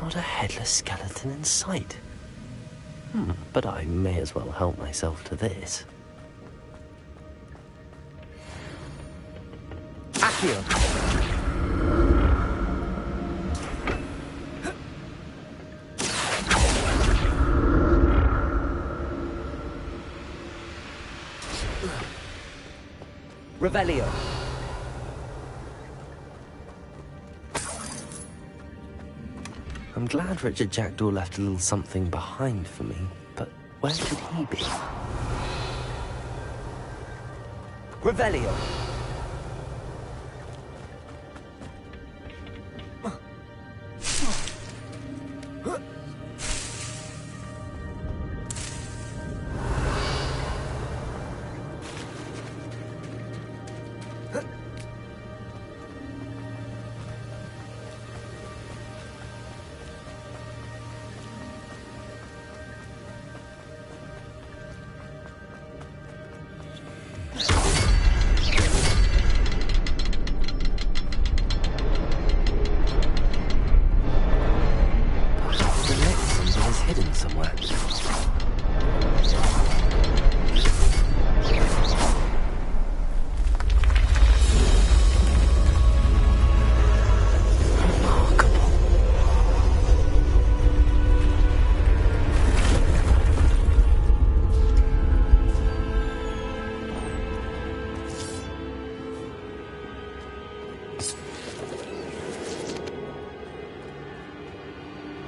Not a headless skeleton in sight. But I may as well help myself to this. Accio. Revelio. I'm glad Richard Jackdaw left a little something behind for me, but where could he be? Revelio.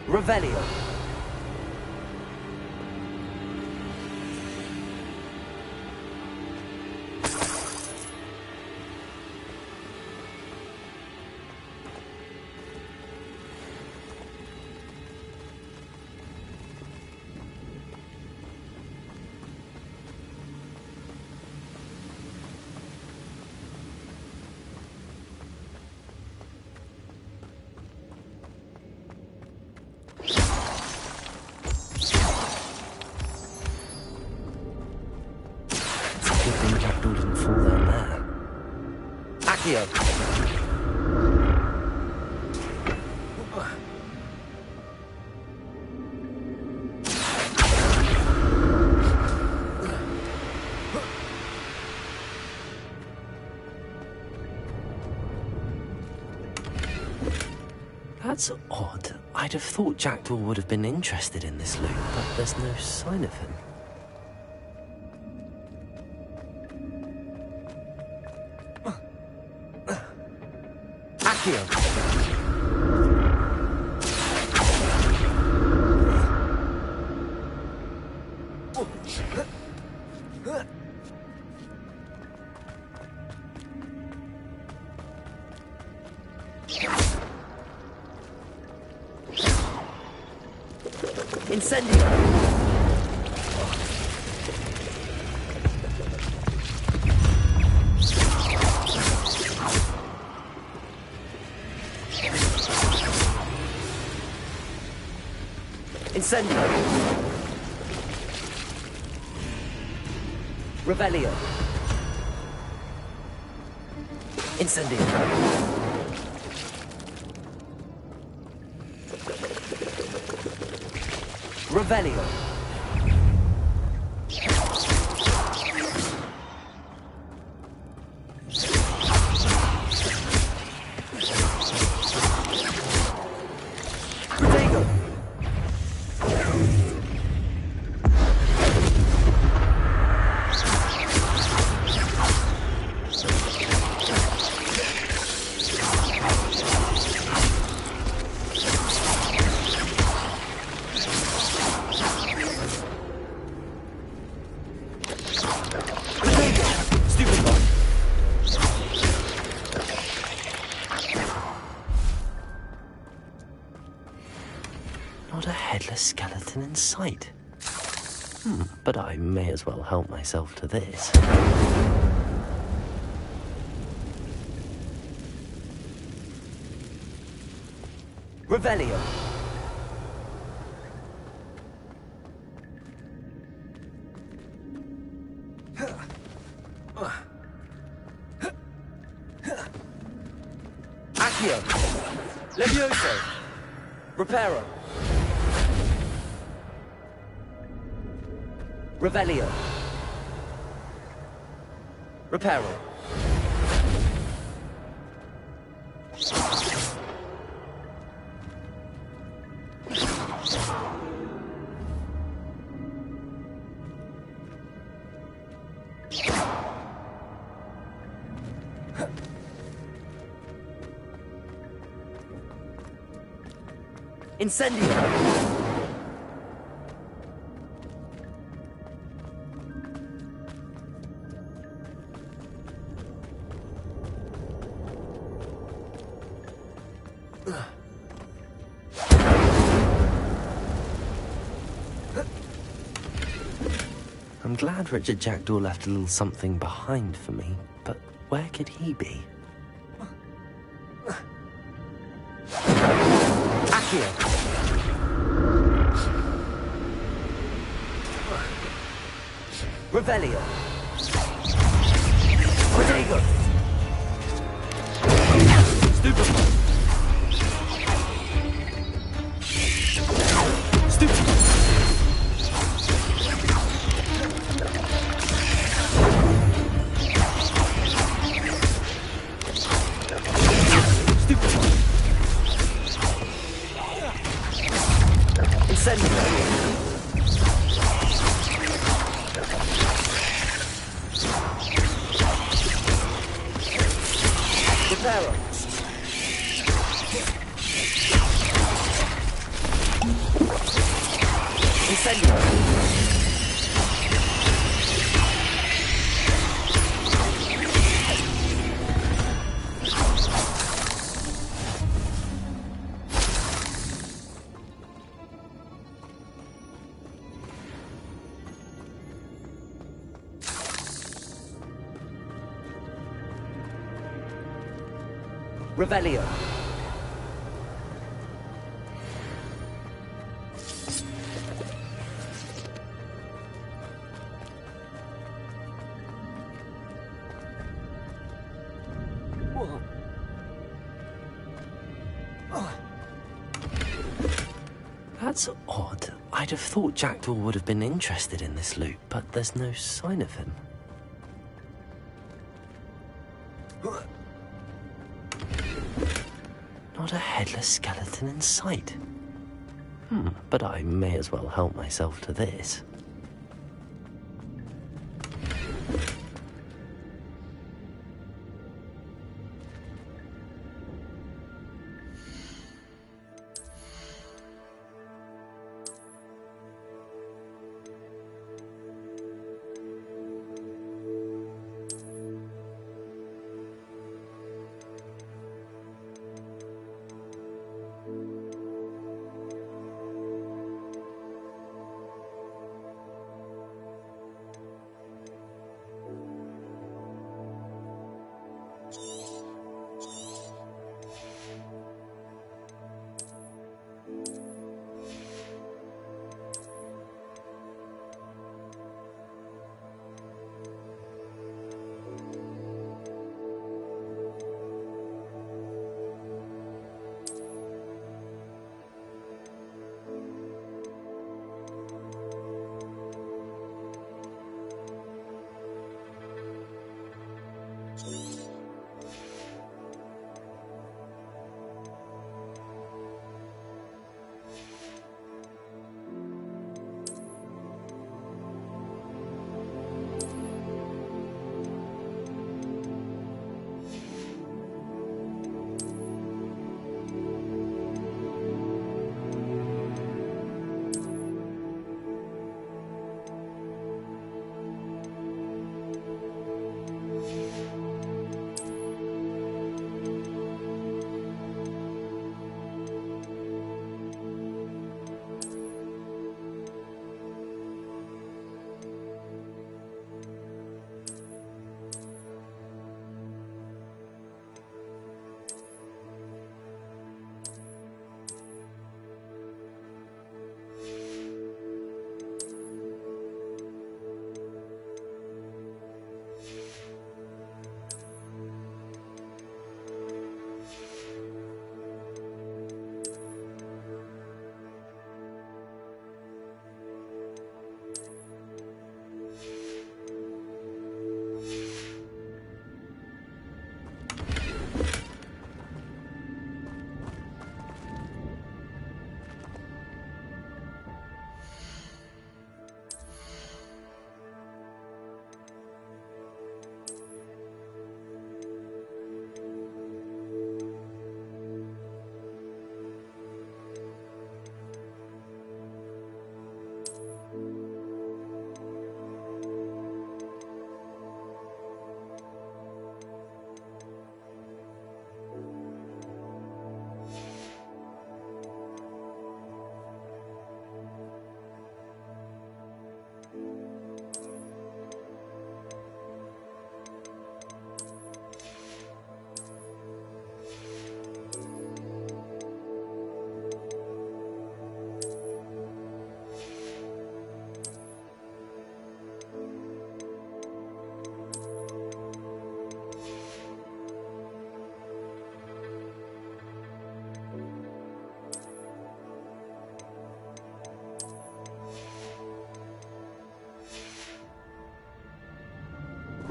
Revelio. Accio. That's odd. I'd have thought Jackdaw would have been interested in this loot, but there's no sign of him. Accio! Incendio! Incendio! Revelio! Incendio! Revelio. Protego. Not a headless skeleton in sight. But I may as well help myself to this. Revelio. Accio. Levioso. Reparo. Revelio. Reparo. Incendio. I'm glad Richard Jackdaw left a little something behind for me, but where could he be? Accio! Revelio! Protego! Stupefy! Stupefy! Reparo. Incendio. Revelio. That's odd. I'd have thought Jackdaw would have been interested in this loot, but there's no sign of him. Not a headless skeleton in sight. But I may as well help myself to this.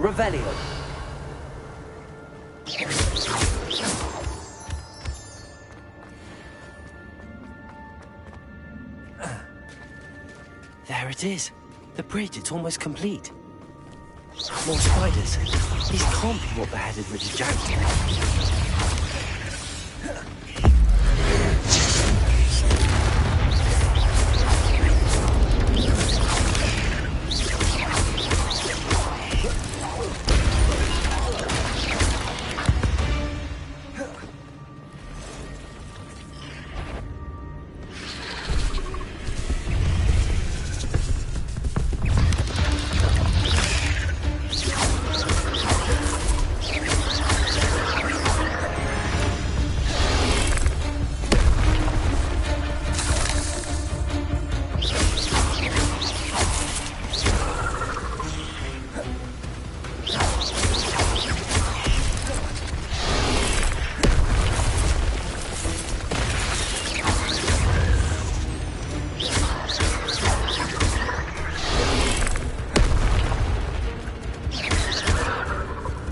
Revelio. There it is. The bridge, it's almost complete. More spiders. These can't be what beheaded Richard Jackson.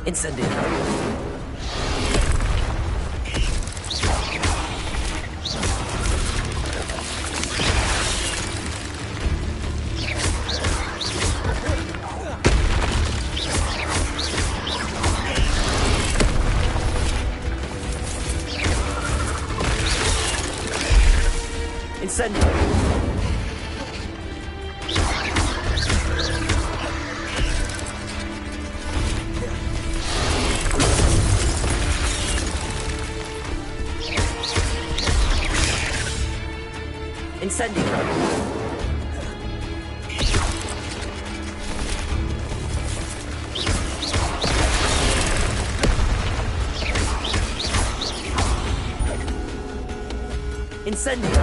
Incendio. Incendio. Incendio. Incendio.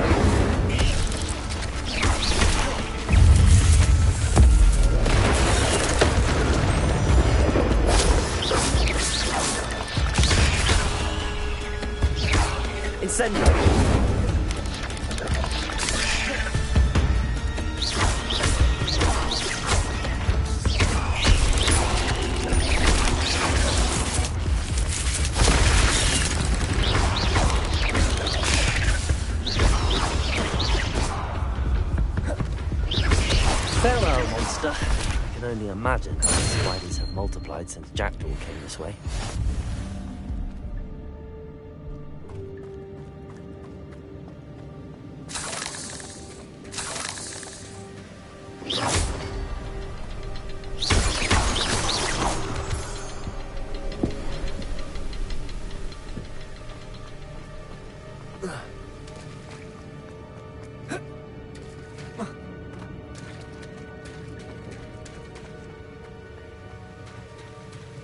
Incendio. Farewell, monster. I can only imagine how the spiders have multiplied since Jackdaw came this way.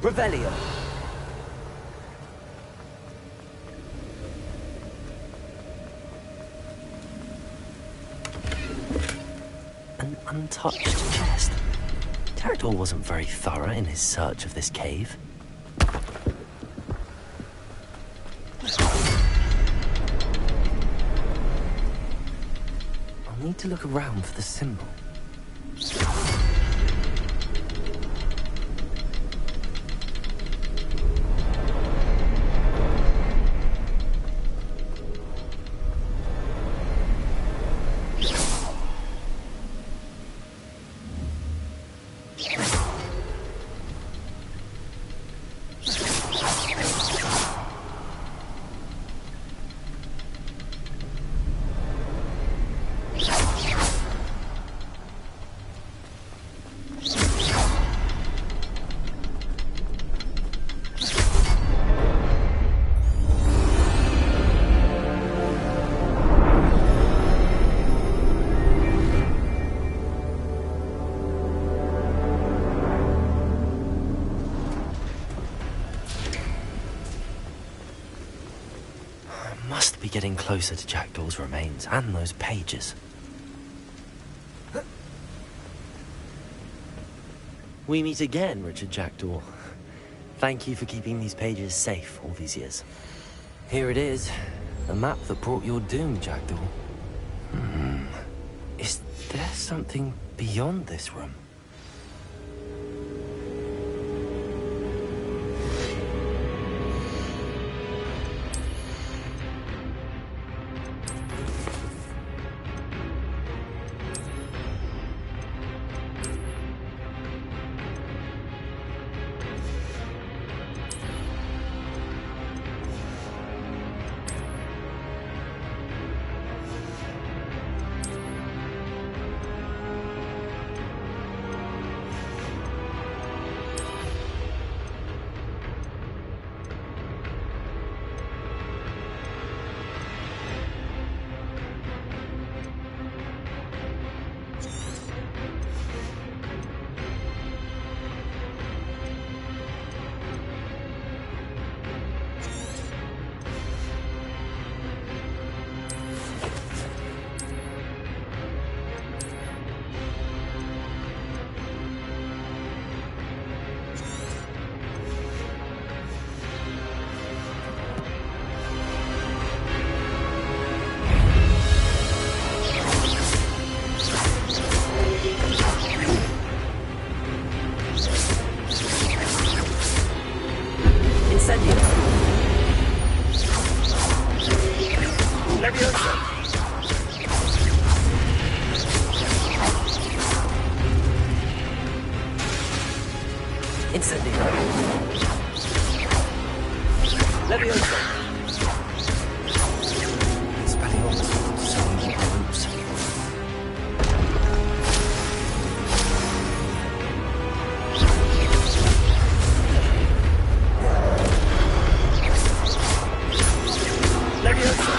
Revelio. An untouched chest. Jackdaw wasn't very thorough in his search of this cave. I'll need to look around for the symbol. Must be getting closer to Jackdaw's remains and those pages. We meet again, Richard Jackdaw. Thank you for keeping these pages safe all these years. Here it is, the map that brought your doom, Jackdaw. Is there something beyond this room? Incendio. Leviosa. Expelliarmus disarming the groups. Leviosa.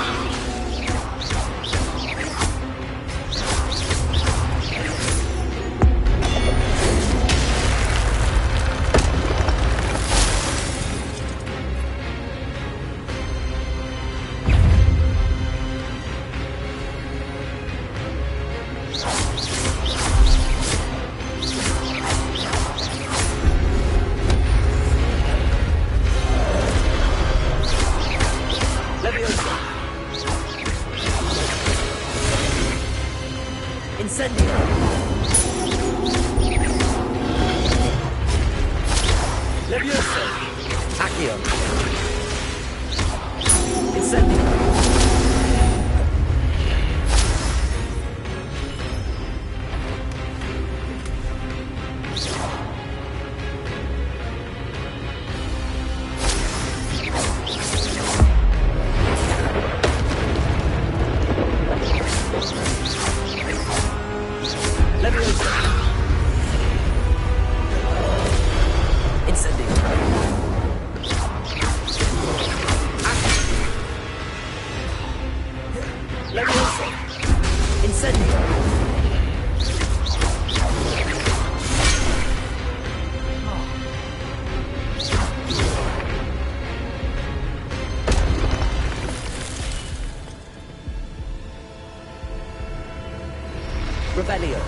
Revelio.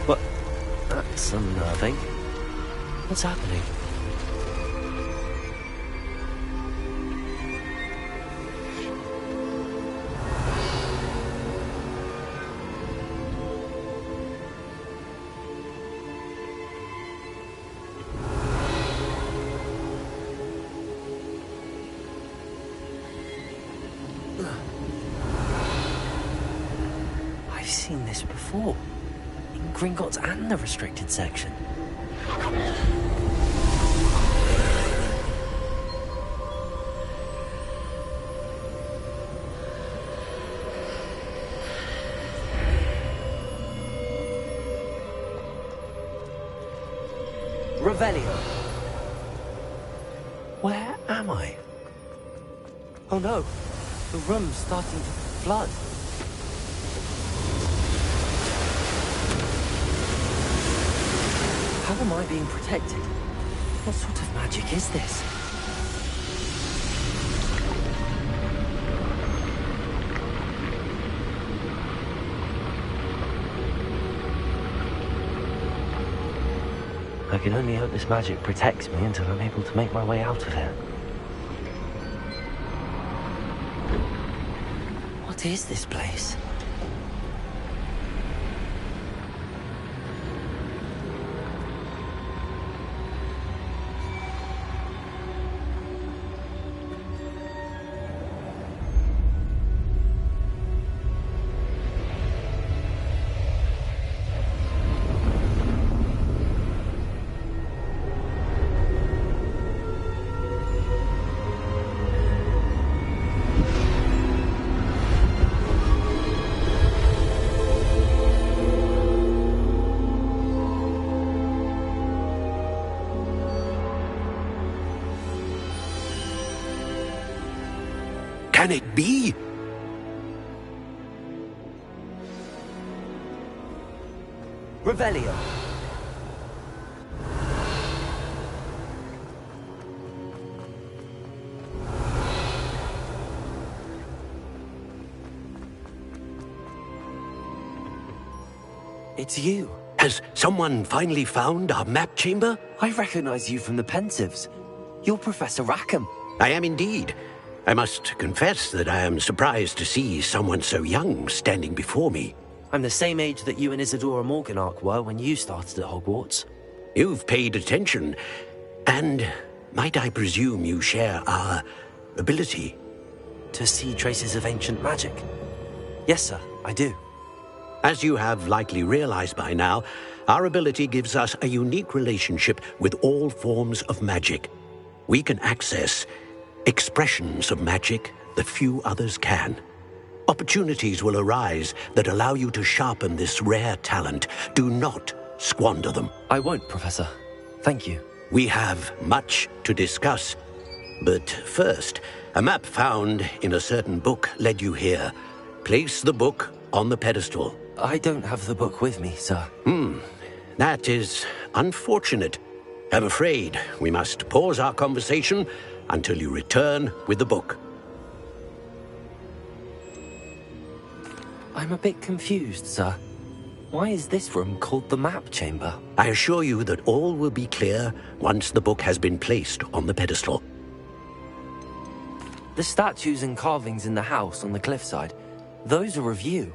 What? That's unnerving. What's happening? I've seen this before. In Gringotts and the restricted section. Revelio. Where am I? Oh no, the room's starting to flood. How am I being protected? What sort of magic is this? I can only hope this magic protects me until I'm able to make my way out of here. What is this place? Can it be? Revelio. It's you. Has someone finally found our map chamber? I recognize you from the Pensives. You're Professor Rackham. I am indeed. I must confess that I am surprised to see someone so young standing before me. I'm the same age that you and Isadora Morganach were when you started at Hogwarts. You've paid attention, and might I presume you share our ability? To see traces of ancient magic? Yes, sir, I do. As you have likely realized by now, Our ability gives us a unique relationship with all forms of magic. We can access expressions of magic that few others can. Opportunities will arise that allow you to sharpen this rare talent. Do not squander them. I won't, Professor. Thank you. We have much to discuss. But first, a map found in a certain book led you here. Place the book on the pedestal. I don't have the book with me, sir. That is unfortunate. I'm afraid we must pause our conversation until you return with the book. I'm a bit confused, sir. Why is this room called the map chamber? I assure you that all will be clear once the book has been placed on the pedestal. The statues and carvings in the house on the cliffside, those are of you.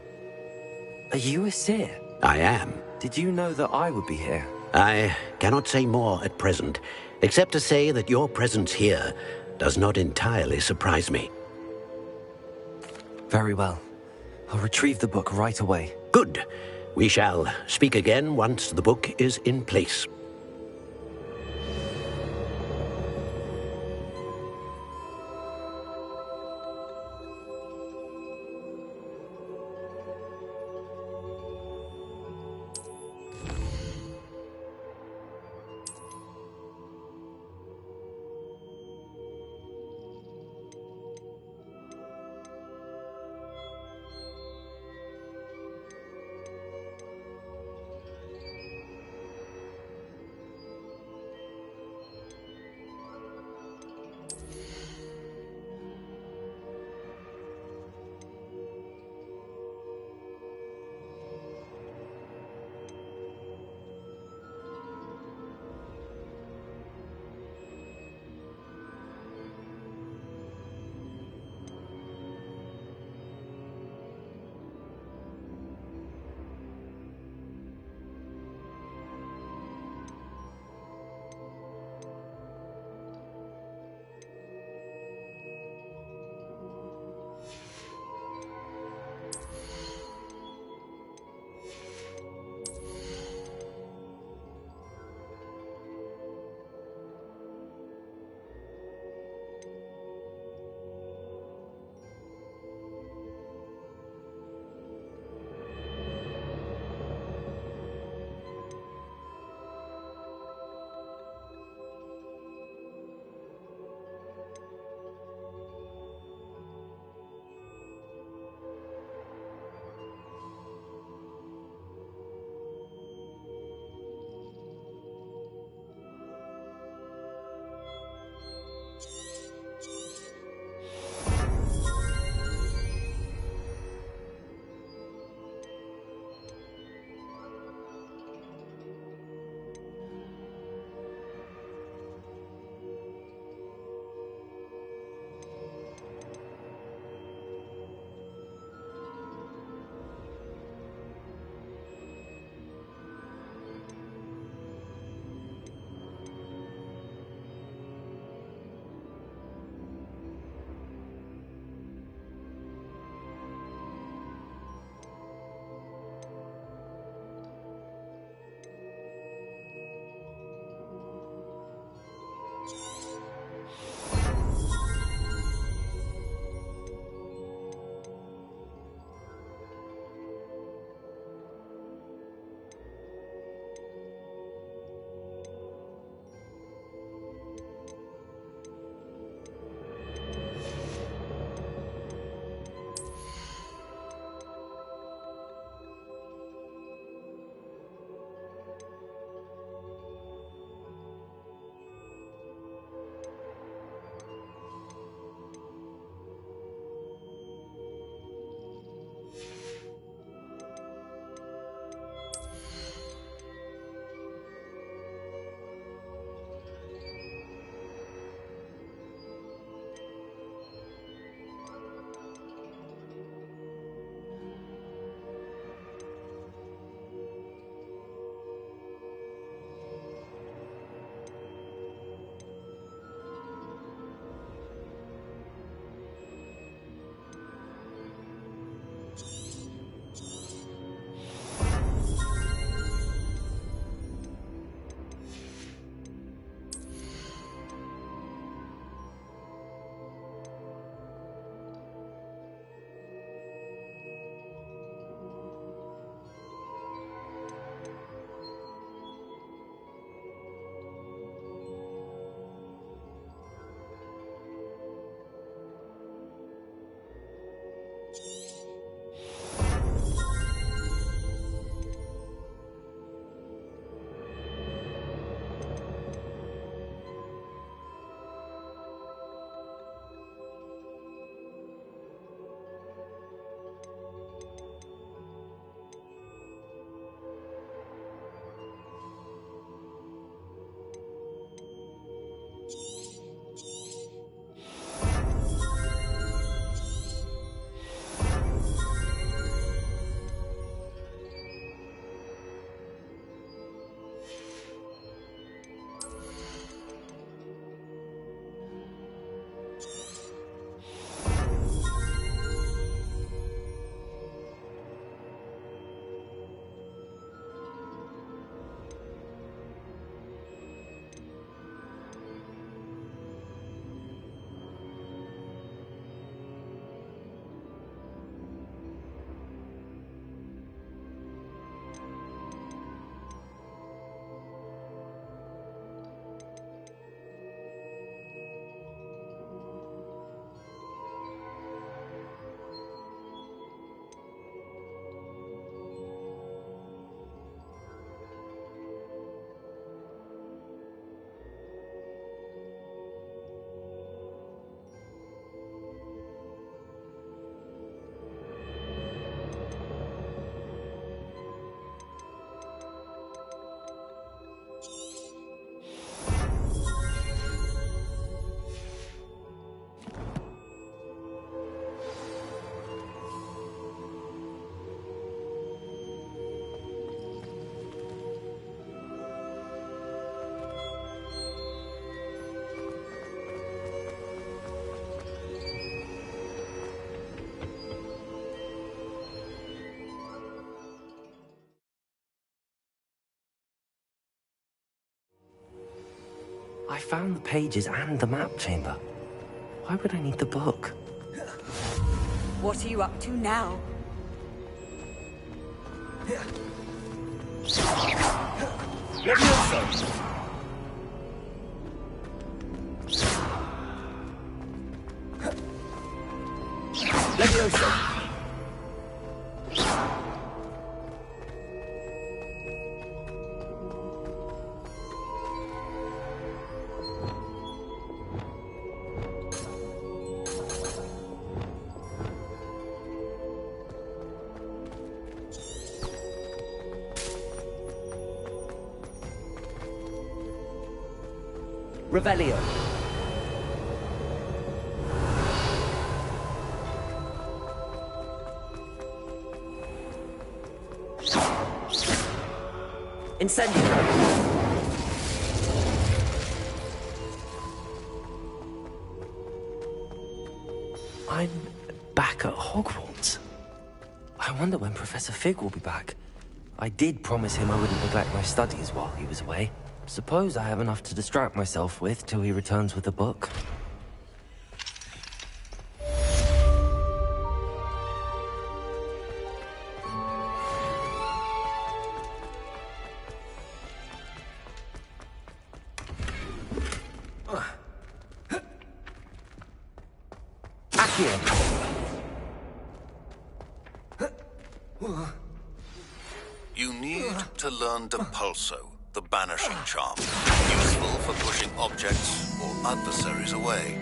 Are you a seer? I am. Did you know that I would be here? I cannot say more at present, except to say that your presence here does not entirely surprise me. Very well. I'll retrieve the book right away. Good. We shall speak again once the book is in place. I found the pages and the map chamber. Why would I need the book? What are you up to now? Revelio. Incendio. I'm back at Hogwarts. I wonder when Professor Fig will be back. I did promise him I wouldn't neglect my studies while he was away. Suppose I have enough to distract myself with till he returns with a book. You need to learn Depulso, the banishing charm, useful for pushing objects or adversaries away.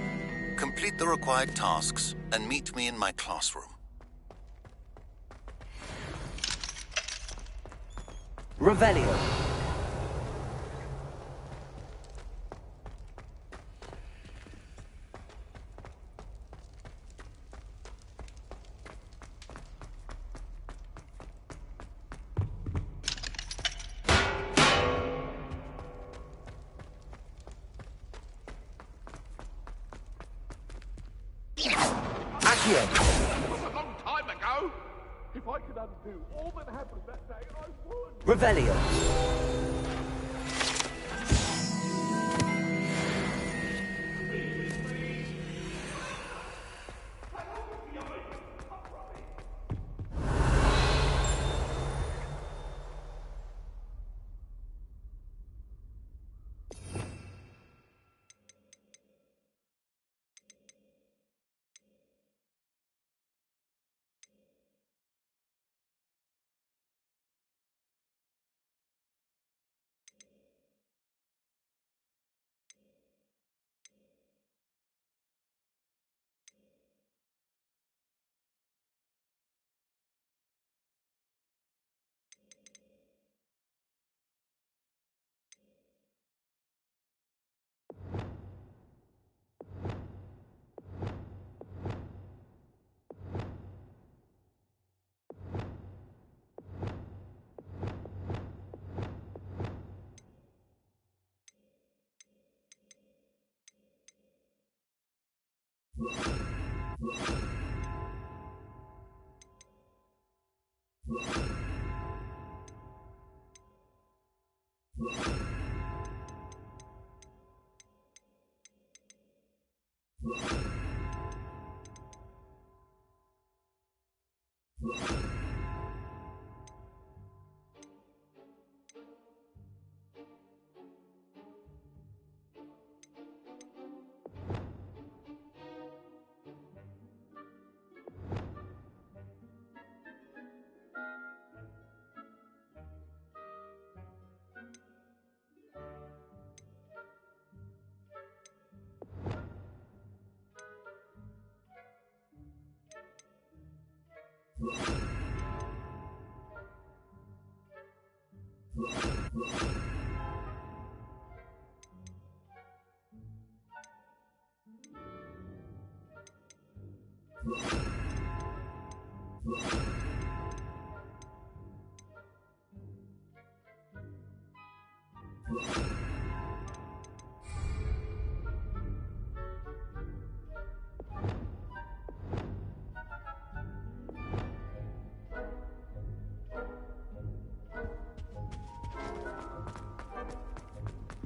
Complete the required tasks and meet me in my classroom. Revelio. If I could undo all that happened that day, I would. Revelio.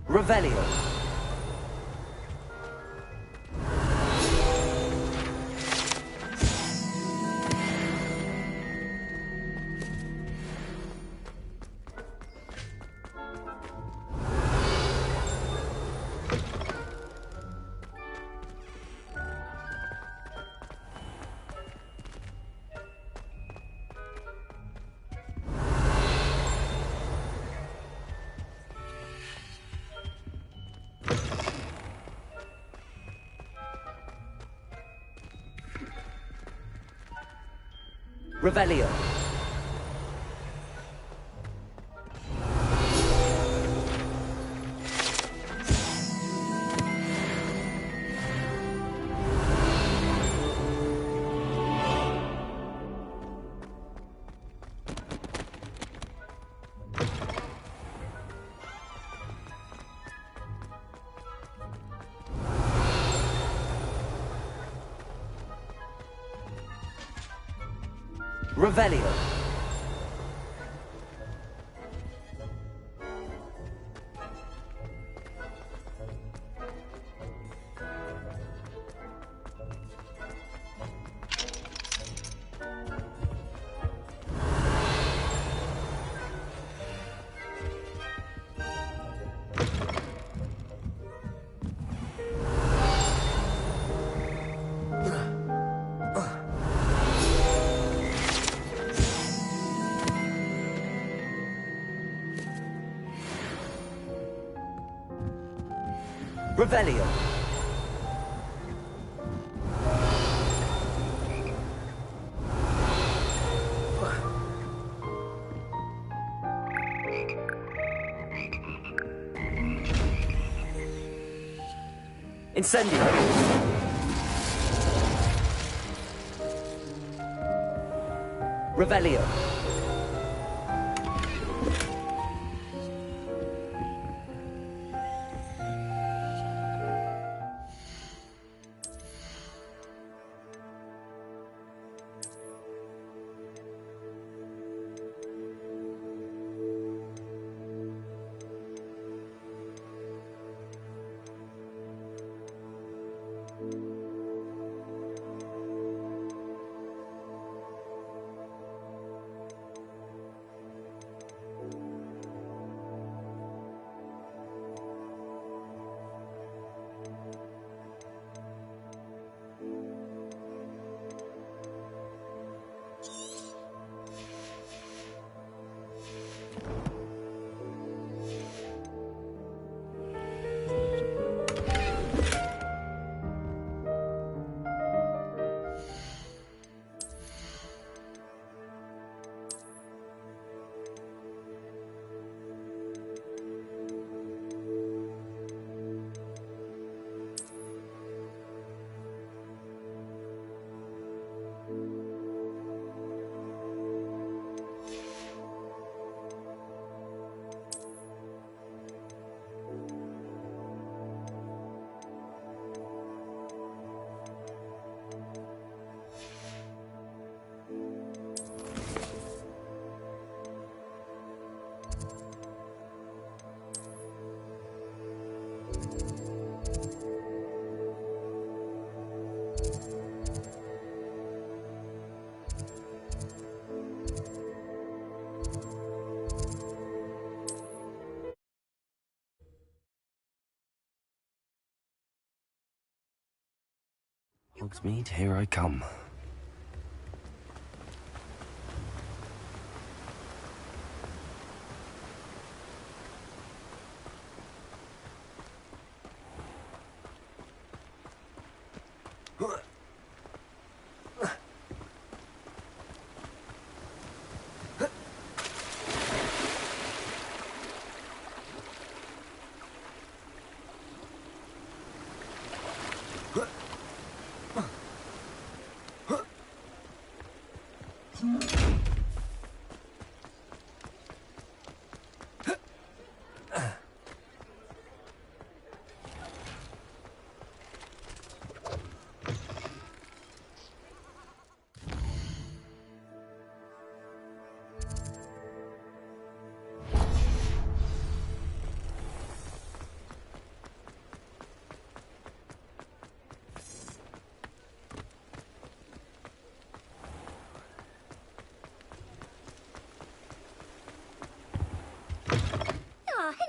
Revelio. Revelio. Revelio. Revelio. Incendio. Revelio. Hogsmeade, here I come.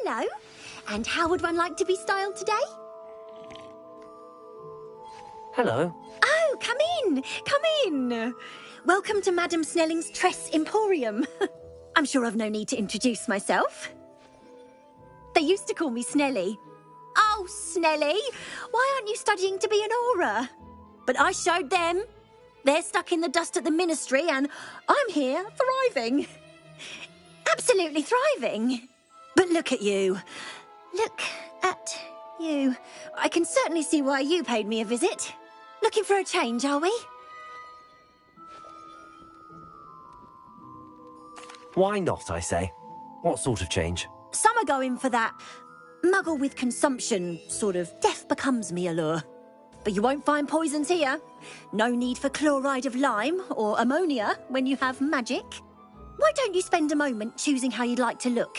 Hello. And how would one like to be styled today? Hello. Oh, come in. Come in. Welcome to Madame Snelling's Tress Emporium. I'm sure I've no need to introduce myself. They used to call me Snelly. Oh, Snelly, why aren't you studying to be an aura? But I showed them. They're stuck in the dust at the ministry, and I'm here thriving. Absolutely thriving. But look at you. Look at you. I can certainly see why you paid me a visit. Looking for a change, are we? Why not, I say? What sort of change? Some are going for that muggle with consumption, sort of death becomes me allure. But you won't find poisons here. No need for chloride of lime or ammonia when you have magic. Why don't you spend a moment choosing how you'd like to look?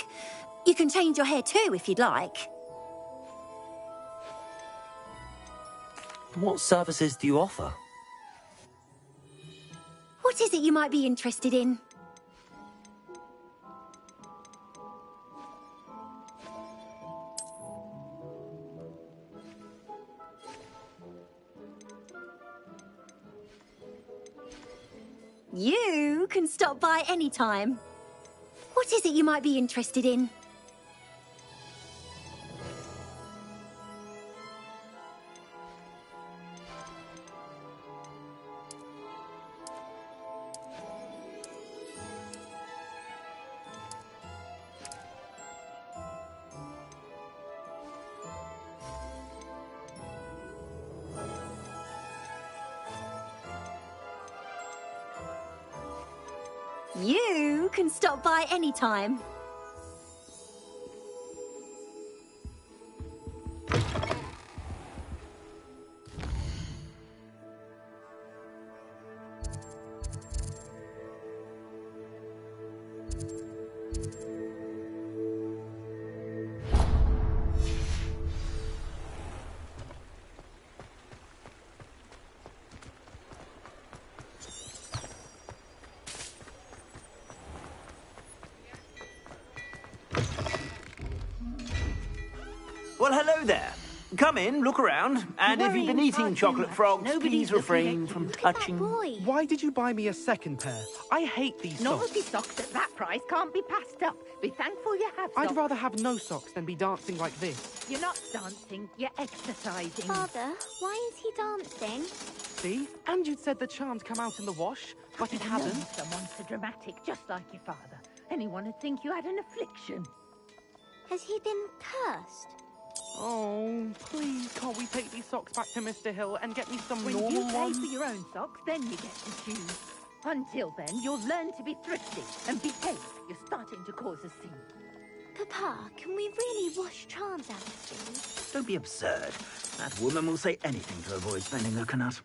You can change your hair too if you'd like. What services do you offer? What is it you might be interested in? You can stop by any time. What is it you might be interested in? You can stop by any time. Well, hello there. Come in, look around, and if you've been eating chocolate frogs, please refrain from touching. Why did you buy me a second pair? I hate these Novelty socks. socks at that price can't be passed up. Be thankful you have I'd socks. rather have no socks than be dancing like this. You're not dancing, you're exercising. Father, why is he dancing? See? And you'd said the charms come out in the wash, but it Known hadn't. someone so dramatic, just like your father. Anyone would think you had an affliction. Has he been cursed? Oh, please, can't we take these socks back to Mr. Hill and get me some When normal you pay ones? for your own socks, then you get to choose. Until then, you'll learn to be thrifty and behave. You're starting to cause a scene. Papa, can we really wash charms out of things? Don't be absurd. That woman will say anything to avoid spending her canut.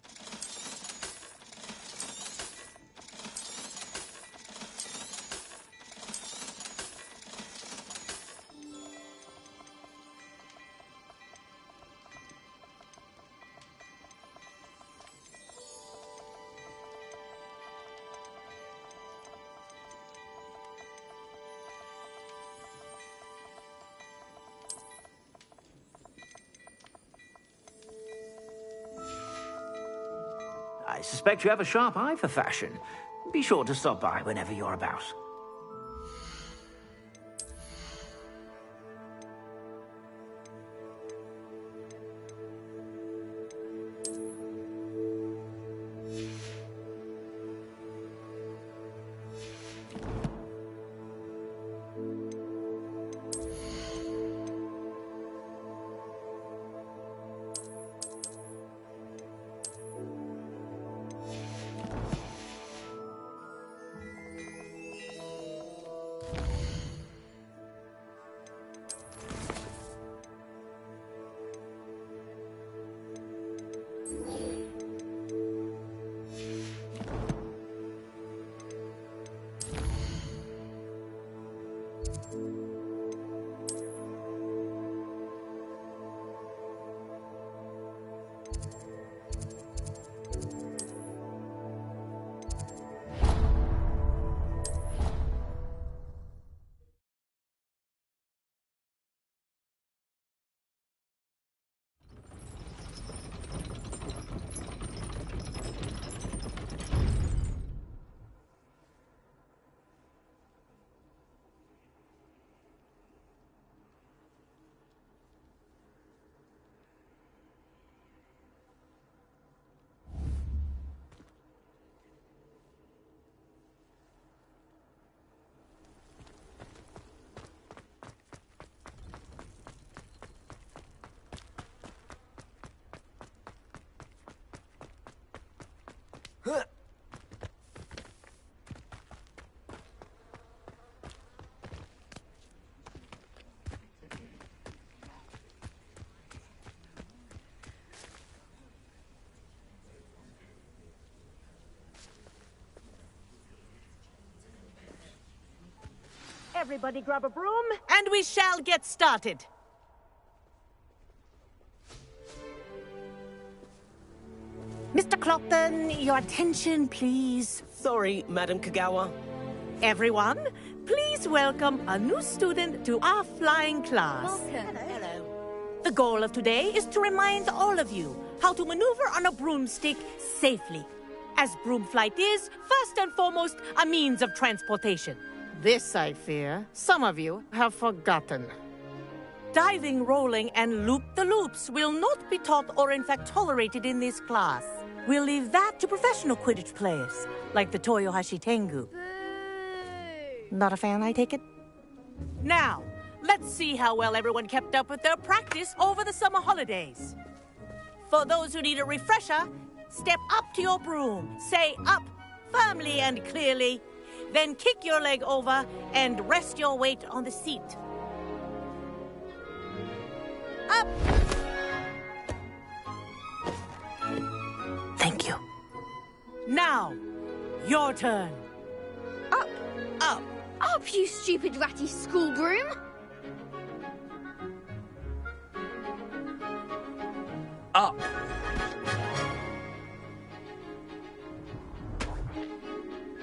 I suspect you have a sharp eye for fashion. Be sure to stop by whenever you're about. Everybody grab a broom, and we shall get started. Mr. Clopton, your attention, please. Sorry, Madam Kagawa. Everyone, please welcome a new student to our flying class. Welcome. Hello. The goal of today is to remind all of you how to maneuver on a broomstick safely, as broom flight is, first and foremost, a means of transportation. This, I fear, some of you have forgotten. Diving, rolling, and loop-the-loops will not be taught or in fact tolerated in this class. We'll leave that to professional Quidditch players, like the Toyohashi Tengu. Not a fan, I take it? Now, let's see how well everyone kept up with their practice over the summer holidays. For those who need a refresher, step up to your broom, say up firmly and clearly, then kick your leg over and rest your weight on the seat. Up! Thank you. Now, your turn. Up! Up! Up, you stupid ratty school broom! Up!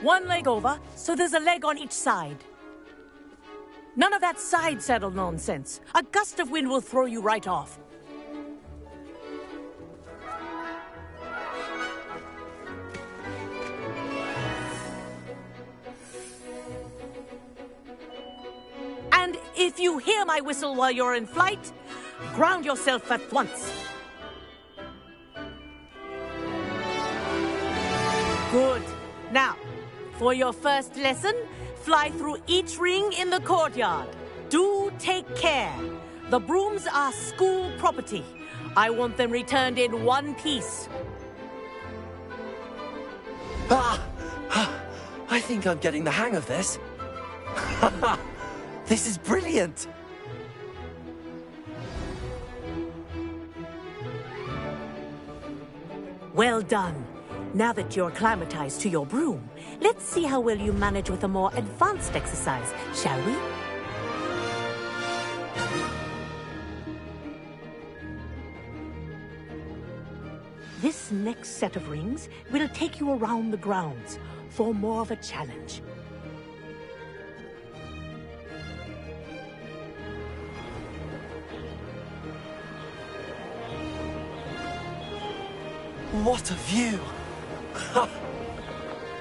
One leg over, so there's a leg on each side. None of that side saddle nonsense. A gust of wind will throw you right off. And if you hear my whistle while you're in flight, ground yourself at once. Good. Now, for your first lesson, fly through each ring in the courtyard. Do take care. The brooms are school property. I want them returned in one piece. I think I'm getting the hang of this. This is brilliant. Well done. Now that you're acclimatized to your broom, let's see how well you manage with a more advanced exercise, shall we? This next set of rings will take you around the grounds for more of a challenge. What a view!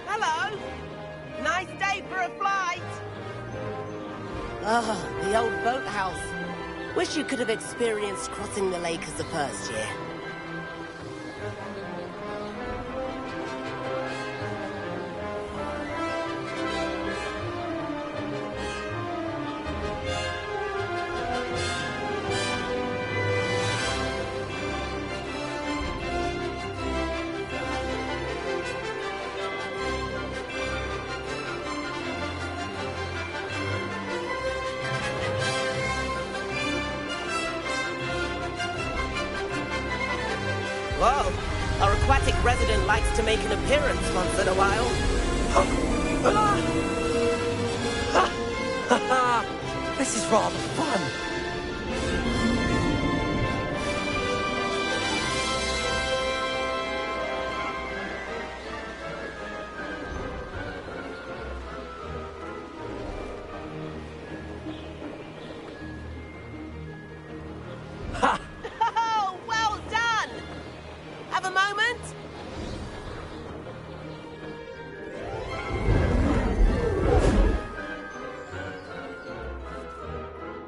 Hello! Nice day for a flight! Ah, the old boathouse. Wish you could have experienced crossing the lake as the first year. Whoa! Our aquatic resident likes to make an appearance once in a while. This is rather fun. Oh, well done! Have a moment?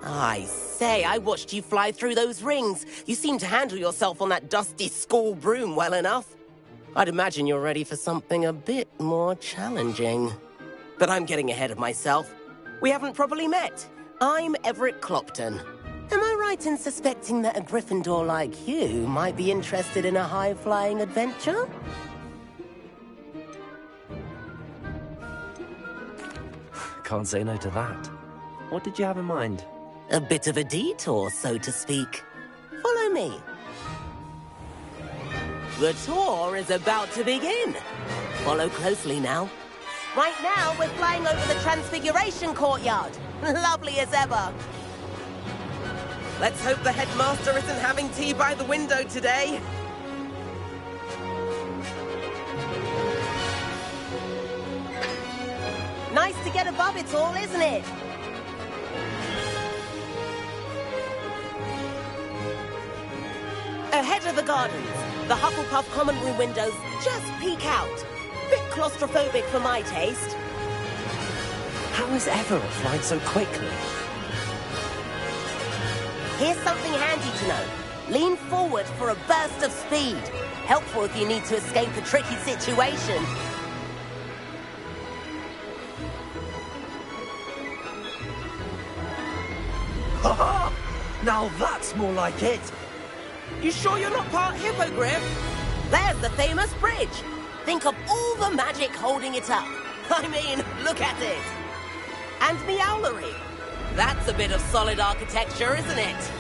I say, I watched you fly through those rings. You seem to handle yourself on that dusty school broom well enough. I'd imagine you're ready for something a bit more challenging. But I'm getting ahead of myself. We haven't properly met. I'm Everett Clopton. Am I right in suspecting that a Gryffindor like you might be interested in a high-flying adventure? can't say no to that. What did you have in mind? A bit of a detour, so to speak. Follow me. The tour is about to begin. Follow closely now. Right now, we're flying over the Transfiguration Courtyard. Lovely as ever. Let's hope the headmaster isn't having tea by the window today. Nice to get above it all, isn't it? Ahead of the gardens, the Hufflepuff common room windows just peek out. Bit claustrophobic for my taste. How is Everett flying so quickly? Here's something handy to know. Lean forward for a burst of speed. Helpful if you need to escape a tricky situation. Ha! Now that's more like it. You sure you're not part hippogriff? There's the famous bridge. Think of all the magic holding it up. I mean, look at it. And Meowlery. That's a bit of solid architecture, isn't it?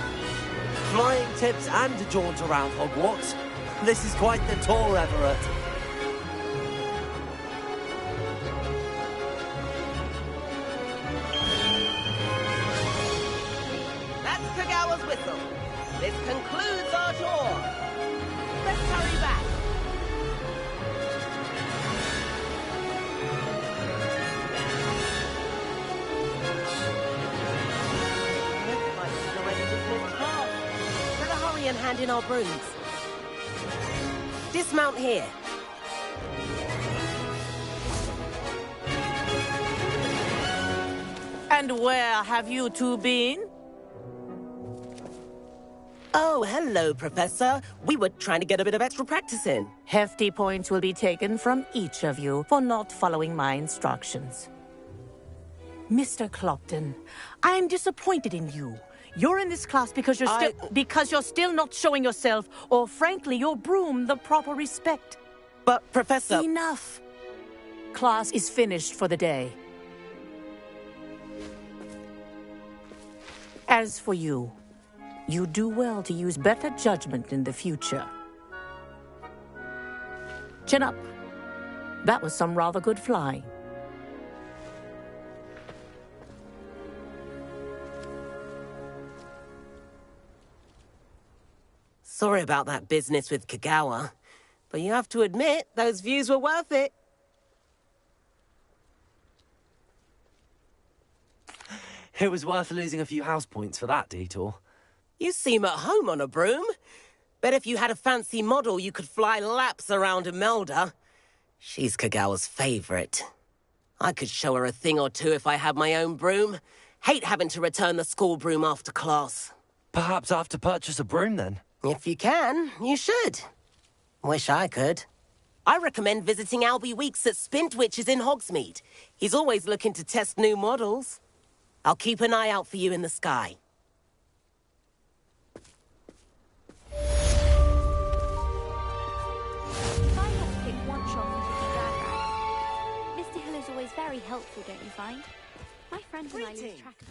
Flying tips and a jaunt around Hogwarts. This is quite the tour, Everett. That's Kagawa's whistle. This concludes our tour. Let's hurry back. Better hurry and hand in our brooms. Dismount here. And where have you two been? Oh, hello, Professor. We were trying to get a bit of extra practice in. Hefty points will be taken from each of you for not following my instructions. Mr. Clopton, I am disappointed in you. You're in this class because you're still not showing yourself, or frankly, your broom the proper respect. But, Professor... Enough. Class is finished for the day. As for you, you do well to use better judgment in the future. Chin up. That was some rather good flying. Sorry about that business with Kagawa, but you have to admit, those views were worth it. It was worth losing a few house points for that detour. You seem at home on a broom. Bet if you had a fancy model, you could fly laps around Imelda. She's Kagawa's favorite. I could show her a thing or two if I had my own broom. Hate having to return the school broom after class. Perhaps I have to purchase a broom then. If you can, you should. Wish I could. I recommend visiting Albie Weeks at Spintwitches in Hogsmeade. He's always looking to test new models. I'll keep an eye out for you in the sky. If I had to pick one shop to keep that right, Mr. Hill is always very helpful, don't you find? My friends and I lose track of...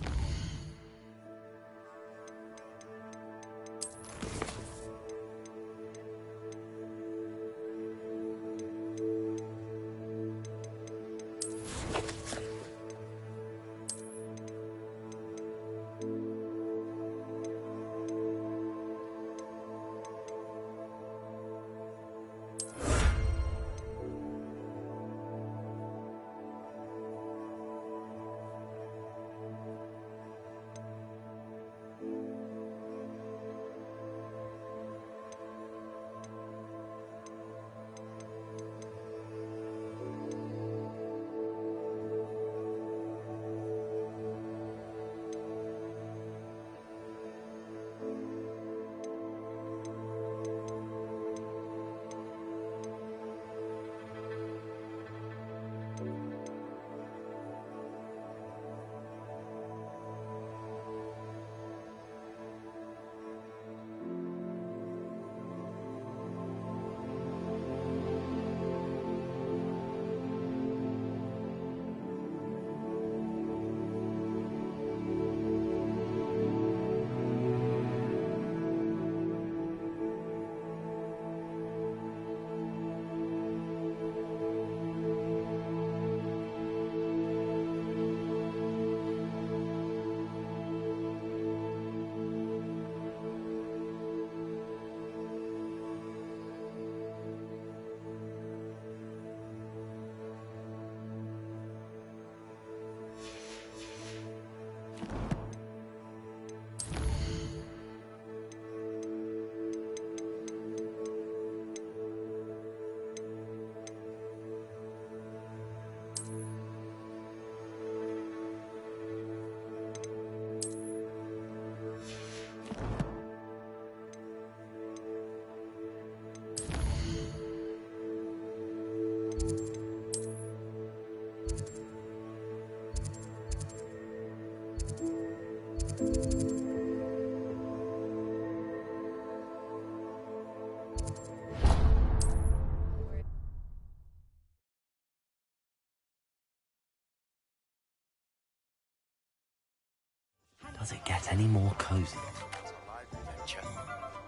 Does it get any more cozy?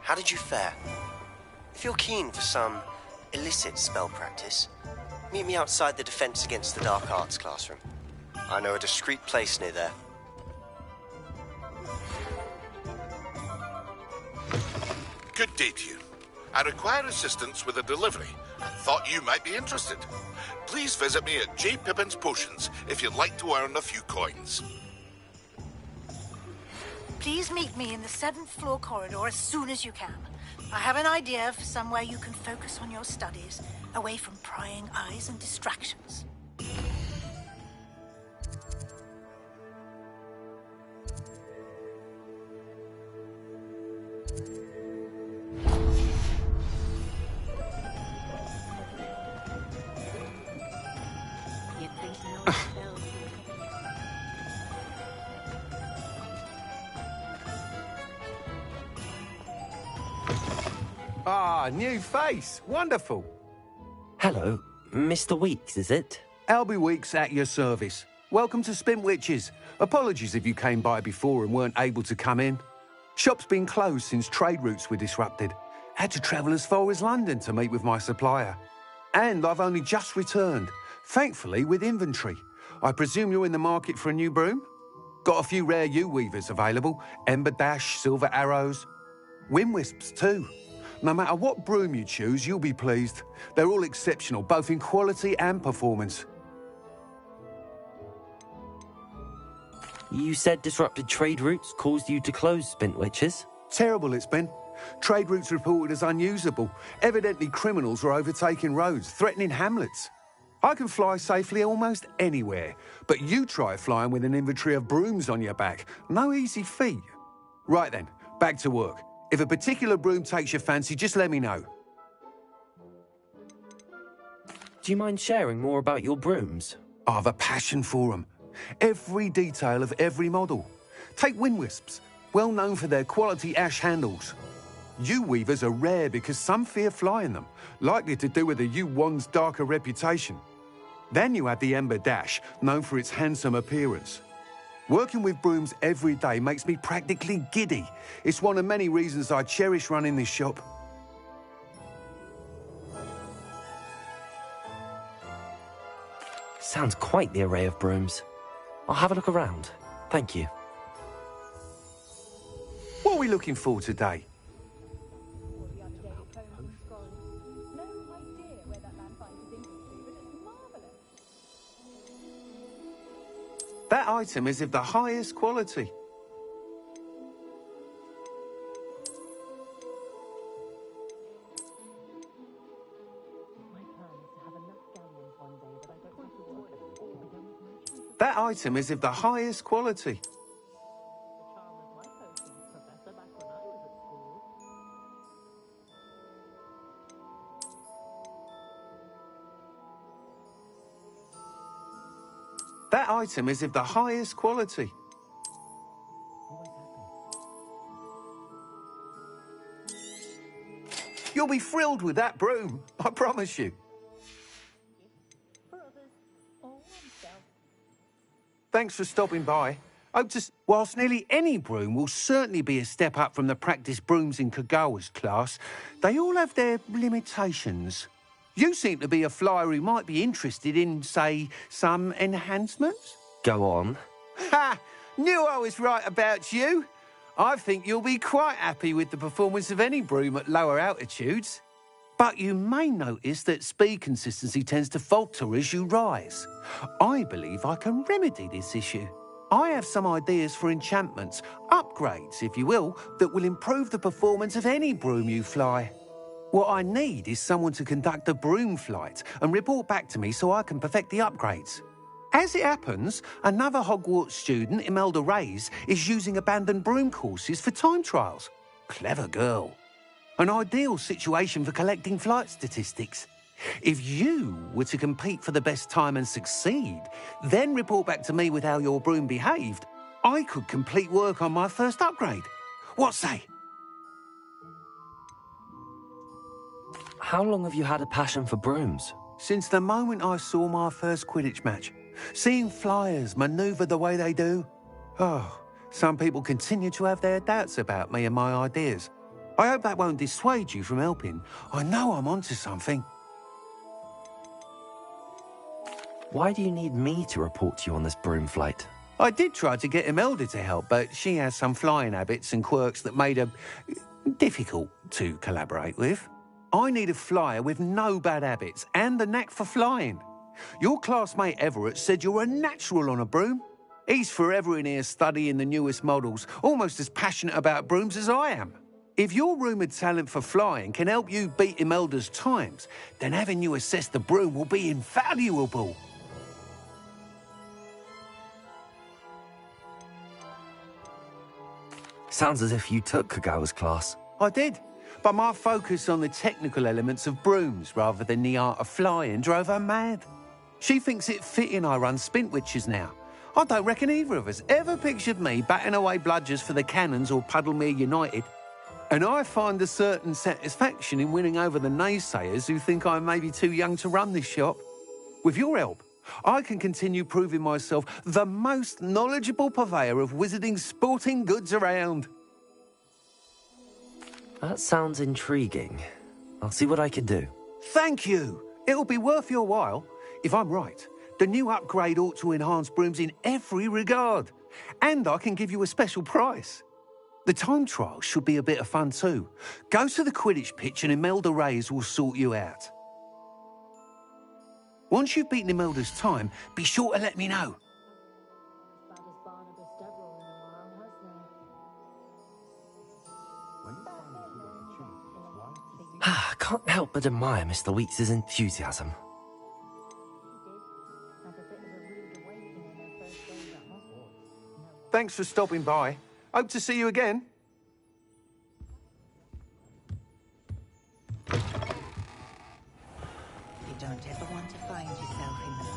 How did you fare? If you're keen for some illicit spell practice, meet me outside the Defense Against the Dark Arts classroom. I know a discreet place near there. Good day to you. I require assistance with a delivery and thought you might be interested. Please visit me at J. Pippin's Potions if you'd like to earn a few coins. Please meet me in the 7th floor corridor as soon as you can. I have an idea for somewhere you can focus on your studies, away from prying eyes and distractions. Ah, new face. Wonderful. Hello, Mr. Weeks, is it? Albie Weeks at your service. Welcome to Spintwitches. Apologies if you came by before and weren't able to come in. Shop's been closed since trade routes were disrupted. Had to travel as far as London to meet with my supplier. And I've only just returned, thankfully with inventory. I presume you're in the market for a new broom? Got a few rare U-weavers available. Ember Dash, Silver Arrows. Wind Wisps too. No matter what broom you choose, you'll be pleased. They're all exceptional, both in quality and performance. You said disrupted trade routes caused you to close Spintwitches? Terrible it's been. Trade routes reported as unusable. Evidently criminals were overtaking roads, threatening hamlets. I can fly safely almost anywhere, but you try flying with an inventory of brooms on your back. No easy feat. Right then, back to work. If a particular broom takes your fancy, just let me know. Do you mind sharing more about your brooms? I have a passion for them. Every detail of every model. Take Wind Wisps, well known for their quality ash handles. U-weavers are rare because some fear flying them, likely to do with the U-wand's darker reputation. Then you have the Ember Dash, known for its handsome appearance. Working with brooms every day makes me practically giddy. It's one of many reasons I cherish running this shop. Sounds quite the array of brooms. I'll have a look around. Thank you. What are we looking for today? That item is of the highest quality. That item is of the highest quality. That item is of the highest quality. You'll be thrilled with that broom, I promise you. Thanks for stopping by. Whilst nearly any broom will certainly be a step up from the practice brooms in Kagawa's class, they all have their limitations. You seem to be a flyer who might be interested in, say, some enhancements? Go on. Ha! Knew I was right about you. I think you'll be quite happy with the performance of any broom at lower altitudes. But you may notice that speed consistency tends to falter as you rise. I believe I can remedy this issue. I have some ideas for enchantments, upgrades, if you will, that will improve the performance of any broom you fly. What I need is someone to conduct a broom flight and report back to me so I can perfect the upgrades. As it happens, another Hogwarts student, Imelda Reyes, is using abandoned broom courses for time trials. Clever girl. An ideal situation for collecting flight statistics. If you were to compete for the best time and succeed, then report back to me with how your broom behaved, I could complete work on my first upgrade. What say? How long have you had a passion for brooms? Since the moment I saw my first Quidditch match. Seeing flyers manoeuvre the way they do. Oh, Some people continue to have their doubts about me and my ideas. I hope that won't dissuade you from helping. I know I'm onto something. Why do you need me to report to you on this broom flight? I did try to get Imelda to help, but she has some flying habits and quirks that made her difficult to collaborate with. I need a flyer with no bad habits and the knack for flying. Your classmate Everett said you're a natural on a broom. He's forever in here studying the newest models, almost as passionate about brooms as I am. If your rumoured talent for flying can help you beat Imelda's times, then having you assess the broom will be invaluable. Sounds as if you took Kagawa's class. I did, but my focus on the technical elements of brooms rather than the art of flying drove her mad. She thinks it fitting I run Spintwitches now. I don't reckon either of us ever pictured me batting away bludgers for the Cannons or Puddlemere United. And I find a certain satisfaction in winning over the naysayers who think I may be too young to run this shop. With your help, I can continue proving myself the most knowledgeable purveyor of wizarding sporting goods around. That sounds intriguing. I'll see what I can do. Thank you. It'll be worth your while. If I'm right, the new upgrade ought to enhance brooms in every regard. And I can give you a special price. The time trial should be a bit of fun too. Go to the Quidditch pitch and Imelda Reyes will sort you out. Once you've beaten Imelda's time, be sure to let me know. I can't help but admire Mr. Weeks' enthusiasm. Thanks for stopping by. Hope to see you again. You don't ever want to find yourself in the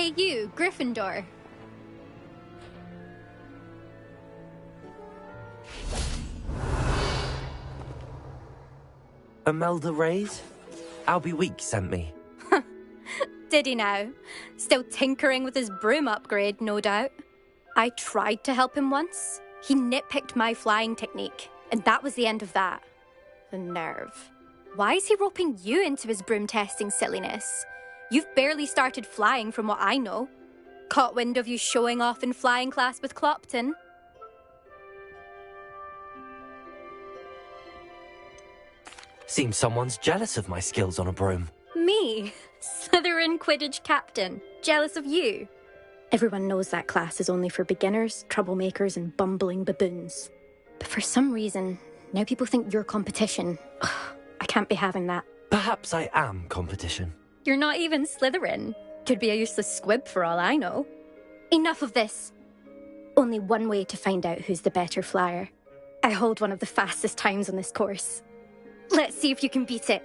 Hey you, Gryffindor. Imelda Reyes? Albie Weeks sent me. Did he now? Still tinkering with his broom upgrade, no doubt. I tried to help him once. He nitpicked my flying technique, and that was the end of that. The nerve. Why is he roping you into his broom testing silliness? You've barely started flying from what I know. Caught wind of you showing off in flying class with Clopton. Seems someone's jealous of my skills on a broom. Me? Slytherin Quidditch captain. Jealous of you? Everyone knows that class is only for beginners, troublemakers, and bumbling baboons. But for some reason, now people think you're competition. Ugh, I can't be having that. Perhaps I am competition. You're not even Slytherin. Could be a useless squib for all I know. Enough of this. Only one way to find out who's the better flyer. I hold one of the fastest times on this course. Let's see if you can beat it.